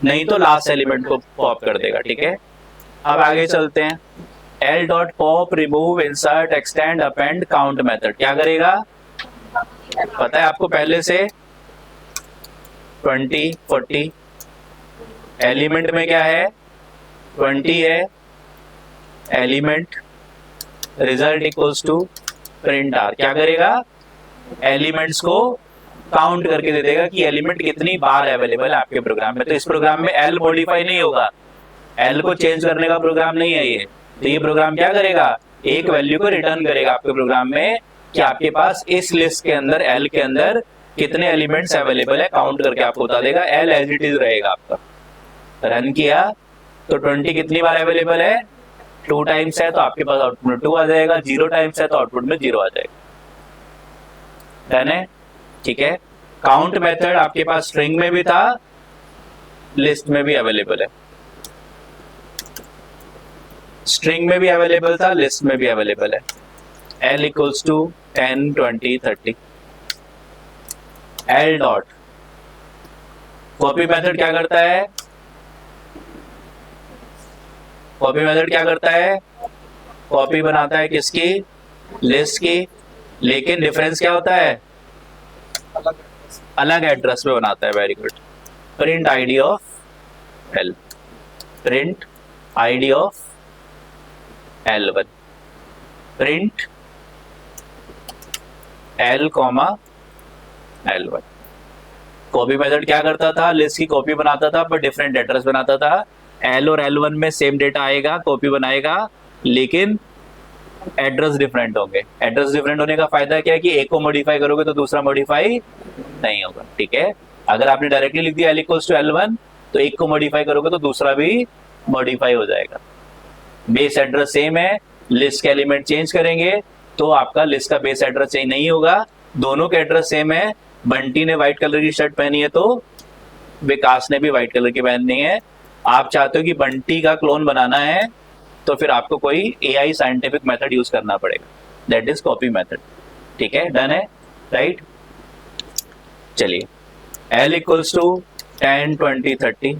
नहीं तो लास्ट एलिमेंट को पॉप कर देगा। ठीक है, अब आगे चलते हैं। L dot pop, remove, insert, extend, append, count method क्या करेगा? पता है आपको पहले से 20, 40। एलिमेंट में क्या है? 20 है element, result equals to print r. क्या करेगा? एलिमेंट्स को काउंट करके दे देगा कि एलिमेंट कितनी बार अवेलेबल है आपके प्रोग्राम में। तो इस प्रोग्राम में एल मॉडिफाई नहीं होगा, एल को चेंज करने का प्रोग्राम नहीं है ये। तो ये प्रोग्राम क्या करेगा? एक वैल्यू को रिटर्न करेगा आपके प्रोग्राम में कि आपके पास इस लिस्ट के अंदर, एल के अंदर कितने एलिमेंट्स अवेलेबल है, काउंट करके आपको बता देगा। एल एज इट इज रहेगा आपका। रन किया तो 20 कितनी बार अवेलेबल है? 2 टाइम्स है तो आपके पास आउटपुट में 2 आ जाएगा। 0 टाइम्स है तो आउटपुट में 0 आ जाएगा। डन है? ठीक है। काउंट मेथड आपके पास स्ट्रिंग में भी था, लिस्ट में भी अवेलेबल है। स्ट्रिंग में भी अवेलेबल था, लिस्ट में भी अवेलेबल है। L equals to 10, 20, 30। L dot copy method क्या करता है? कॉपी मेथड क्या करता है? कॉपी बनाता है किसकी? लिस्ट की। लेकिन डिफरेंस क्या होता है? अलग एड्रेस पे बनाता है। Very good. Print ID of L, print ID of L1, print L, L1। Copy method क्या करता था? लिस्ट की कॉपी बनाता था पर डिफरेंट एड्रेस बनाता था। L और L1 में सेम डेटा आएगा, कॉपी बनाएगा, लेकिन एड्रेस डिफरेंट होंगे। एड्रेस डिफरेंट होने का फायदा क्या है कि एक को मॉडिफाई करोगे तो दूसरा मॉडिफाई नहीं होगा। ठीक है, अगर आपने डायरेक्टली लिख दिया L इक्वल्स टू L1 तो एक को मॉडिफाई करोगे तो दूसरा भी मॉडिफाई हो जाएगा। बेस एड्रेस सेम है, लिस्ट के एलिमेंट चेंज करेंगे तो आपका लिस्ट का बेस एड्रेस चेंज नहीं होगा। दोनों के एड्रेस सेम है। बंटी ने व्हाइट कलर की शर्ट पहनी है तो विकास ने भी व्हाइट कलर की पहननी है। आप चाहते हो कि बंटी का क्लोन बनाना है तो फिर आपको कोई AI साइंटिफिक मेथड यूज करना पड़ेगा, दैट इज कॉपी मेथड। ठीक है, डन है, राइट? चलिए, L equals to 10, 20, 30।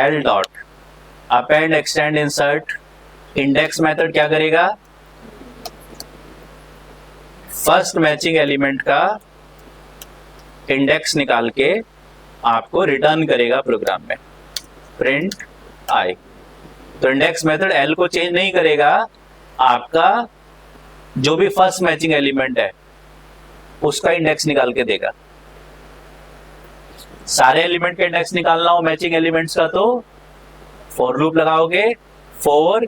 L dot append, extend, insert, index method क्या करेगा? फर्स्ट मैचिंग एलिमेंट का इंडेक्स निकाल के आपको रिटर्न करेगा प्रोग्राम में, प्रिंट आई। तो इंडेक्स मेथड एल को चेंज नहीं करेगा, आपका जो भी फर्स्ट मैचिंग एलिमेंट है उसका इंडेक्स निकाल के देगा। सारे एलिमेंट का इंडेक्स निकालना हो मैचिंग एलिमेंट्स का तो फॉर लूप लगाओगे, for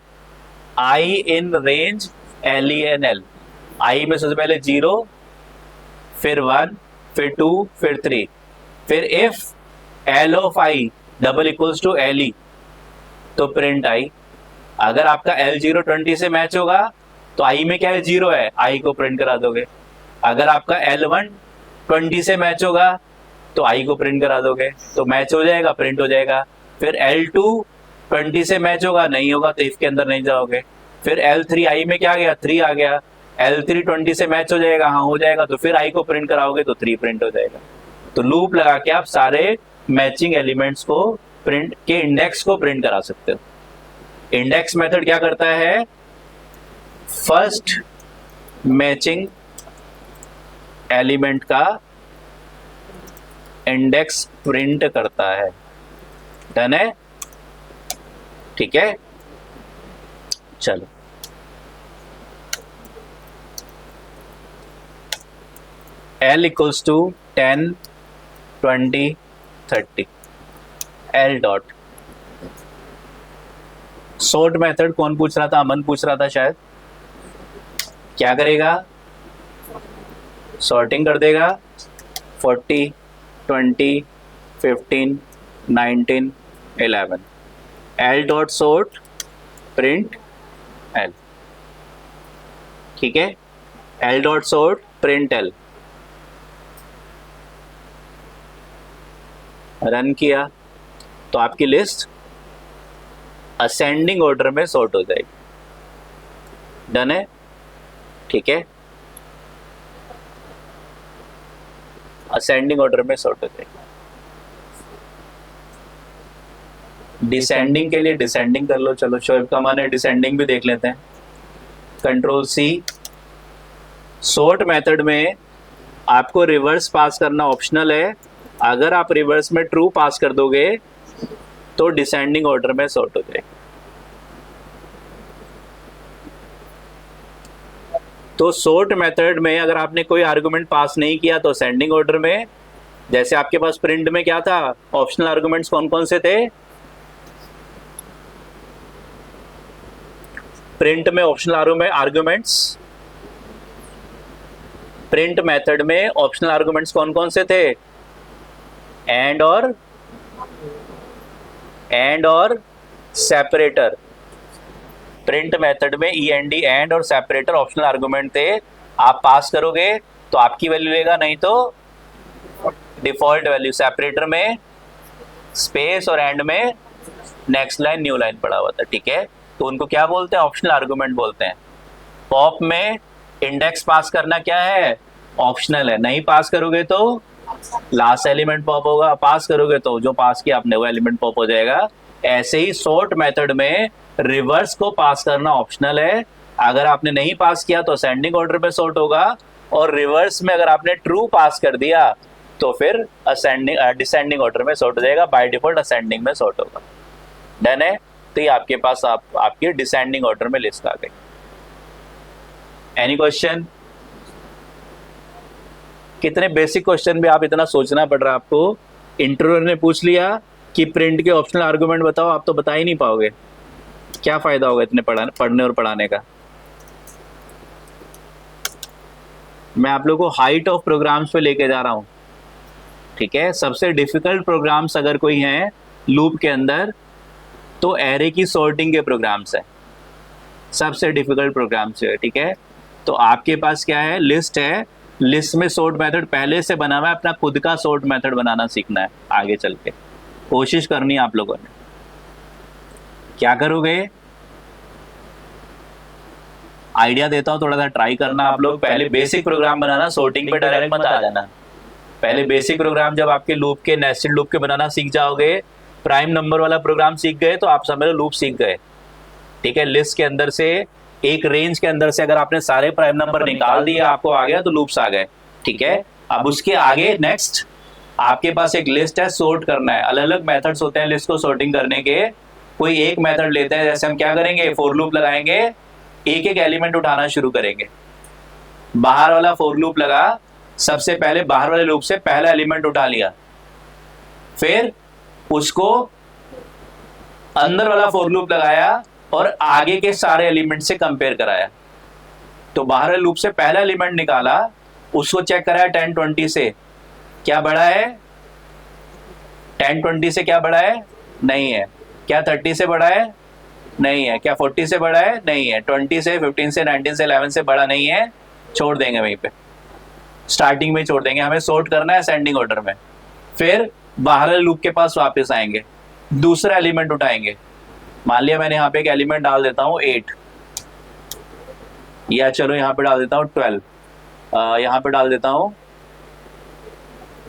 I in range LENL। आई में सबसे पहले 0, फिर 1, फिर 2, फिर 3, फिर if L of I double equals to LE तो प्रिंट I। अगर आपका L0 20 से मैच होगा तो I में क्या है? 0 है, I को प्रिंट करा दोगे। अगर आपका L1 20 से मैच होगा तो I को प्रिंट करा दोगे, तो मैच हो जाएगा, प्रिंट हो जाएगा। फिर L2 20 से मैच होगा, नहीं होगा तो इफ के अंदर नहीं जाओगे। फिर L3 I में क्या आ गया? 3 आ गया। L3 20 से मैच हो जाएगा, हाँ हो जाएगा, तो फिर I को प्रिंट कराओगे तो 3 प्रिंट हो जाएगा। तो लूप लगा के आप सारे मैचिंग एलिमेंट्स को प्रिंट के इंडेक्स को प्रिंट करा सकते हो। इंडेक्स मेथड क्या करता है? फर्स्ट मैचिंग एलिमेंट का इंडेक्स प्रिंट करता है। डन है? ठीक है, चलो L equals to 10 20 30 L dot. Sort method कौन पूछ रहा था? अमन पूछ रहा था शायद। क्या करेगा? सॉर्टिंग कर देगा 40 20 15 19 11 L dot sort print L. ठीक है, L dot sort print L. Run किया तो आपकी लिस्ट असेंडिंग ऑर्डर में सॉर्ट हो जाएगी। डन है? ठीक है, असेंडिंग ऑर्डर में सॉर्ट हो जाएगी। डिसेंडिंग के लिए डिसेंडिंग कर लो। चलो शोएब का मान है, डिसेंडिंग भी देख लेते हैं। कंट्रोल सी। सॉर्ट मेथड में आपको रिवर्स पास करना ऑप्शनल है। अगर आप रिवर्स में ट्रू पास कर दोगे तो डिसेंडिंग ऑर्डर में सॉर्ट हो जाएगा। तो सॉर्ट मेथड में अगर आपने कोई आर्गुमेंट पास नहीं किया तो असेंडिंग ऑर्डर में। जैसे आपके पास प्रिंट में क्या था, ऑप्शनल आर्गुमेंट्स कौन कौन से थे? प्रिंट में ऑप्शनल आर्गुमेंट्स, प्रिंट मेथड में ऑप्शनल आर्गुमेंट्स कौन कौन से थे? एंड और सेपरेटर। प्रिंट मेथड में END एंड और सेपरेटर ऑप्शनल आर्गुमेंट थे। आप पास करोगे तो आपकी वैल्यू लेगा, नहीं तो डिफॉल्ट वैल्यू। सेपरेटर में स्पेस और एंड में नेक्स्ट लाइन न्यू लाइन पड़ा हुआ था। ठीक है, तो उनको क्या बोलते हैं? ऑप्शनल आर्गुमेंट बोलते हैं। पॉप में इंडेक्स पास करना क्या है? ऑप्शनल है। नहीं पास करोगे तो लास्ट एलिमेंट पॉप होगा, पास करोगे तो जो पास किया आपने वो एलिमेंट पॉप हो जाएगा। ऐसे ही सॉर्ट मेथड में रिवर्स को पास करना ऑप्शनल है। अगर आपने नहीं पास किया तो असेंडिंग ऑर्डर में सॉर्ट होगा, और रिवर्स में अगर आपने ट्रू पास कर दिया तो फिर डिसेंडिंग ऑर्डर में सॉर्ट हो जाएगा। बाय डिफॉल्ट असेंडिंग में सॉर्ट होगा। डन है? तो ये आपके पास आपकी डिसेंडिंग ऑर्डर में लिस्ट आ गई। Any question? कितने बेसिक क्वेश्चन भी आप इतना सोचना पड़ रहा है आपको। इंटरव्यूअर ने पूछ लिया कि प्रिंट के ऑप्शनल आर्गुमेंट बताओ, आप तो बता ही नहीं पाओगे। क्या फायदा होगा इतने पढ़ने और पढ़ाने का? मैं आप लोगों को हाइट ऑफ प्रोग्राम्स पे लेके जा रहा हूं। ठीक है, सबसे डिफिकल्ट प्रोग्राम्स अगर कोई हैं लूप के अंदर तो एरे की सॉर्टिंग के प्रोग्राम्स है, सबसे डिफिकल्ट प्रोग्राम्स है। ठीक है, तो आपके पास क्या है? लिस्ट है। लिस्ट में सॉर्ट मेथड पहले से बना हुआ है, अपना खुद का सॉर्ट मेथड बनाना सीखना है आगे चल के। कोशिश करनी है आप लोगों ने। क्या करोगे? आइडिया देता हूं, थोड़ा सा ट्राई करना आप लोग। पहले बेसिक प्रोग्राम बनाना, सॉर्टिंग पे डायरेक्ट मत आ जाना। पहले बेसिक प्रोग्राम जब आपके लूप के, नेस्टेड लूप के बनाना सीख जाओगे, प्राइम नंबर वाला प्रोग्राम सीख गए तो आप समझ लो लूप सीख गए। ठीक है, लिस्ट के अंदर से एक रेंज के अंदर से अगर आपने सारे प्राइम नंबर निकाल दिए, आपको आ गया तो लूप्स आ गए। ठीक है, अब उसके आगे नेक्स्ट आपके पास एक लिस्ट है, सॉर्ट करना है। अलग अलग मेथड्स होते हैं लिस्ट को सॉर्टिंग करने के। कोई एक मेथड लेते हैं, जैसे हम क्या करेंगे, फॉर लूप लगाएंगे, एक एक एलिमेंट उठाना शुरू करेंगे। बाहर वाला फॉर लूप लगा, सबसे पहले बाहर वाले लूप से पहला एलिमेंट उठा लिया, फिर उसको अंदर वाला फॉर लूप लगाया और आगे के सारे एलिमेंट से कंपेयर कराया। तो बाहर वाले लूप से पहला एलिमेंट निकाला, उसको चेक कराया 10 20 से, क्या बड़ा है? 10 20 से क्या बड़ा है? नहीं है। क्या 30 से बड़ा है? नहीं है। क्या 40 से बड़ा है? नहीं है। 20 से, 15 से, 19 से, 11 से बड़ा नहीं है, छोड़ देंगे वहीं पे, स्टार्टिंग में छोड़ देंगे। हमें सॉर्ट करना है असेंडिंग ऑर्डर में। फिर बाहर वाले लूप के पास वापस आएंगे, दूसरा एलिमेंट उठाएंगे। मान लिया मैंने यहाँ पे एक एलिमेंट डाल देता हूँ 8, या चलो यहाँ पे डाल देता हूँ 12, यहाँ पे डाल देता हूँ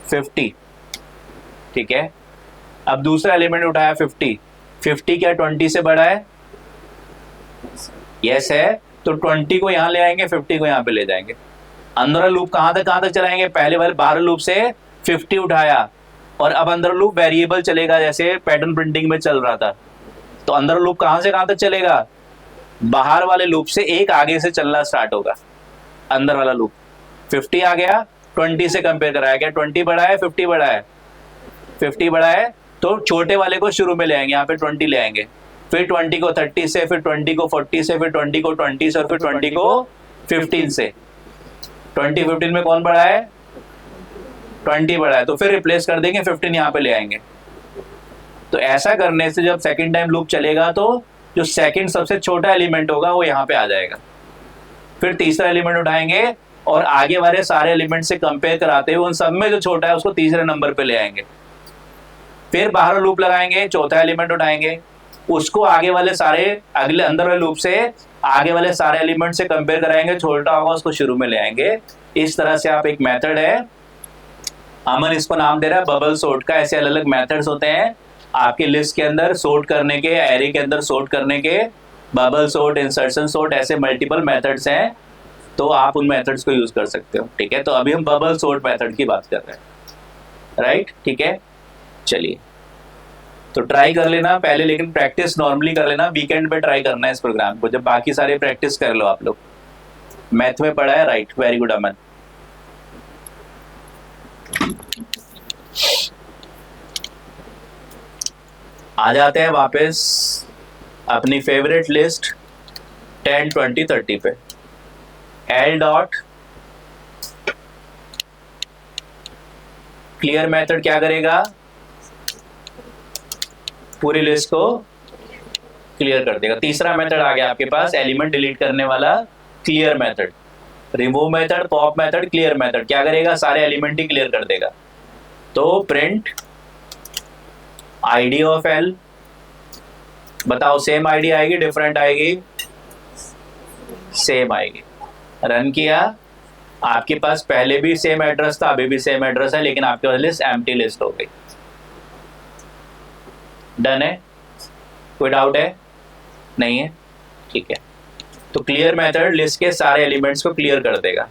50। ठीक है, अब दूसरा एलिमेंट उठाया 50। 50 क्या 20 से बड़ा है? यस है। तो 20 को यहाँ ले आएंगे, 50 को यहाँ पे ले जाएंगे। अंदर लूप कहाँ तक चलाएंगे? पहले वाले बाहर लूप से 50 उठाया और अब अंदर लूप वेरिएबल चलेगा, जैसे पैटर्न प्रिंटिंग में चल रहा था। तो अंदर लूप कहाँ से कहाँ तक चलेगा? बाहर वाले लूप से एक आगे से चलना स्टार्ट होगा। अंदर वाला लूप 50 आ गया, 20 से कंपेयर कराया, क्या 20 बड़ा है 50 बड़ा है? 50 बड़ा है, तो छोटे वाले को शुरू में ले आएंगे, यहाँ पे 20 ले आएंगे, फिर 20 को 30 से, फिर 20 को 40 से, फिर 20 को 20 से, और फिर 20 को 15 से। 20 15 में कौन बड़ा है? 20 बड़ा है, तो फिर रिप्लेस कर देंगे, 15 यहाँ पे ले आएंगे। तो ऐसा करने से जब सेकंड टाइम लूप चलेगा तो जो सेकंड सबसे छोटा एलिमेंट होगा वो यहाँ पे आ जाएगा, फिर तीसरा एलिमेंट उठाएंगे और आगे वाले सारे एलिमेंट से कंपेयर कराते हुए उन सब में जो छोटा है उसको तीसरे नंबर पे ले आएंगे, फिर बाहर लूप लगाएंगे, चौथा एलिमेंट उठाएंगे, उसको आगे वाले सारे अगले अंदर वाले लूप से आगे वाले सारे एलिमेंट से कंपेयर कराएंगे, छोटा होगा उसको शुरू में ले आएंगे। इस तरह से आप, एक मेथड है, अमन इसको नाम दे रहा है बबल सॉर्ट का। ऐसे अलग अलग मेथड्स होते हैं आपके लिस्ट के अंदर सॉर्ट करने के, एरे के अंदर सॉर्ट करने के, बबल सॉर्ट, इंसर्शन सॉर्ट, ऐसे मल्टीपल मेथड्स हैं, तो आप उन मेथड्स को यूज कर सकते हो। ठीक है, तो अभी हम बबल सॉर्ट मेथड की बात कर रहे हैं, राइट? ठीक है, चलिए तो ट्राई कर लेना पहले, लेकिन प्रैक्टिस नॉर्मली कर लेना, वीकेंड पे ट्राई करना है इस प्रोग्राम को, जब बाकी सारे प्रैक्टिस कर लो आप लोग। मैथ में पढ़ा है, राइट, वेरी गुड अमन। आ जाते हैं वापस अपनी फेवरेट लिस्ट 10 20 30 पे। एल डॉट क्लियर मेथड क्या करेगा? पूरी लिस्ट को क्लियर कर देगा। तीसरा मेथड आ गया आपके पास, एलिमेंट डिलीट करने वाला, clear method. Remove method, pop method, clear method क्या करेगा? सारे एलिमेंट ही क्लियर कर देगा। तो प्रिंट आईडी ऑफ एल, बताओ सेम आईडी आएगी डिफरेंट आएगी? सेम आएगी। रन किया, आपके पास पहले भी सेम एड्रेस था, अभी भी सेम एड्रेस है, लेकिन आपके पास लिस्ट एम्प्टी लिस्ट हो गई। डन है? कोई डाउट है? नहीं है? ठीक है, तो क्लियर मेथड लिस्ट के सारे एलिमेंट्स को क्लियर कर देगा।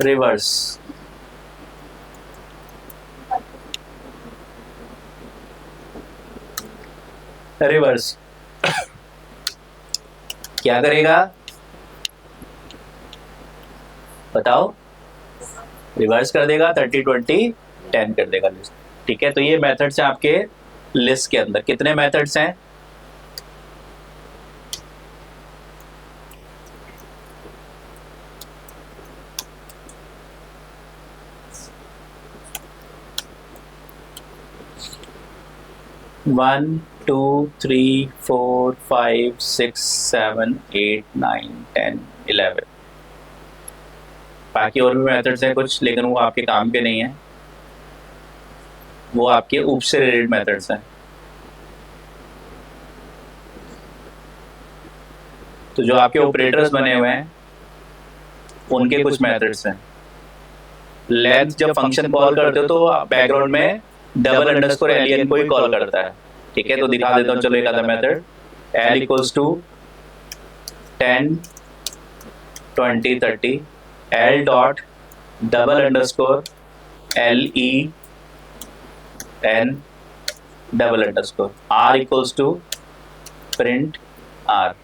रिवर्स, रिवर्स क्या करेगा बताओ? रिवर्स कर देगा, 30 20 10 कर देगा लिस्ट। ठीक है, तो ये मेथड्स हैं आपके लिस्ट के अंदर। कितने मेथड्स हैं? वन 2 3 4 5 6 7 8 9 10 11। बाकी और भी मेथड्स हैं कुछ, लेकिन वो आपके काम के नहीं है, वो आपके उप से रिलेटेड मेथड्स हैं। तो जो आपके ऑपरेटर्स बने हुए हैं उनके कुछ मेथड्स हैं। लेंथ जब फंक्शन कॉल करते हो तो बैकग्राउंड में डबल अंडरस्कोर एलियन को ही कॉल करता है। ठीक है, तो दिखा देता हूँ, चलो एक आधा method. L equals to 10 20 30 L dot double underscore L E N double underscore r equals to print r.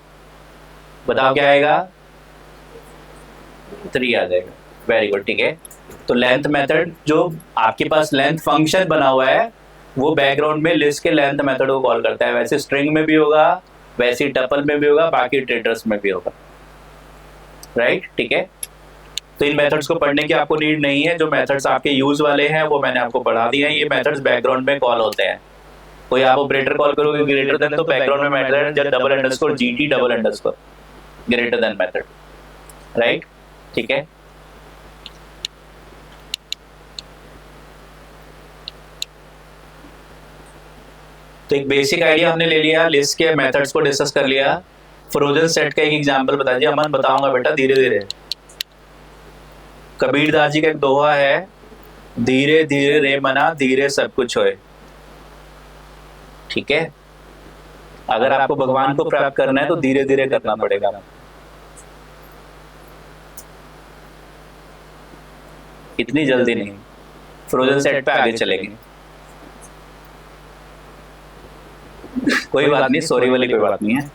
बताओ क्या आएगा? 3 आ जाएगा। Very good. ठीक है, तो लेंथ मेथड, जो आपके पास लेंथ फंक्शन बना हुआ है वो बैकग्राउंड में लिस्ट के लेंथ मेथड को कॉल करता है। वैसे स्ट्रिंग में भी होगा, वैसे टपल में भी होगा, बाकी इटरेटर्स में भी होगा, राइट? ठीक है, तो इन मेथड्स को पढ़ने की आपको नीड नहीं है। जो मेथड्स आपके यूज वाले हैं वो मैंने आपको पढ़ा दिए हैं। ये मेथड्स बैकग्राउंड में कॉल होते हैं। कोई आप ऑपरेटर कॉल करोगे ग्रेटर देन, तो बैकग्राउंड में मेथड है double underscore GT double underscore greater than method, right? ठीक है, तो एक बेसिक आइडिया हमने ले लिया, लिस्ट के मेथड्स को डिस्कस कर लिया। फ्रोजन सेट का एक एग्जांपल बता दिया। अमन बताऊंगा बेटा धीरे धीरे। कबीरदास जी का एक दोहा है, धीरे धीरे रे मना धीरे सब कुछ होए। ठीक है, अगर आपको भगवान को प्राप्त करना है तो धीरे धीरे करना पड़ेगा, इतनी जल्दी नहीं। फ्रोजन सेट पे आगे चलेंगे। कोई बात नहीं, सॉरी वाली कोई बात नहीं है।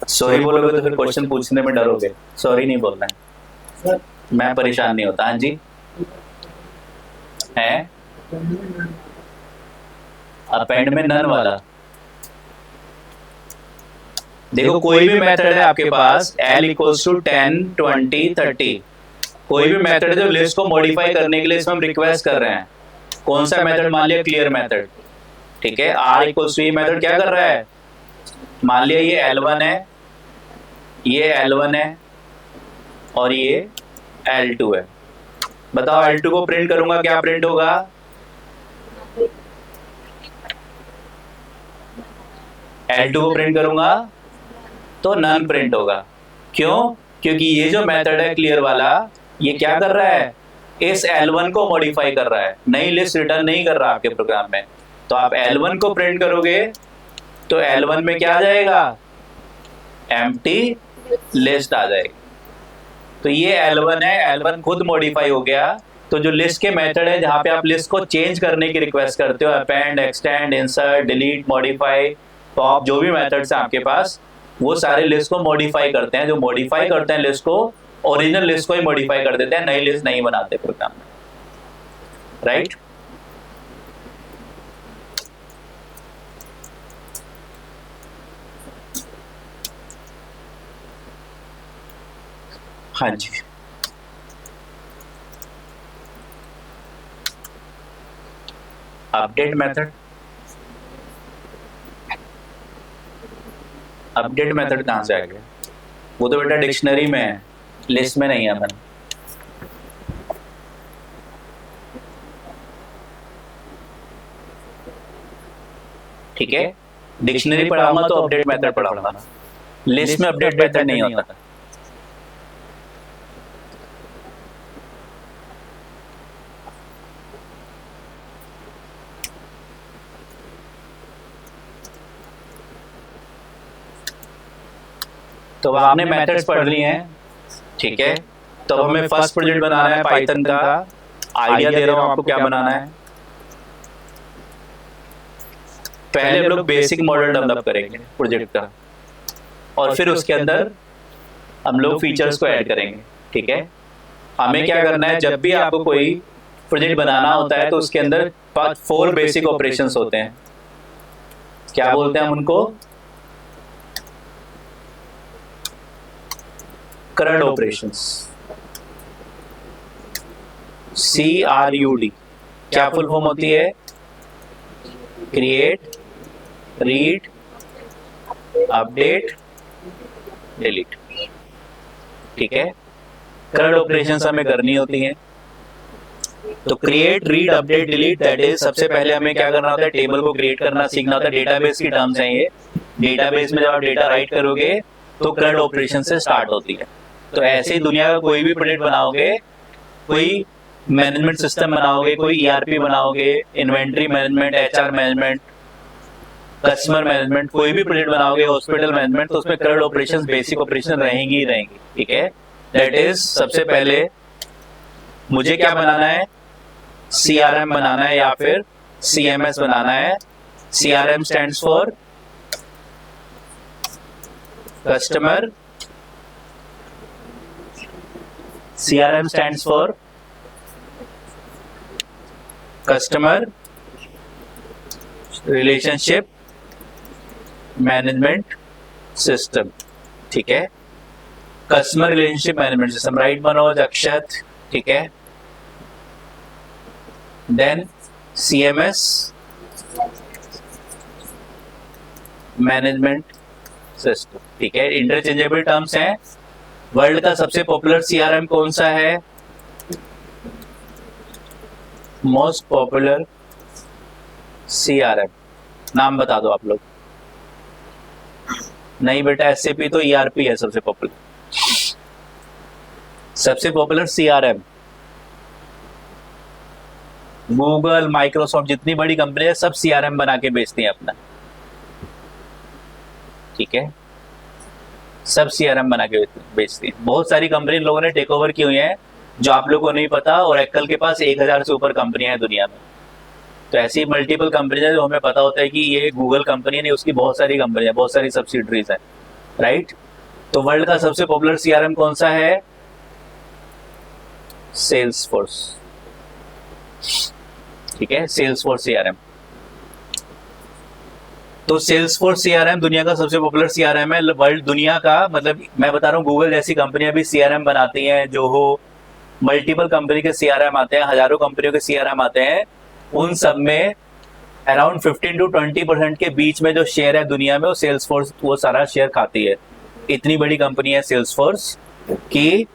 सॉरी बोलोगे तो फिर क्वेश्चन पूछने में डरोगे, सॉरी नहीं बोलना है। मैं परेशान नहीं होता। हाँ जी, है अपेंड में नन वाला। देखो कोई भी मेथड है आपके पास, l इक्वल्स टू 10 20 30, कोई भी मेथड है जो लिस्ट को मॉडिफाई करने के लिए इसमें हम रिक्वेस्ट कर रहे हैं। कौन सा मेथड? मान लिया क्लियर मेथड, ठीक है। r इक्वल्स टू ये मेथड क्या कर रहा है, मान लिया ये L1 है, ये L1 है और ये L2 है। बताओ L2 को प्रिंट करूंगा, क्या प्रिंट होगा? L2 को प्रिंट करूंगा तो नन प्रिंट होगा। क्यों? क्योंकि ये जो मेथड है क्लियर वाला, ये क्या कर रहा है, इस L1 को मॉडिफाई कर रहा है, नई लिस्ट रिटर्न नहीं कर रहा आपके प्रोग्राम में। तो आप L1 को प्रिंट करोगे तो L1 में क्या आ जाएगा, एम्प्टी लिस्ट आ जाएगी। तो ये L1 है, L1 खुद मॉडिफाई हो गया। तो जो लिस्ट के मेथड है जहां पे आप लिस्ट को चेंज करने की रिक्वेस्ट करते हो, append, extend, insert, delete, modify, pop, जो भी मेथड्स हैं आपके पास, वो सारे लिस्ट को मॉडिफाई करते हैं। जो मॉडिफाई करते हैं लिस्ट को, ओरिजिनल लिस्ट को ही मॉडिफाई कर देते हैं, नई लिस्ट नहीं बनाते प्रोग्राम में, राइट? हाँ जी, अपडेट मेथड, अपडेट मेथड कहां से आ गया? वो तो बेटा डिक्शनरी में है, लिस्ट में नहीं है। मैंने ठीक है, डिक्शनरी पढ़ाऊंगा तो अपडेट मेथड पढ़ाऊंगा, लिस्ट में अपडेट मेथड नहीं होता। तो आपने मेथड्स पढ़ लिए हैं, ठीक है। तो हमें फर्स्ट प्रोजेक्ट बनाना है पाइथन का। आइडिया दे रहा हूं आपको क्या बनाना है। पहले हम लोग बेसिक मॉडल डेवलप करेंगे प्रोजेक्ट का, और फिर उसके अंदर हम लोग फीचर्स को ऐड करेंगे, ठीक है। हमें क्या करना है, जब भी आपको कोई प्रोजेक्ट बनाना होता है तो उसके अंदर 4 बेसिक ऑपरेशंस होते हैं। क्या बोलते हैं हम उनको? Current operations, CRUD। क्या फुल फॉर्म होती है? क्रिएट, रीड, अपडेट, डिलीट, ठीक है। करंट ऑपरेशंस हमें करनी होती हैं। तो create, read, update, delete, that is सबसे पहले हमें क्या करना होता है, टेबल को क्रिएट करना सीखना होता है। डेटाबेस की टर्म्स हैं ये। डेटाबेस में जब आप डेटा राइट करोगे तो करंट ऑपरेशन से स्टार्ट होती है। तो ऐसे ही दुनिया का कोई भी प्रोजेक्ट बनाओगे, कोई मैनेजमेंट सिस्टम बनाओगे, कोई ERP बनाओगे, inventory management, HR management, customer management, कोई भी प्रोजेक्ट बनाओगे, हॉस्पिटल मैनेजमेंट, तो उसमें करंट ऑपरेशंस, बेसिक ऑपरेशन रहेंगी ही रहेंगी, ठीक है। दैट इज सबसे पहले मुझे क्या बनाना है, CRM बनाना है या फिर CMS बनाना है। CRM stands for customer, CRM stands for Customer Relationship Management System, ठीक है। Customer relationship management system, right Manoj, Akshat, ठीक है। देन CMS मैनेजमेंट सिस्टम, ठीक है। इंटरचेंजेबल टर्म्स हैं। वर्ल्ड का सबसे पॉपुलर CRM कौन सा है? मोस्ट पॉपुलर CRM, नाम बता दो आप लोग। नहीं बेटा, SAP तो ERP है सबसे पॉपुलर। सबसे पॉपुलर CRM, गूगल, माइक्रोसॉफ्ट, जितनी बड़ी कंपनी है सब CRM बना के बेचती हैं अपना, ठीक है। सब CRM बना के बेचती हैं। बहुत सारी कंपनी लोगों ने टेक ओवर की हुई है, जो आप लोगों को नहीं पता। और एक्सेल के पास 1000 से ऊपर कंपनियां हैं दुनिया में, तो ऐसी मल्टीपल कंपनीज है जो हमें पता होता है कि ये गूगल कंपनी नहीं, उसकी बहुत सारी कंपनी है, बहुत सारी सब्सिडरीज है, राइट। तो वर्ल्ड का सबसे पॉपुलर सीआरएम कौन सा है? सेल्सफोर्स, ठीक है, सेल्सफोर्स सीआरएम। तो सेल्सफोर्स सीआरएम दुनिया का सबसे पॉपुलर सीआरएम है, वर्ल्ड दुनिया का, मतलब मैं बता रहा हूँ गूगल जैसी कंपनियां भी सीआरएम बनाती हैं, जो हो मल्टीपल कंपनी के सीआरएम आते हैं, हजारों कंपनियों के सीआरएम आते हैं, उन सब में अराउंड 15 to 20% के बीच में जो शेयर है दुनिया में, वो सेल्सफोर्स वो सारा शेयर खाती है। इतनी बड़ी कंपनी है सेल्सफोर्स कि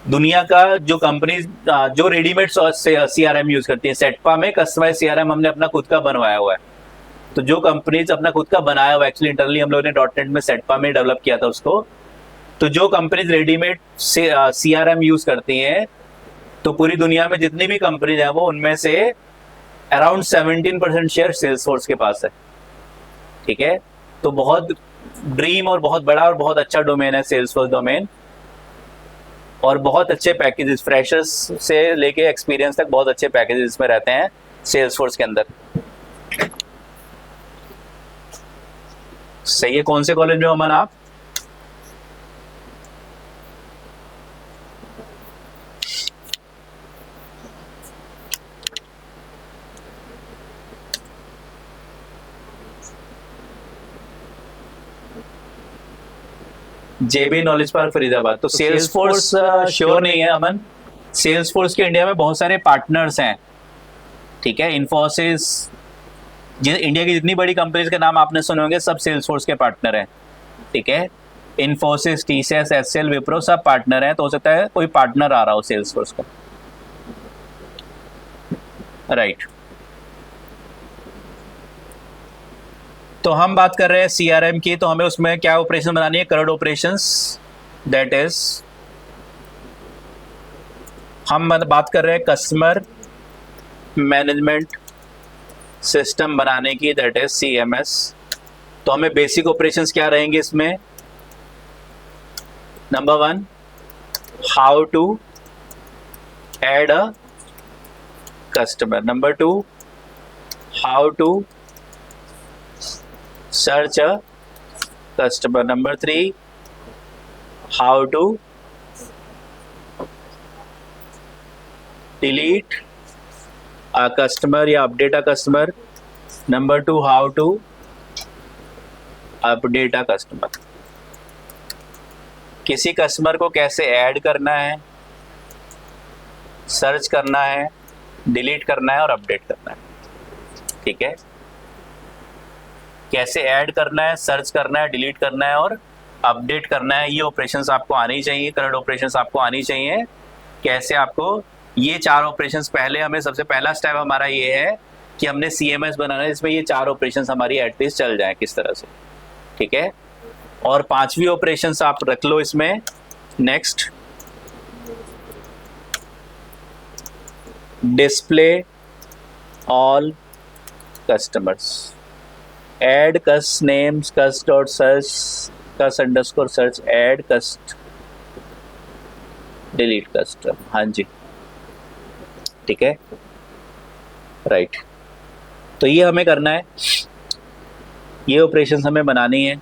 दुनिया का जो कंपनी जो रेडीमेड सीआरएम यूज करती है, सेटपा में कस्टमाइज सीआरएम हमने अपना खुद का बनवाया हुआ है। तो जो कंपनीज अपना खुद का बनाया हुआ, एक्चुअली इंटरनली हम लोगों ने डॉट नेट में सेटपा में डेवलप किया था उसको। तो जो कंपनीज रेडीमेड सीआरएम यूज करती हैं, तो पूरी दुनिया में जितनी भी कंपनीज हैं वो उनमें से अराउंड 17% शेयर सेल्सफोर्स के पास है, ठीक है। तो बहुत ड्रीम और बहुत बड़ा और बहुत अच्छा डोमेन है सेल्सफोर्स डोमेन, और बहुत अच्छे पैकेजेस, फ्रेशर्स से लेके एक्सपीरियंस तक बहुत अच्छे पैकेजेस में रहते हैं सेल्सफोर्स के अंदर। सही है। कौन से कॉलेज में हो अमन आप? जेबी नॉलेज पार्क फरीदाबाद। तो सेल्सफोर्स श्योर नहीं है अमन। सेल्सफोर्स के इंडिया में बहुत सारे पार्टनर्स हैं, ठीक है। इन्फोसिस, इंडिया की जितनी बड़ी कंपनीज के नाम आपने सुने होंगे सब सेल्सफोर्स के पार्टनर हैं, ठीक है। Infosys, TCS, HCL, Wipro sub partner हैं। तो हो सकता है कोई पार्टनर आ रहा हो सेल्सफोर्स का, राइट। तो हम बात कर रहे हैं सीआरएम की, तो हमें उसमें क्या ऑपरेशन बनानी है? करंट ऑपरेशंस, दैट इज हम बात कर रहे हैं कस्टमर मैनेजमेंट सिस्टम बनाने की, दैट इज सीएमएस। तो हमें बेसिक ऑपरेशंस क्या रहेंगे इसमें? Number 1, how to add a customer. Number 2, how to search a customer. Number 3, how to delete a customer या update a customer. Number 2, how to update a customer. किसी customer को कैसे add करना है, search करना है, डिलीट करना है और अपडेट करना है, ठीक है। कैसे ऐड करना है, सर्च करना है, डिलीट करना है और अपडेट करना है, ये ऑपरेशंस आपको आनी चाहिए, करंट ऑपरेशंस आपको आनी चाहिए। कैसे आपको ये 4 ऑपरेशंस, पहले हमें सबसे पहला स्टेप हमारा ये है कि हमने सीएमएस बनाना है जिसमें ये 4 ऑपरेशंस हमारी एटलीस्ट चल जाए किस तरह से, ठीक है। और 5वीं ऑपरेशंस आप रख लो इसमें। Next, display all customers, add cust names, cust dot search, cust underscore search, add cust, delete custom। हाँ जी, ठीक है, राइट। तो ये हमें करना है, ये ऑपरेशंस हमें बनानी है,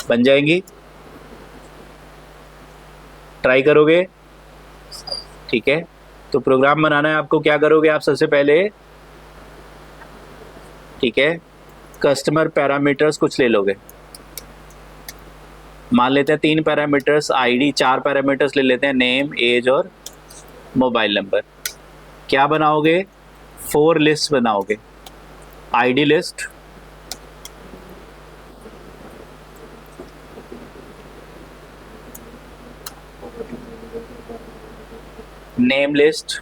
बन जाएंगी, ट्राई करोगे, ठीक है। तो प्रोग्राम बनाना है आपको, क्या करोगे आप सबसे पहले, ठीक है, कस्टमर पैरामीटर्स कुछ ले लोगे, मान लेते हैं 3 पैरामीटर्स, आईडी 4 पैरामीटर्स ले लेते हैं, नेम, एज और मोबाइल नंबर। क्या बनाओगे? 4 लिस्ट बनाओगे, ID list, name list,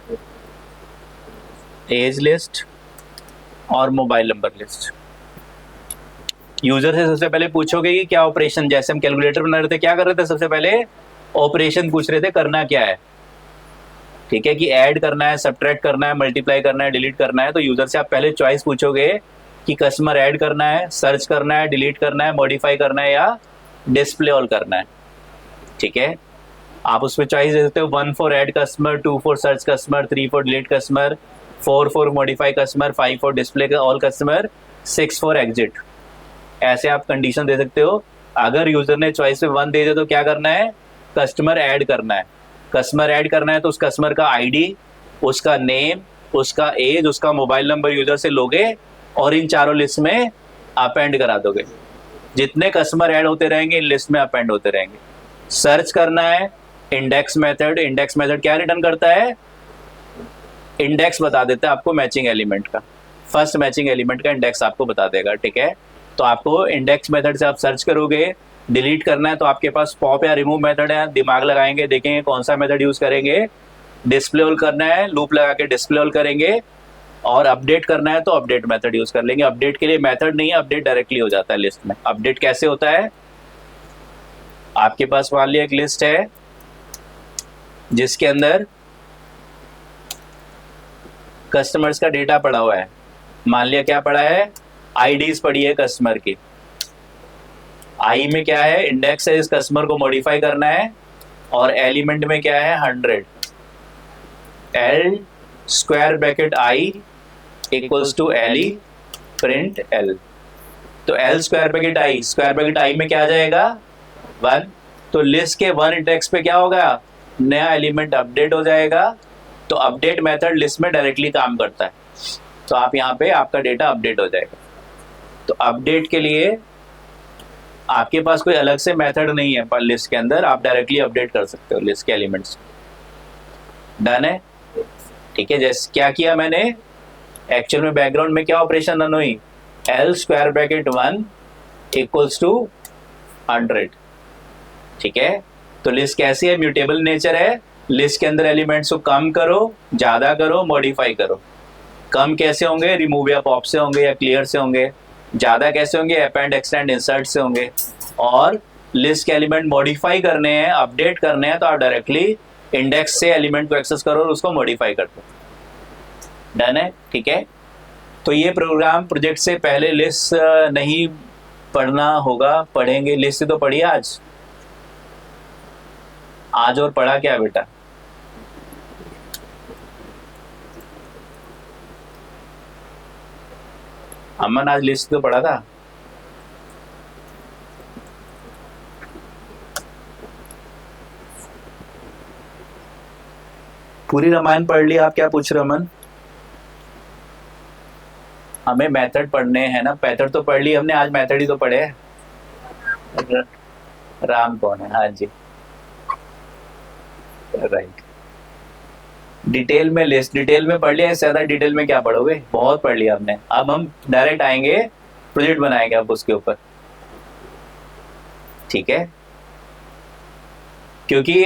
age list और मोबाइल नंबर लिस्ट। यूजर से सबसे पहले पूछोगे कि क्या ऑपरेशन, जैसे हम कैलकुलेटर बना रहे थे क्या कर रहे थे, सबसे पहले ऑपरेशन पूछ रहे थे, करना क्या है, ठीक है, कि ऐड करना है, सब्ट्रैक्ट करना है, मल्टीप्लाई करना है, डिलीट करना है। तो यूजर से आप पहले चॉइस पूछोगे कि कस्टमर ऐड करना है, सर्च करना है, डिलीट करना है, मॉडिफाई करना है या डिस्प्ले ऑल करना है, ठीक है। आप उसमें चॉइस दे सकते हो 1 for add customer, 2 for search customer, 3 for delete customer, 4 for modify customer, 5 for display all customer, 6 for exit. ऐसे आप कंडीशन दे सकते हो। अगर यूजर ने चॉइस में 1 दे दिया तो क्या करना है, कस्टमर ऐड करना है। कस्टमर ऐड करना है तो उस कस्टमर का आईडी, उसका नेम, उसका एज, उसका मोबाइल नंबर यूजर से लोगे और इन चारों लिस्ट में अपेंड करा दोगे। जितने कस्टमर ऐड होते रहेंगे इन लिस्ट में अपेंड होते रहेंगे। सर्च करना है, इंडेक्स मेथड। इंडेक्स मेथड क्या रिटर्न करता है, इंडेक्स बता देता है आपको मैचिंग एलिमेंट का, फर्स्ट मैचिंग एलिमेंट का इंडेक्स आपको बता देगा, ठीक है। तो आपको इंडेक्स मेथड से आप सर्च करोगे। डिलीट करना है तो आपके पास पॉप या रिमूव मेथड है, दिमाग लगाएंगे, देखेंगे कौन सा मेथड यूज करेंगे। डिस्प्ले ऑल करना है, लूप लगा के डिस्प्ले ऑल करेंगे। और अपडेट करना है तो अपडेट मेथड यूज कर लेंगे। अपडेट के लिए मेथड नहीं है, अपडेट डायरेक्टली हो जाता है लिस्ट में। अपडेट कैसे होता है, आपके पास मान लिया एक लिस्ट है जिसके अंदर कस्टमर्स का डेटा पड़ा हुआ है। मान लिया क्या पड़ा है, आईडीज पड़ी है कस्टमर की। आई में क्या है, इंडेक्स है, इस कस्टमर को मॉडिफाई करना है। और एलिमेंट में क्या है, 100। L square bracket I equals to L E print L. तो एल स्क्वायर ब्रैकेट आई में क्या आ जाएगा, 1। तो लिस्ट के 1 इंडेक्स पे क्या होगा, नया एलिमेंट अपडेट हो जाएगा। तो अपडेट मेथड लिस्ट में डायरेक्टली काम करता है। तो आप यहाँ पे आपका डेटा अपडेट हो जाएगा। तो अपडेट के लिए आपके पास कोई अलग से मेथड नहीं है पर लिस्ट के अंदर, आप डायरेक्टली अपडेट कर सकते हो लिस्ट के एलिमेंट्स। डन है, ठीक है। जैसे क्या किया मैंने, एक्चुअल में बैकग्राउंड में क्या ऑपरेशन रन हुई, L square bracket 1 equals to 100, ठीक है। तो लिस्ट कैसी है, म्यूटेबल नेचर है। लिस्ट के अंदर एलिमेंट्स को कम करो, ज्यादा करो, मॉडिफाई करो। कम कैसे होंगे, रिमूव या पॉप से होंगे या क्लियर से होंगे। ज्यादा कैसे होंगे, अपेंड, एक्सटेंड, इंसर्ट से होंगे। और लिस्ट के एलिमेंट मॉडिफाई करने हैं, अपडेट करने हैं, तो आप डायरेक्टली इंडेक्स से एलिमेंट को एक्सेस करो और उसको मॉडिफाई कर दो। डन है, ठीक है। तो ये प्रोग्राम प्रोजेक्ट से पहले लिस्ट नहीं पढ़ना होगा, पढ़ेंगे। लिस्ट तो पढ़िए आज और पढ़ा क्या बेटा, अमन आज लिस्ट तो पढ़ा था। पूरी रामायण पढ़ लिया, आप क्या पूछ रहे हो अमन? हमें मेथड पढ़ने हैं ना, मेथड तो पढ़ ली हमने, आज मेथड ही तो पढ़े। राम कौन है, हाँ जी, राइट। डिटेल में लिस्ट डिटेल में पढ़ लिया, इससे ज्यादा डिटेल में क्या पढ़ोगे, बहुत पढ़ लिया हमने। अब हम डायरेक्ट आएंगे, प्रोजेक्ट बनाएंगे अब उसके ऊपर, ठीक है। क्योंकि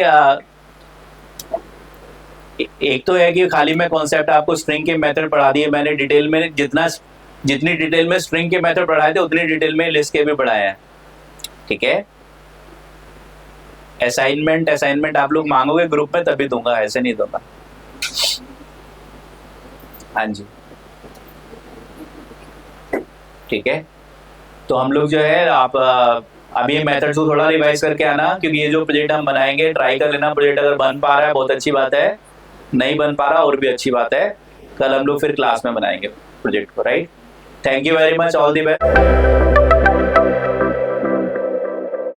एक तो है कि खाली में कॉन्सेप्ट आपको स्ट्रिंग के मेथड पढ़ा दिए मैंने डिटेल में, जितनी डिटेल में स्ट्रिंग के मेथड पढ़ाए थे उतनी डिटेल में लिस्ट के भी पढ़ाए हैं, ठीक है। असाइनमेंट आप लोग मांगोगे ग्रुप में तभी दूंगा, ऐसे नहीं दूंगा। हाँ जी, ठीक है। तो हम लोग जो है, आप अभी ये मेथड्स को थोड़ा रिवाइज करके आना, क्योंकि ये जो प्रोजेक्ट हम बनाएंगे ट्राई कर लेना। प्रोजेक्ट अगर बन पा रहा है बहुत अच्छी बात है, नहीं बन पा रहा और भी अच्छी बात है। कल हम लोग फिर क्लास में बनाएंगे प्रोजेक्ट को, right. Thank you very much, all the best.